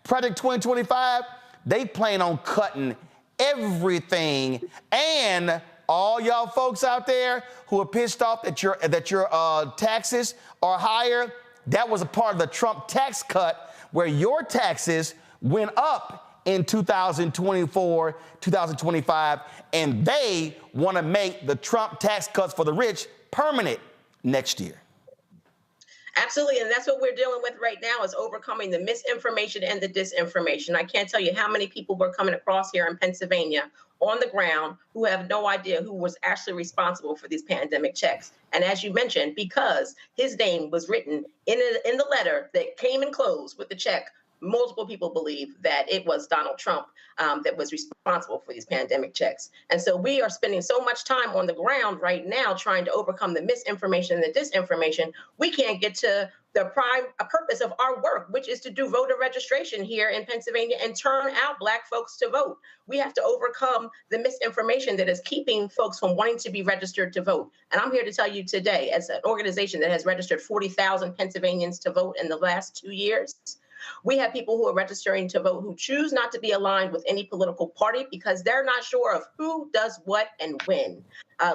Project 2025, they plan on cutting everything. And all y'all folks out there who are pissed off that your taxes are higher, that was a part of the Trump tax cut where your taxes went up in 2024, 2025, and they want to make the Trump tax cuts for the rich permanent next year. Absolutely, and that's what we're dealing with right now is overcoming the misinformation and the disinformation. I can't tell you how many people were coming across here in Pennsylvania on the ground who have no idea who was actually responsible for these pandemic checks. And as you mentioned, because his name was written in the letter that came enclosed with the check multiple people believe that it was Donald Trump that was responsible for these pandemic checks. And so we are spending so much time on the ground right now trying to overcome the misinformation and the disinformation. We can't get to the prime purpose of our work, which is to do voter registration here in Pennsylvania and turn out Black folks to vote. We have to overcome the misinformation that is keeping folks from wanting to be registered to vote. And I'm here to tell you today, as an organization that has registered 40,000 Pennsylvanians to vote in the last 2 years, we have people who are registering to vote who choose not to be aligned with any political party because they're not sure of who does what and when.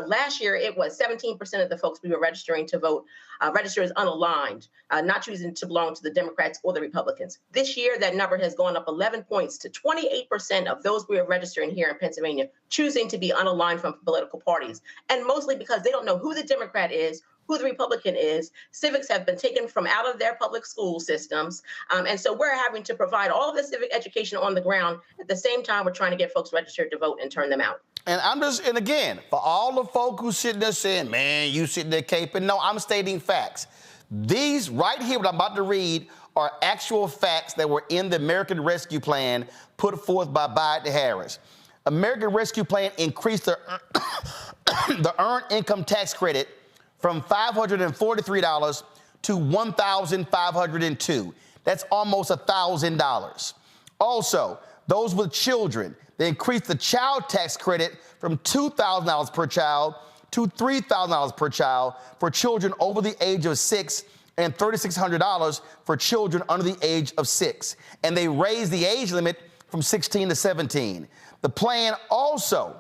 Last year, it was 17% of the folks we were registering to vote registered as unaligned, not choosing to belong to the Democrats or the Republicans. This year, that number has gone up 11 points to 28% of those we are registering here in Pennsylvania choosing to be unaligned from political parties, and mostly because they don't know who the Democrat is, who the Republican is. Civics have been taken from out of their public school systems. And so we're having to provide all of the civic education on the ground. At the same time, we're trying to get folks registered to vote and turn them out. And again, for all the folk who sitting there saying, man, you sitting there caping, no, I'm stating facts. These right here, what I'm about to read, are actual facts that were in the American Rescue Plan put forth by Biden Harris. American Rescue Plan increased the earned income tax credit from $543 to $1,502. That's almost $1,000. Also, those with children, they increased the child tax credit from $2,000 per child to $3,000 per child for children over the age of 6 and $3,600 for children under the age of 6. And they raised the age limit from 16 to 17. The plan also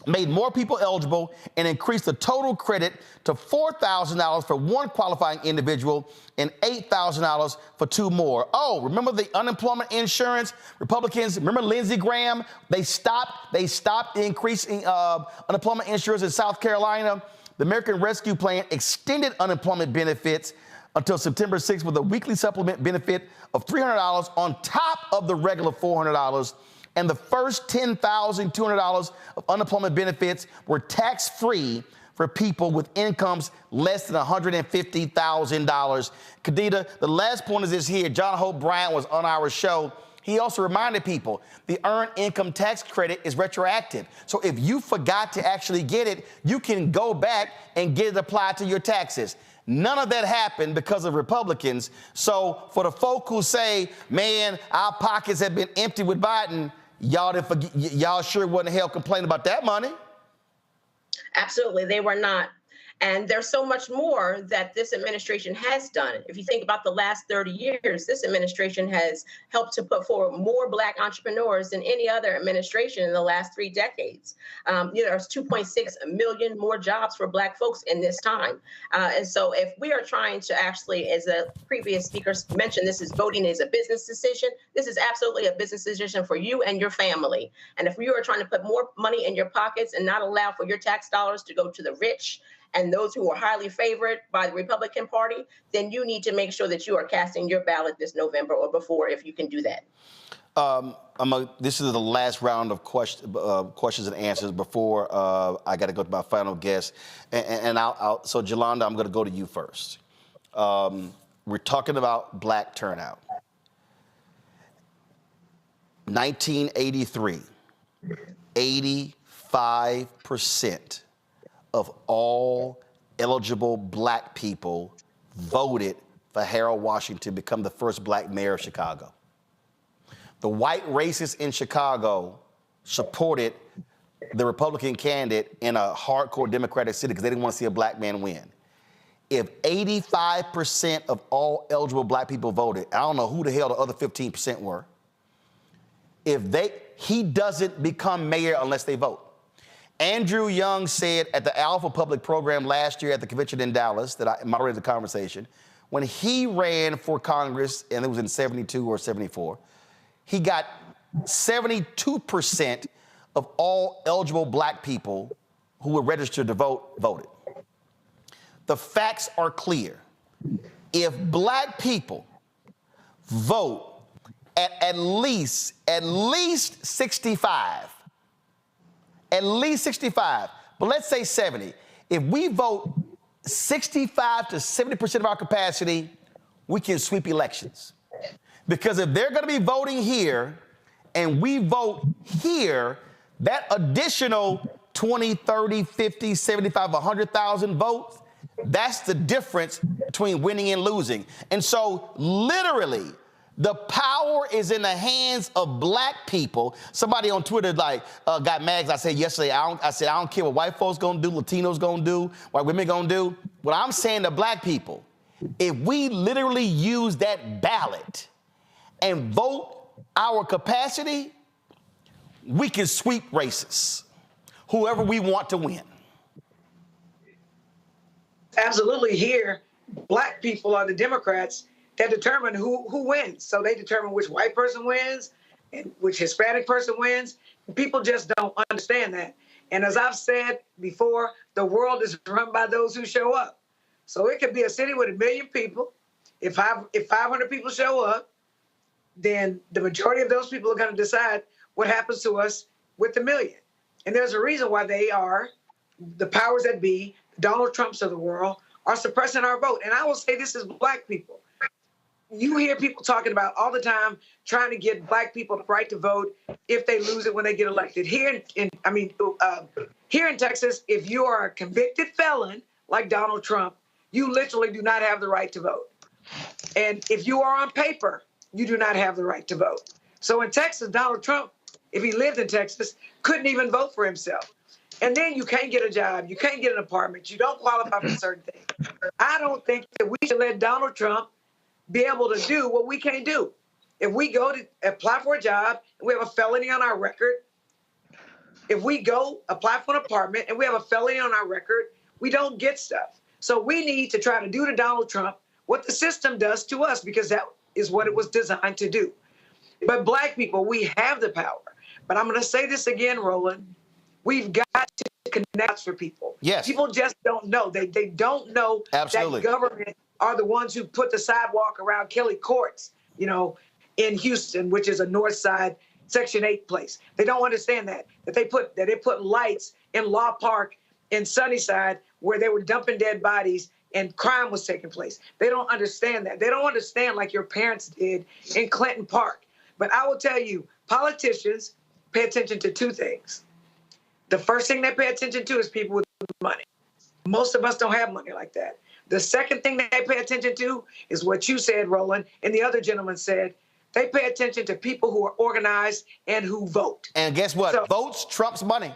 made more people eligible and increased the total credit to $4,000 for one qualifying individual and $8,000 for two more. Oh, remember the unemployment insurance? Republicans, remember Lindsey Graham? They stopped the increasing unemployment insurance in South Carolina. The American Rescue Plan extended unemployment benefits until September 6th with a weekly supplement benefit of $300 on top of the regular $400. And the first $10,200 of unemployment benefits were tax-free for people with incomes less than $150,000. Khadija, the last point is this here. John Hope Bryant was on our show. He also reminded people the earned income tax credit is retroactive. So if you forgot to actually get it, you can go back and get it applied to your taxes. None of that happened because of Republicans. So for the folk who say, man, our pockets have been empty with Biden, y'all sure wasn't hell complaining about that money. Absolutely, they were not. And there's so much more that this administration has done. If you think about the last 30 years, this administration has helped to put forward more Black entrepreneurs than any other administration in the last 3 decades. There's 2.6 million more jobs for Black folks in this time. And so if we are trying to actually, as the previous speakers mentioned, this is voting is a business decision. This is absolutely a business decision for you and your family. And if you are trying to put more money in your pockets and not allow for your tax dollars to go to the rich and those who are highly favored by the Republican Party, then you need to make sure that you are casting your ballot this November or before, if you can do that. This is the last round of questions and answers before I got to go to my final guest. So, Jolanda, I'm going to go to you first. We're talking about Black turnout. 1983, 85% of all eligible Black people voted for Harold Washington to become the first Black mayor of Chicago. The white racists in Chicago supported the Republican candidate in a hardcore Democratic city because they didn't want to see a Black man win. If 85% of all eligible Black people voted, I don't know who the hell the other 15% were, he doesn't become mayor unless they vote. Andrew Young said at the Alpha Public Program last year at the convention in Dallas that I moderated the conversation, when he ran for Congress, and it was in 72 or 74, he got 72% of all eligible Black people who were registered to vote voted. The facts are clear. If Black people vote at least 65, at least 65, but let's say 70. If we vote 65 to 70% of our capacity, we can sweep elections. Because if they're going to be voting here and we vote here, that additional 20, 30, 50, 75, 100,000 votes, that's the difference between winning and losing. And so literally, the power is in the hands of black people. Somebody on Twitter got mad. I said yesterday, I don't care what white folks gonna do, Latinos gonna do, white women gonna do. What I'm saying to black people, if we literally use that ballot and vote our capacity, we can sweep races, whoever we want to win. Absolutely. Here, black people are the Democrats that determine who wins. So they determine which white person wins and which Hispanic person wins. People just don't understand that. And as I've said before, the world is run by those who show up. So it could be a city with 1 million people. If 500 people show up, then the majority of those people are going to decide what happens to us with the million. And there's a reason why they are, the powers that be, Donald Trumps of the world, are suppressing our vote. And I will say this is black people. You hear people talking about all the time trying to get black people the right to vote if they lose it when they get elected. Here in Texas, if you are a convicted felon like Donald Trump, you literally do not have the right to vote. And if you are on paper, you do not have the right to vote. So in Texas, Donald Trump, if he lived in Texas, couldn't even vote for himself. And then you can't get a job, you can't get an apartment, you don't qualify for certain things. I don't think that we should let Donald Trump be able to do what we can't do. If we go to apply for a job and we have a felony on our record, if we go apply for an apartment and we have a felony on our record, we don't get stuff. So we need to try to do to Donald Trump what the system does to us, because that is what it was designed to do. But black people, we have the power. But I'm going to say this again, Roland. We've got to connect for people. Yes. People just don't know. They don't know Absolutely. that government are the ones who put the sidewalk around Kelly Courts, in Houston, which is a North Side Section 8 place. They don't understand that they put lights in Law Park in Sunnyside where they were dumping dead bodies and crime was taking place. They don't understand that. They don't understand like your parents did in Clinton Park. But I will tell you, politicians pay attention to two things. The first thing they pay attention to is people with money. Most of us don't have money like that. The second thing they pay attention to is what you said, Roland, and the other gentleman said. They pay attention to people who are organized and who vote. And guess what? So, votes trumps money.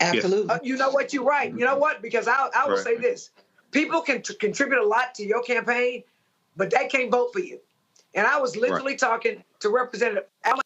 Absolutely. You know what? You're right. You know what? Because I will say this. People can contribute a lot to your campaign, but they can't vote for you. And I was literally talking to Representative Allen,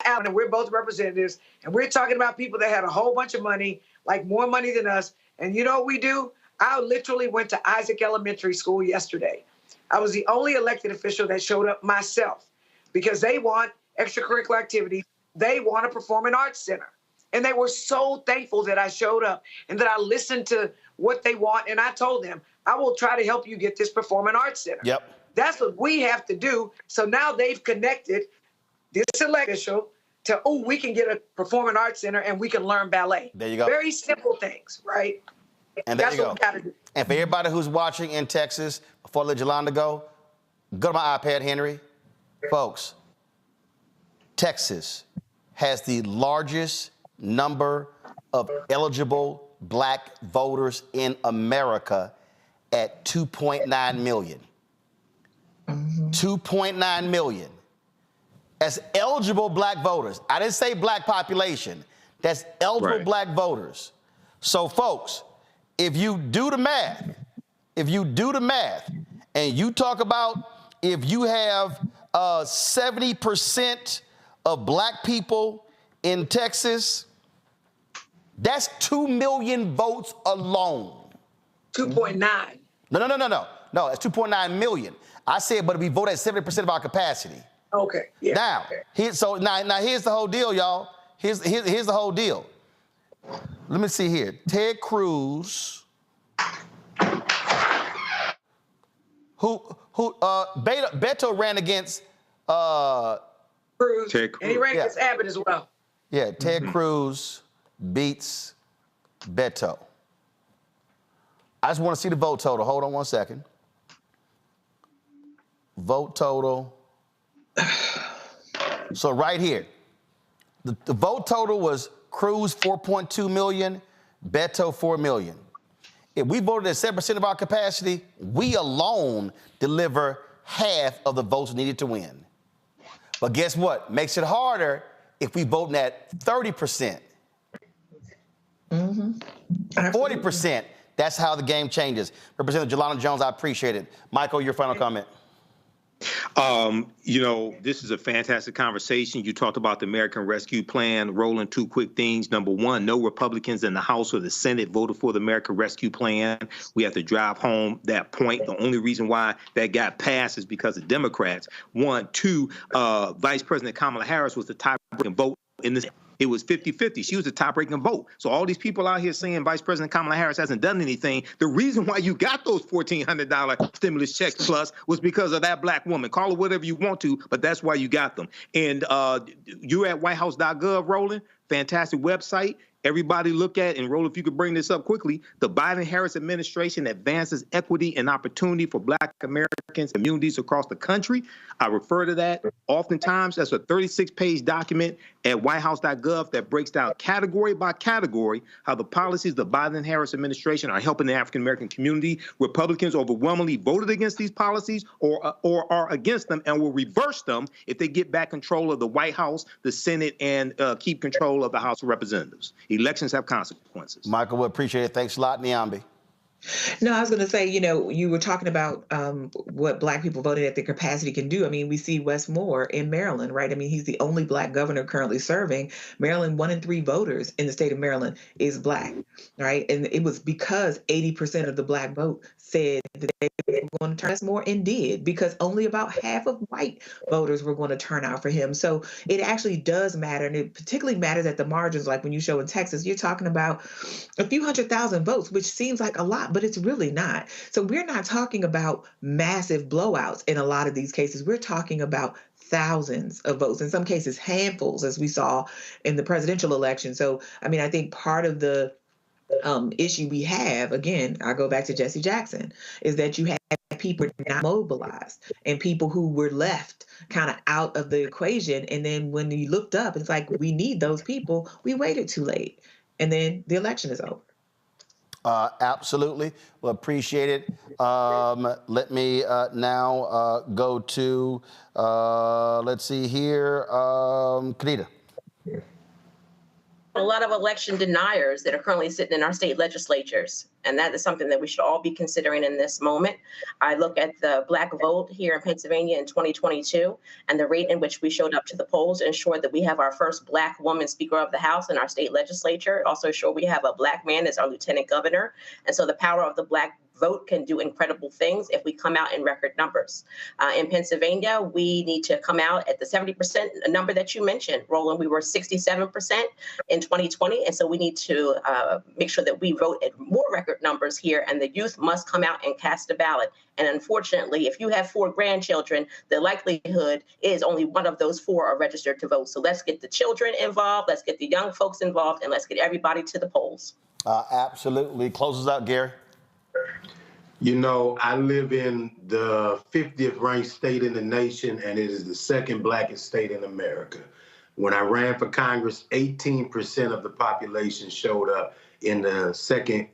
and we're both representatives, and we're talking about people that had a whole bunch of money, like more money than us. And you know what we do? I literally went to Isaac Elementary School yesterday. I was the only elected official that showed up myself because they want extracurricular activities. They want a performing arts center. And they were so thankful that I showed up and that I listened to what they want. And I told them, I will try to help you get this performing arts center. Yep. That's what we have to do. So now they've connected this elected official to, we can get a performing arts center and we can learn ballet. There you go. Very simple things, right? And there That's you go. what we got to do. And for everybody who's watching in Texas, before I let Yolanda go to my iPad, Henry. Folks, Texas has the largest number of eligible black voters in America at 2.9 million. 2.9 million. That's eligible black voters. I didn't say black population. That's eligible black voters. So, folks, if you do the math, and you talk about if you have 70% of black people in Texas, that's 2 million votes alone. 2.9. No, it's 2.9 million. I said, but if we vote at 70% of our capacity. Okay. Yeah. Now, here's the whole deal, y'all. Here's the whole deal. Let me see here. Ted Cruz, Beto ran against Cruz, and he ran against Abbott as well. Yeah, Ted Cruz beats Beto. I just want to see the vote total. Hold on one second. Vote total. So right here, the vote total was Cruz 4.2 million, Beto 4 million. If we voted at 7% of our capacity, we alone deliver half of the votes needed to win. But guess what? Makes it harder if we vote at 30%. 40%. That's how the game changes. Representative Jelana Jones, I appreciate it. Michael, your final comment. You know, this is a fantastic conversation. You talked about the American Rescue Plan. Rolling two quick things. Number one, no Republicans in the House or the Senate voted for the American Rescue Plan. We have to drive home that point. The only reason why that got passed is because of Democrats. One. Two, Vice President Kamala Harris was the tie-breaking vote in this. It was 50-50. She was the top-breaking vote. So all these people out here saying Vice President Kamala Harris hasn't done anything, the reason why you got those $1,400 stimulus checks plus was because of that black woman. Call her whatever you want to, but that's why you got them. And you're at whitehouse.gov, Roland. Fantastic website. Everybody look at, and Roland, if you could bring this up quickly, the Biden-Harris administration advances equity and opportunity for Black Americans and communities across the country. I refer to that oftentimes. That's a 36-page document at whitehouse.gov that breaks down category by category how the policies of the Biden-Harris administration are helping the African-American community. Republicans overwhelmingly voted against these policies or are against them and will reverse them if they get back control of the White House, the Senate, and keep control of the House of Representatives. Elections have consequences. Michael, we appreciate it. Thanks a lot, Niambi. No, I was going to say, you know, you were talking about what Black people voting at their capacity can do. I mean, we see Wes Moore in Maryland, right? I mean, he's the only Black governor currently serving. Maryland, 1 in 3 voters in the state of Maryland is Black, right? And it was because 80% of the Black vote said that they were going to turn Wes Moore, and did, because only about half of white voters were going to turn out for him. So it actually does matter, and it particularly matters at the margins. Like when you show in Texas, you're talking about a few 100,000 votes, which seems like a lot, but it's really not. So we're not talking about massive blowouts in a lot of these cases. We're talking about thousands of votes, in some cases handfuls, as we saw in the presidential election. So, I mean, I think part of the issue we have, again, I go back to Jesse Jackson, is that you have people not mobilized and people who were left kind of out of the equation. And then when you looked up, it's like, we need those people. We waited too late. And then the election is over. Absolutely. Well, appreciate it. Let me now go to, let's see here, Kanita. A lot of election deniers that are currently sitting in our state legislatures. And that is something that we should all be considering in this moment. I look at the Black vote here in Pennsylvania in 2022, and the rate in which we showed up to the polls ensured that we have our first Black woman Speaker of the House in our state legislature. It also showed we have a Black man as our lieutenant governor. And so the power of the Black vote can do incredible things if we come out in record numbers. In Pennsylvania, we need to come out at the 70% number that you mentioned. Roland, we were 67% in 2020. And so we need to make sure that we vote at more record numbers here, and the youth must come out and cast a ballot. And unfortunately, if you have 4 grandchildren, the likelihood is only one of those 4 are registered to vote. So let's get the children involved, let's get the young folks involved, and let's get everybody to the polls. Absolutely. Closes out, Gary. You know, I live in the 50th ranked state in the nation, and it is the second blackest state in America. When I ran for Congress, 18% of the population showed up in the second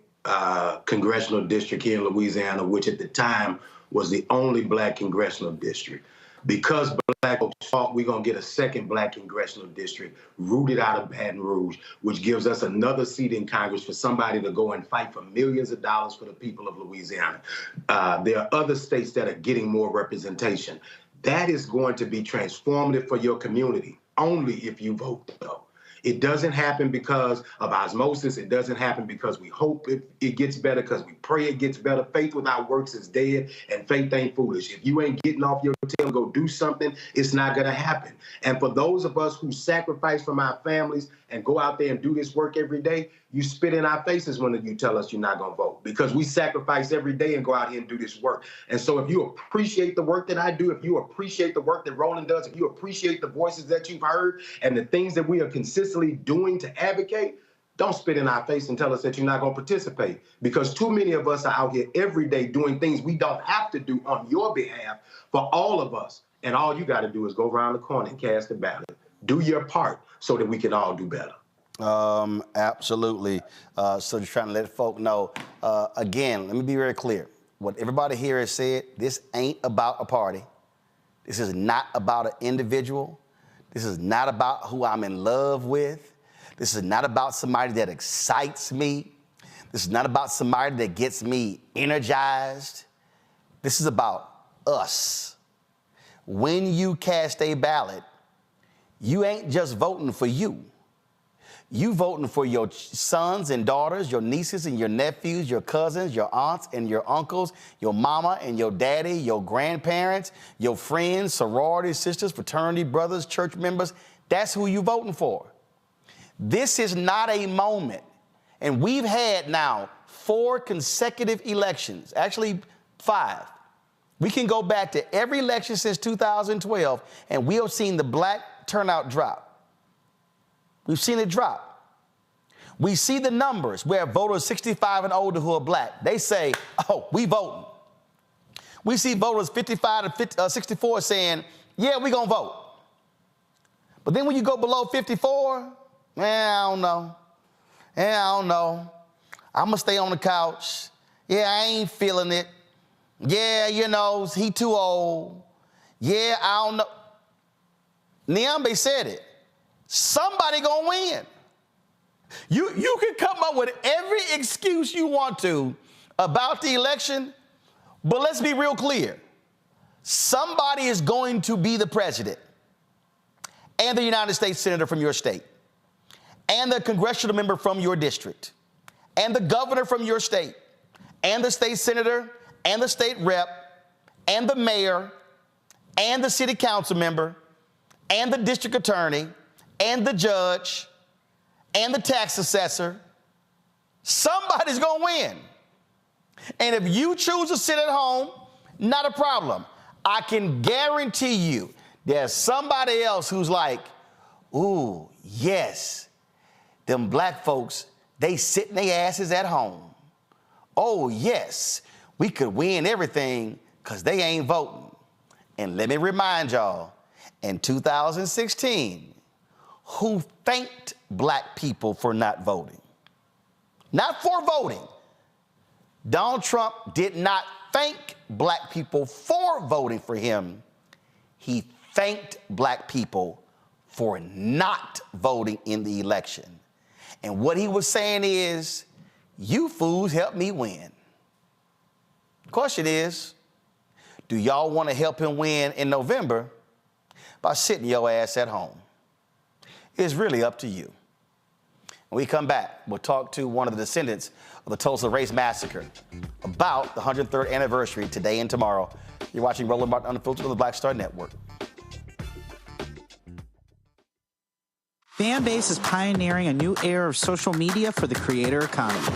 congressional district here in Louisiana, which at the time was the only Black congressional district. Because Black folks thought we're going to get a second Black congressional district rooted out of Baton Rouge, which gives us another seat in Congress for somebody to go and fight for millions of dollars for the people of Louisiana. There are other states that are getting more representation. That is going to be transformative for your community, only if you vote, though. It doesn't happen because of osmosis. It doesn't happen because we hope it gets better, because we pray it gets better. Faith without works is dead, and faith ain't foolish. If you ain't getting off your tail and go do something, it's not going to happen. And for those of us who sacrifice from our families and go out there and do this work every day, you spit in our faces when you tell us you're not going to vote, because we sacrifice every day and go out here and do this work. And so if you appreciate the work that I do, if you appreciate the work that Roland does, if you appreciate the voices that you've heard and the things that we are consistently doing to advocate, don't spit in our face and tell us that you're not going to participate, because too many of us are out here every day doing things we don't have to do on your behalf for all of us. And all you got to do is go around the corner and cast a ballot. Do your part so that we can all do better. Absolutely. So just trying to let folk know. Again, let me be very clear. What everybody here has said, this ain't about a party. This is not about an individual. This is not about who I'm in love with. This is not about somebody that excites me. This is not about somebody that gets me energized. This is about us. When you cast a ballot, you ain't just voting for you. You voting for your sons and daughters, your nieces and your nephews, your cousins, your aunts and your uncles, your mama and your daddy, your grandparents, your friends, sororities, sisters, fraternity brothers, church members. That's who you voting for. This is not a moment. And we've had now 4 consecutive elections, actually 5. We can go back to every election since 2012, and we have seen the black turnout drop. We've seen it drop. We see the numbers where voters 65 and older who are black, they say, oh, we voting. We see voters 55 to 64 saying, yeah, we gonna vote. But then when you go below 54, I don't know. I don't know. I'm gonna stay on the couch. Yeah, I ain't feeling it. Yeah, you know, he too old. Yeah, I don't know. Niambe said it. Somebody gonna win. You can come up with every excuse you want to about the election, but let's be real clear. Somebody is going to be the president and the United States Senator from your state and the congressional member from your district and the governor from your state and the state senator and the state rep and the mayor and the city council member and the district attorney and the judge and the tax assessor. Somebody's going to win. And if you choose to sit at home, not a problem. I can guarantee you there's somebody else who's like, ooh, yes, them black folks, they sitting their asses at home. Oh, yes, we could win everything because they ain't voting. And let me remind y'all, in 2016, who thanked black people for not voting? Not for voting. Donald Trump did not thank black people for voting for him. He thanked black people for not voting in the election. And what he was saying is, you fools helped me win. The question is, do y'all want to help him win in November by sitting your ass at home? It's really up to you. When we come back, we'll talk to one of the descendants of the Tulsa Race Massacre about the 103rd anniversary today and tomorrow. You're watching Roland Martin Unfiltered on the Black Star Network. Fanbase is pioneering a new era of social media for the creator economy.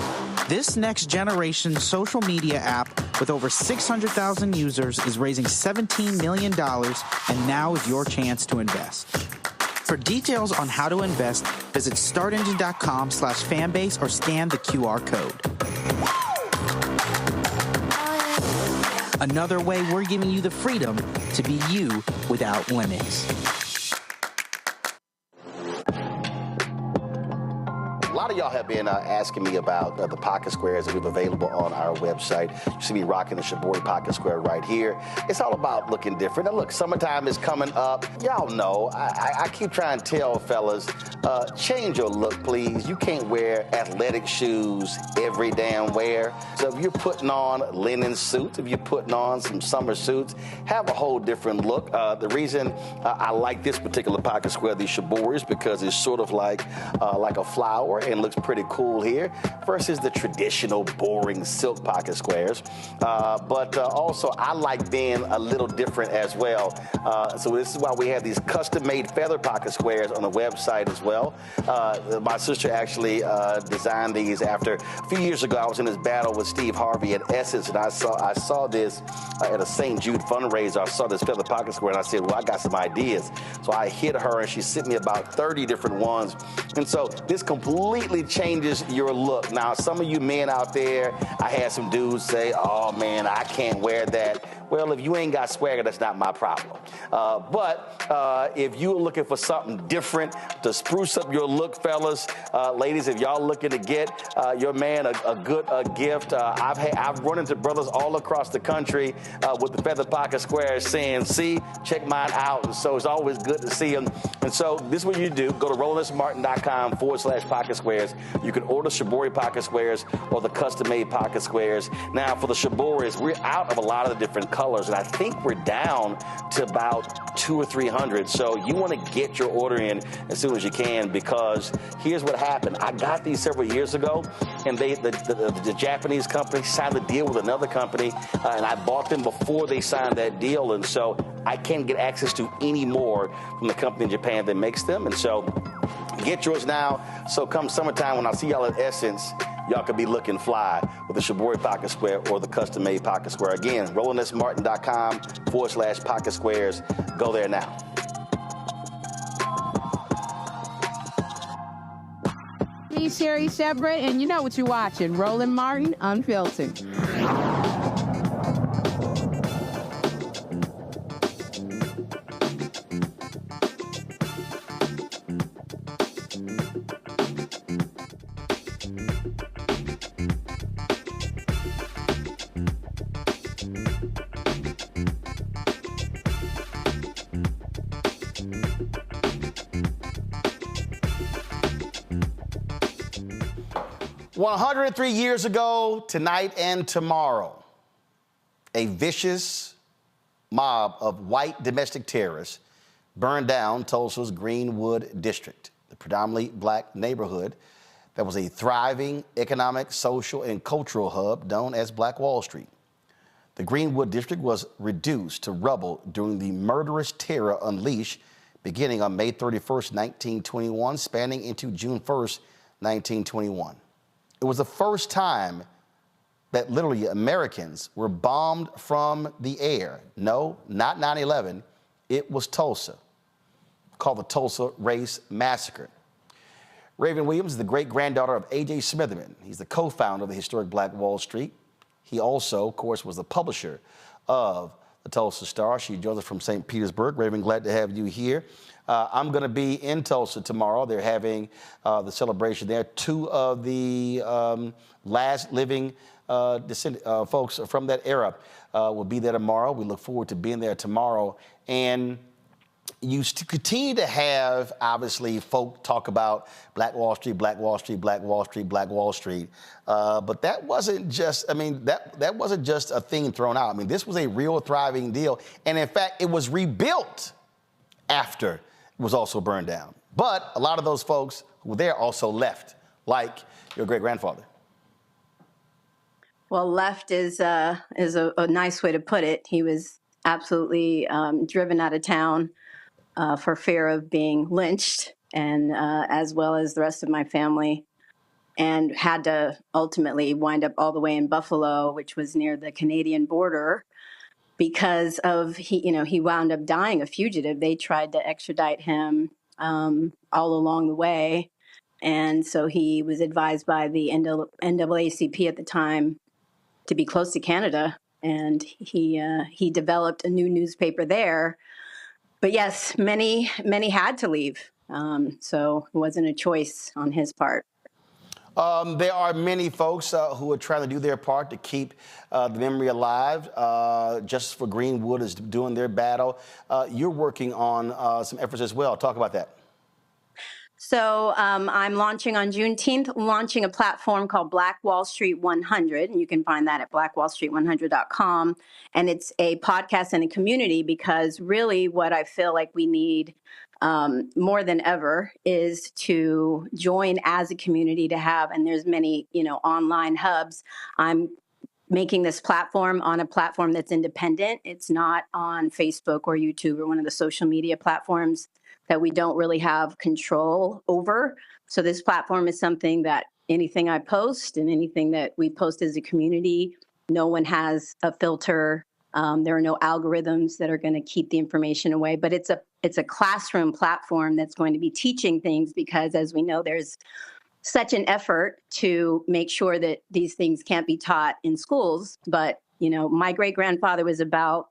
This next generation social media app with over 600,000 users is raising $17 million, and now is your chance to invest. For details on how to invest, visit startengine.com/fanbase or scan the QR code. Another way we're giving you the freedom to be you without limits. A lot of y'all have been asking me about the pocket squares that we have available on our website. You see me rocking the Shibori pocket square right here. It's all about looking different. Now look, summertime is coming up. Y'all know, I keep trying to tell fellas, change your look, please. You can't wear athletic shoes every damn wear. So if you're putting on linen suits, if you're putting on some summer suits, have a whole different look. The reason I like this particular pocket square, the Shibori, is because it's sort of like a flower and looks pretty cool here versus the traditional boring silk pocket squares. But also I like being a little different as well. So this is why we have these custom-made feather pocket squares on the website as well. My sister actually designed these after a few years ago. I was in this battle with Steve Harvey at Essence, and I saw this at a St. Jude fundraiser. I saw this feather pocket square, and I said, well, I got some ideas. So I hit her, and she sent me about 30 different ones. And so this completely changes your look. Now, some of you men out there, I had some dudes say, oh man, I can't wear that. Well, if you ain't got swagger, that's not my problem. But if you're looking for something different to spruce up your look, fellas, ladies, if y'all looking to get your man a good gift, I've run into brothers all across the country with the feather pocket squares saying, see, check mine out. And so it's always good to see them. And so this is what you do. Go to RolandSMartin.com/pocket squares. You can order Shibori pocket squares or the custom-made pocket squares. Now, for the Shiboris, we're out of a lot of the different colors, and I think we're down to about 200 or 300. So you want to get your order in as soon as you can, because here's what happened. I got these several years ago, and the Japanese company signed a deal with another company, and I bought them before they signed that deal, and so I can't get access to any more from the company in Japan that makes them. And so get yours now. So come summertime, when I see y'all at Essence, y'all could be looking fly with the Shibori pocket square or the custom-made pocket square. Again, RolandSMartin.com/pocket squares. Go there now. He's Sherry Shepherd, and you know what you're watching, Roland Martin Unfiltered. 103 years ago, tonight and tomorrow, a vicious mob of white domestic terrorists burned down Tulsa's Greenwood district, the predominantly black neighborhood that was a thriving economic, social, and cultural hub known as Black Wall Street. The Greenwood district was reduced to rubble during the murderous terror unleashed beginning on May 31st, 1921, spanning into June 1st, 1921. It was the first time that literally Americans were bombed from the air. No, not 9/11. It was Tulsa, called the Tulsa Race Massacre. Raven Williams is the great-granddaughter of A.J. Smitherman. He's the co-founder of the historic Black Wall Street. He also, of course, was the publisher of the Tulsa Star. She joins us from St. Petersburg. Raven, glad to have you here. I'm going to be in Tulsa tomorrow. They're having the celebration there. Two of the last living folks from that era will be there tomorrow. We look forward to being there tomorrow. And you continue to have, obviously, folk talk about Black Wall Street, Black Wall Street, Black Wall Street, Black Wall Street. But that wasn't just, that wasn't just a thing thrown out. This was a real thriving deal. And in fact, it was rebuilt after it was also burned down. But a lot of those folks who were there also left, like your great-grandfather. Well, left is a nice way to put it. He was absolutely driven out of town for fear of being lynched, and as well as the rest of my family, and had to ultimately wind up all the way in Buffalo, which was near the Canadian border, because of he wound up dying a fugitive. They tried to extradite him all along the way, and so he was advised by the NAACP at the time to be close to Canada, and he developed a new newspaper there. But yes, many had to leave, so it wasn't a choice on his part. There are many folks who are trying to do their part to keep the memory alive. Justice for Greenwood is doing their battle. You're working on some efforts as well. Talk about that. So I'm launching on Juneteenth, launching a platform called Black Wall Street 100, and you can find that at blackwallstreet100.com. And it's a podcast and a community, because really what I feel like we need more than ever is to join as a community to have, and there's many, online hubs. I'm making this platform on a platform that's independent. It's not on Facebook or YouTube or one of the social media platforms that we don't really have control over. So this platform is something that anything I post and anything that we post as a community, no one has a filter. There are no algorithms that are going to keep the information away, but it's a classroom platform that's going to be teaching things, because as we know, there's such an effort to make sure that these things can't be taught in schools, but You know, my great-grandfather was about,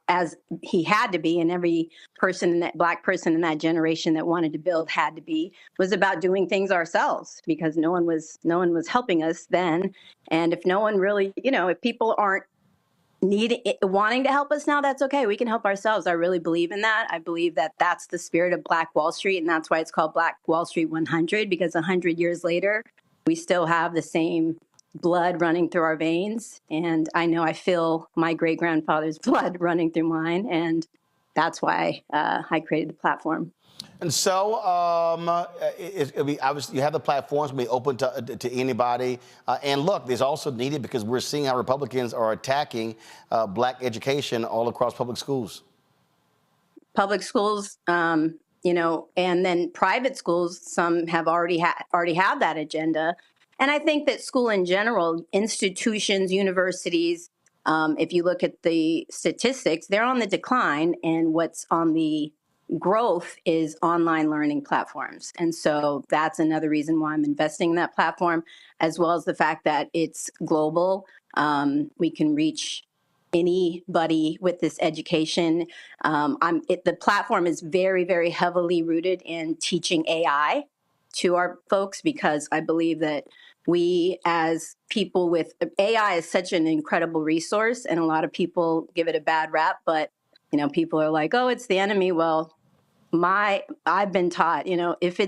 as he had to be, and every person, Black person in that generation that wanted to build had to be, was about doing things ourselves because no one was helping us then. And if no one really, you know, if people aren't wanting to help us now, that's okay. We can help ourselves. I really believe in that. I believe that that's the spirit of Black Wall Street, and that's why it's called Black Wall Street 100, because 100 years later, we still have the same blood running through our veins. And I know I feel my great-grandfather's blood running through mine, and that's why I created the platform. And so, obviously, you have the platforms be open to anybody. And look, there's also needed because we're seeing how Republicans are attacking Black education all across public schools. Public schools, you know, and then private schools. Some have already have that agenda. And I think that school in general, institutions, universities, if you look at the statistics, they're on the decline, and what's on the growth is online learning platforms. And so that's another reason why I'm investing in that platform, as well as the fact that it's global. We can reach anybody with this education. The platform is very, very heavily rooted in teaching AI to our folks, because I believe that we as people with AI is such an incredible resource, and a lot of people give it a bad rap, but you know, people are like, oh, it's the enemy. Well, I've been taught, you know, if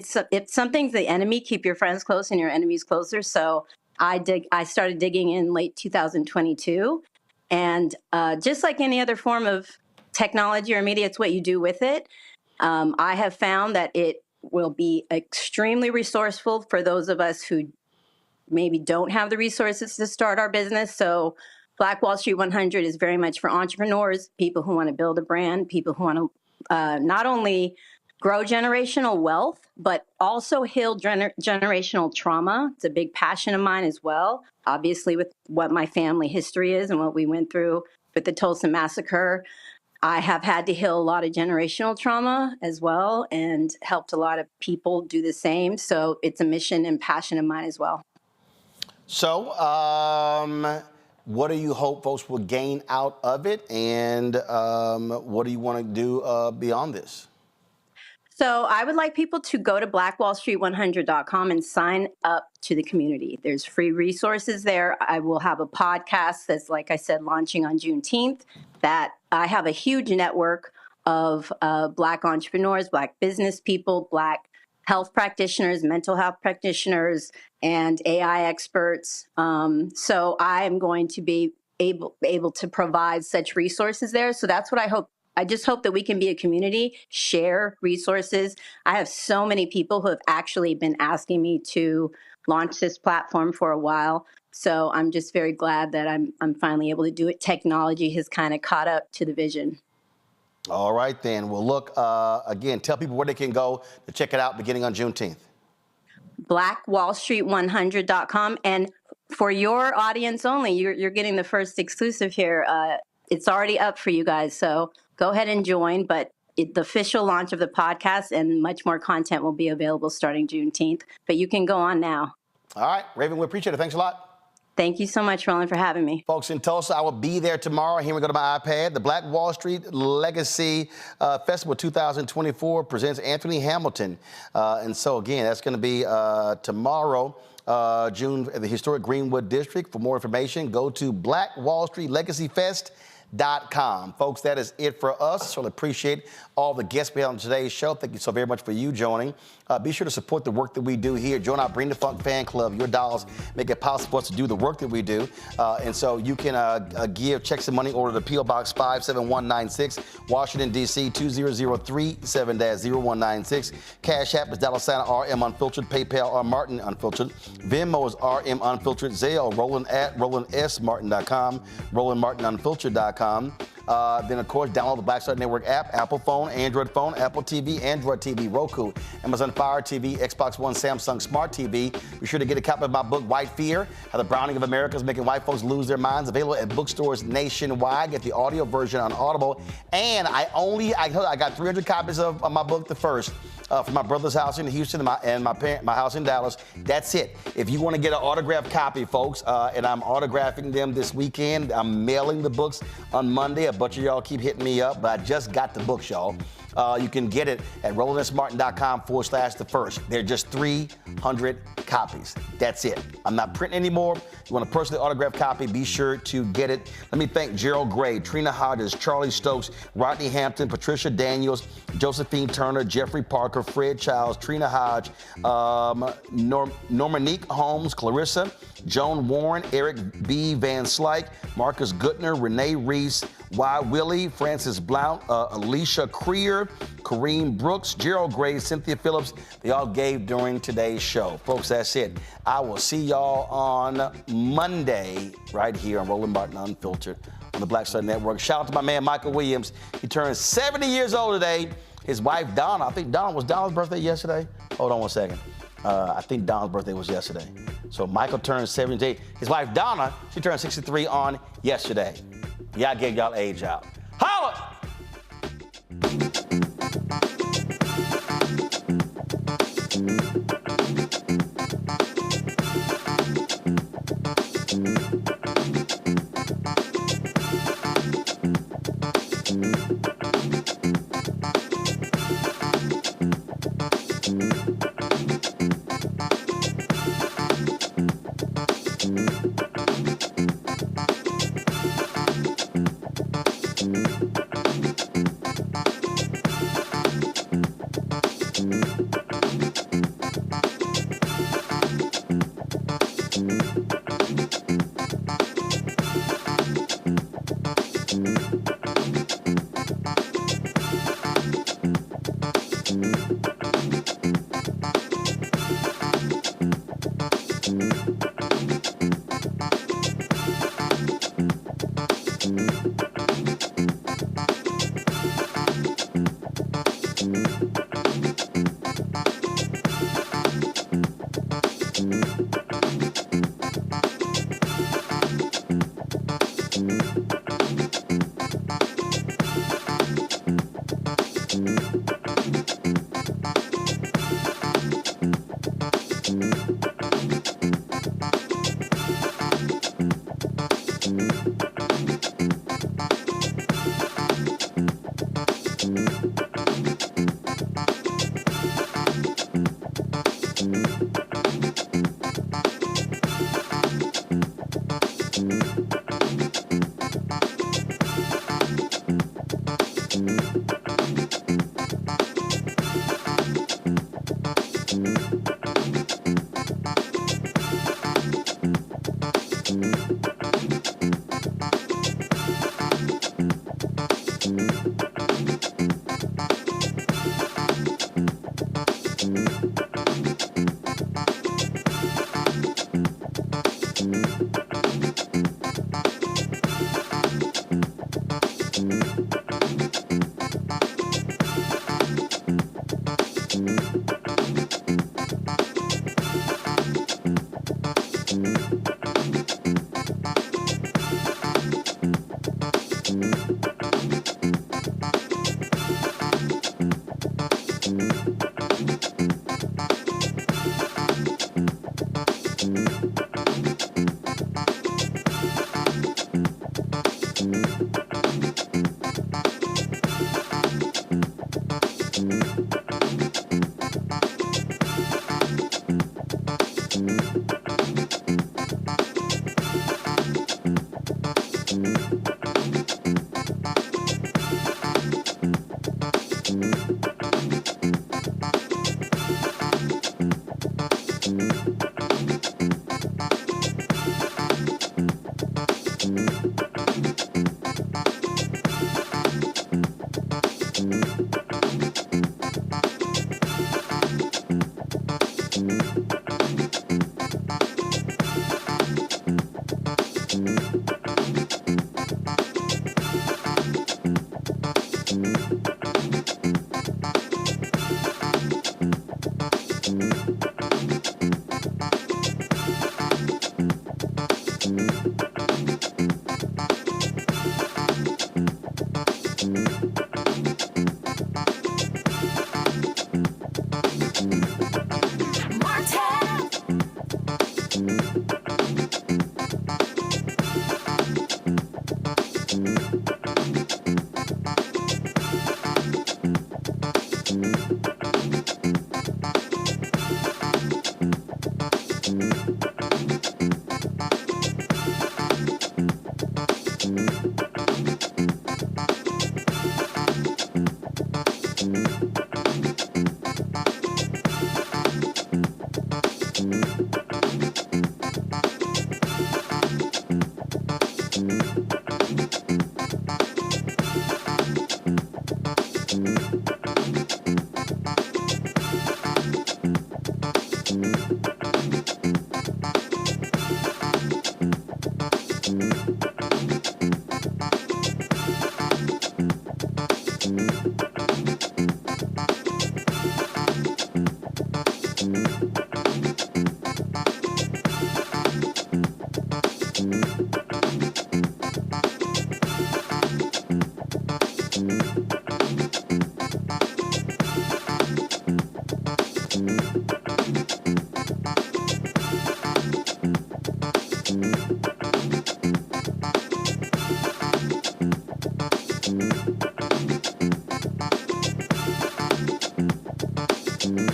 something's the enemy, keep your friends close and your enemies closer. So I started digging in late 2022, and just like any other form of technology or media, it's what you do with it. I have found that it will be extremely resourceful for those of us who maybe don't have the resources to start our business. So Black Wall Street 100 is very much for entrepreneurs, people who want to build a brand, people who want to not only grow generational wealth, but also heal generational trauma. It's a big passion of mine as well, obviously with what my family history is and what we went through with the Tulsa Massacre. I have had to heal a lot of generational trauma as well and helped a lot of people do the same. So it's a mission and passion of mine as well. So what do you hope folks will gain out of it, and what do you want to do beyond this? So I would like people to go to blackwallstreet100.com and sign up to the community. There's free resources there. I will have a podcast that's, like I said, launching on Juneteenth. That I have a huge network of Black entrepreneurs, Black business people, Black health practitioners, mental health practitioners, and AI experts. So I am going to be able to provide such resources there. So that's what I hope. I just hope that we can be a community, share resources. I have so many people who have actually been asking me to launch this platform for a while. So I'm just very glad that I'm finally able to do it. Technology has kind of caught up to the vision. All right, then. Well, look, again, tell people where they can go to check it out beginning on Juneteenth. blackwallstreet100.com. And for your audience only, you're getting the first exclusive here. It's already up for you guys, so go ahead and join. But the official launch of the podcast and much more content will be available starting Juneteenth. But you can go on now. All right, Raven, we appreciate it. Thanks a lot. Thank you so much, Roland, for having me. Folks in Tulsa, I will be there tomorrow. Here we go to my iPad. The Black Wall Street Legacy Festival 2024 presents Anthony Hamilton. And so, again, that's going to be tomorrow, June, at the historic Greenwood District. For more information, go to blackwallstreetlegacyfest.com. Folks, that is it for us. So I appreciate all the guests we had on today's show. Thank you so very much for you joining. Be sure to support the work that we do here. Join our Bring the Funk fan club. Your dollars make it possible for us to do the work that we do. And so you can give checks and money order to P.O. Box 57196, Washington, D.C. 20037-0196. Cash App is $RM Unfiltered. PayPal R Martin Unfiltered. Venmo is RM Unfiltered. Zelle, Roland at RolandSMartin.com. RolandMartinUnfiltered.com. Then, of course, download the Black Star Network app, Apple phone, Android phone, Apple TV, Android TV, Roku, Amazon Fire TV, Xbox One, Samsung Smart TV. Be sure to get a copy of my book, White Fear, How the Browning of America is Making White Folks Lose Their Minds, available at bookstores nationwide. Get the audio version on Audible. And I got 300 copies of my book, The First, from my brother's house in Houston and my house in Dallas. That's it. If you want to get an autographed copy, folks, and I'm autographing them this weekend, I'm mailing the books on Monday. A bunch of y'all keep hitting me up, but I just got the books, y'all. You can get it at RolandSMartin.com/The First. They're just 300 copies. That's it. I'm not printing anymore. You want a personally autographed copy, be sure to get it. Let me thank Gerald Gray, Trina Hodges, Charlie Stokes, Rodney Hampton, Patricia Daniels, Josephine Turner, Jeffrey Parker, Fred Childs, Trina Hodge, Normanique Holmes, Clarissa, Joan Warren, Eric B. Van Slyke, Marcus Gutner, Renee Reese, Y. Willie, Francis Blount, Alicia Creer, Kareem Brooks, Gerald Gray, Cynthia Phillips. They all gave during today's show. Folks, that's it. I will see y'all on Monday right here on Roland Martin Unfiltered on the Black Star Network. Shout out to my man, Michael Williams. He turned 70 years old today. His wife, Donna, I think was Donna's birthday yesterday? Hold on one second. I think Donna's birthday was yesterday. So Michael turned 78. His wife, Donna, she turned 63 on yesterday. Yeah, I gave y'all age out. Holla!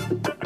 Martin.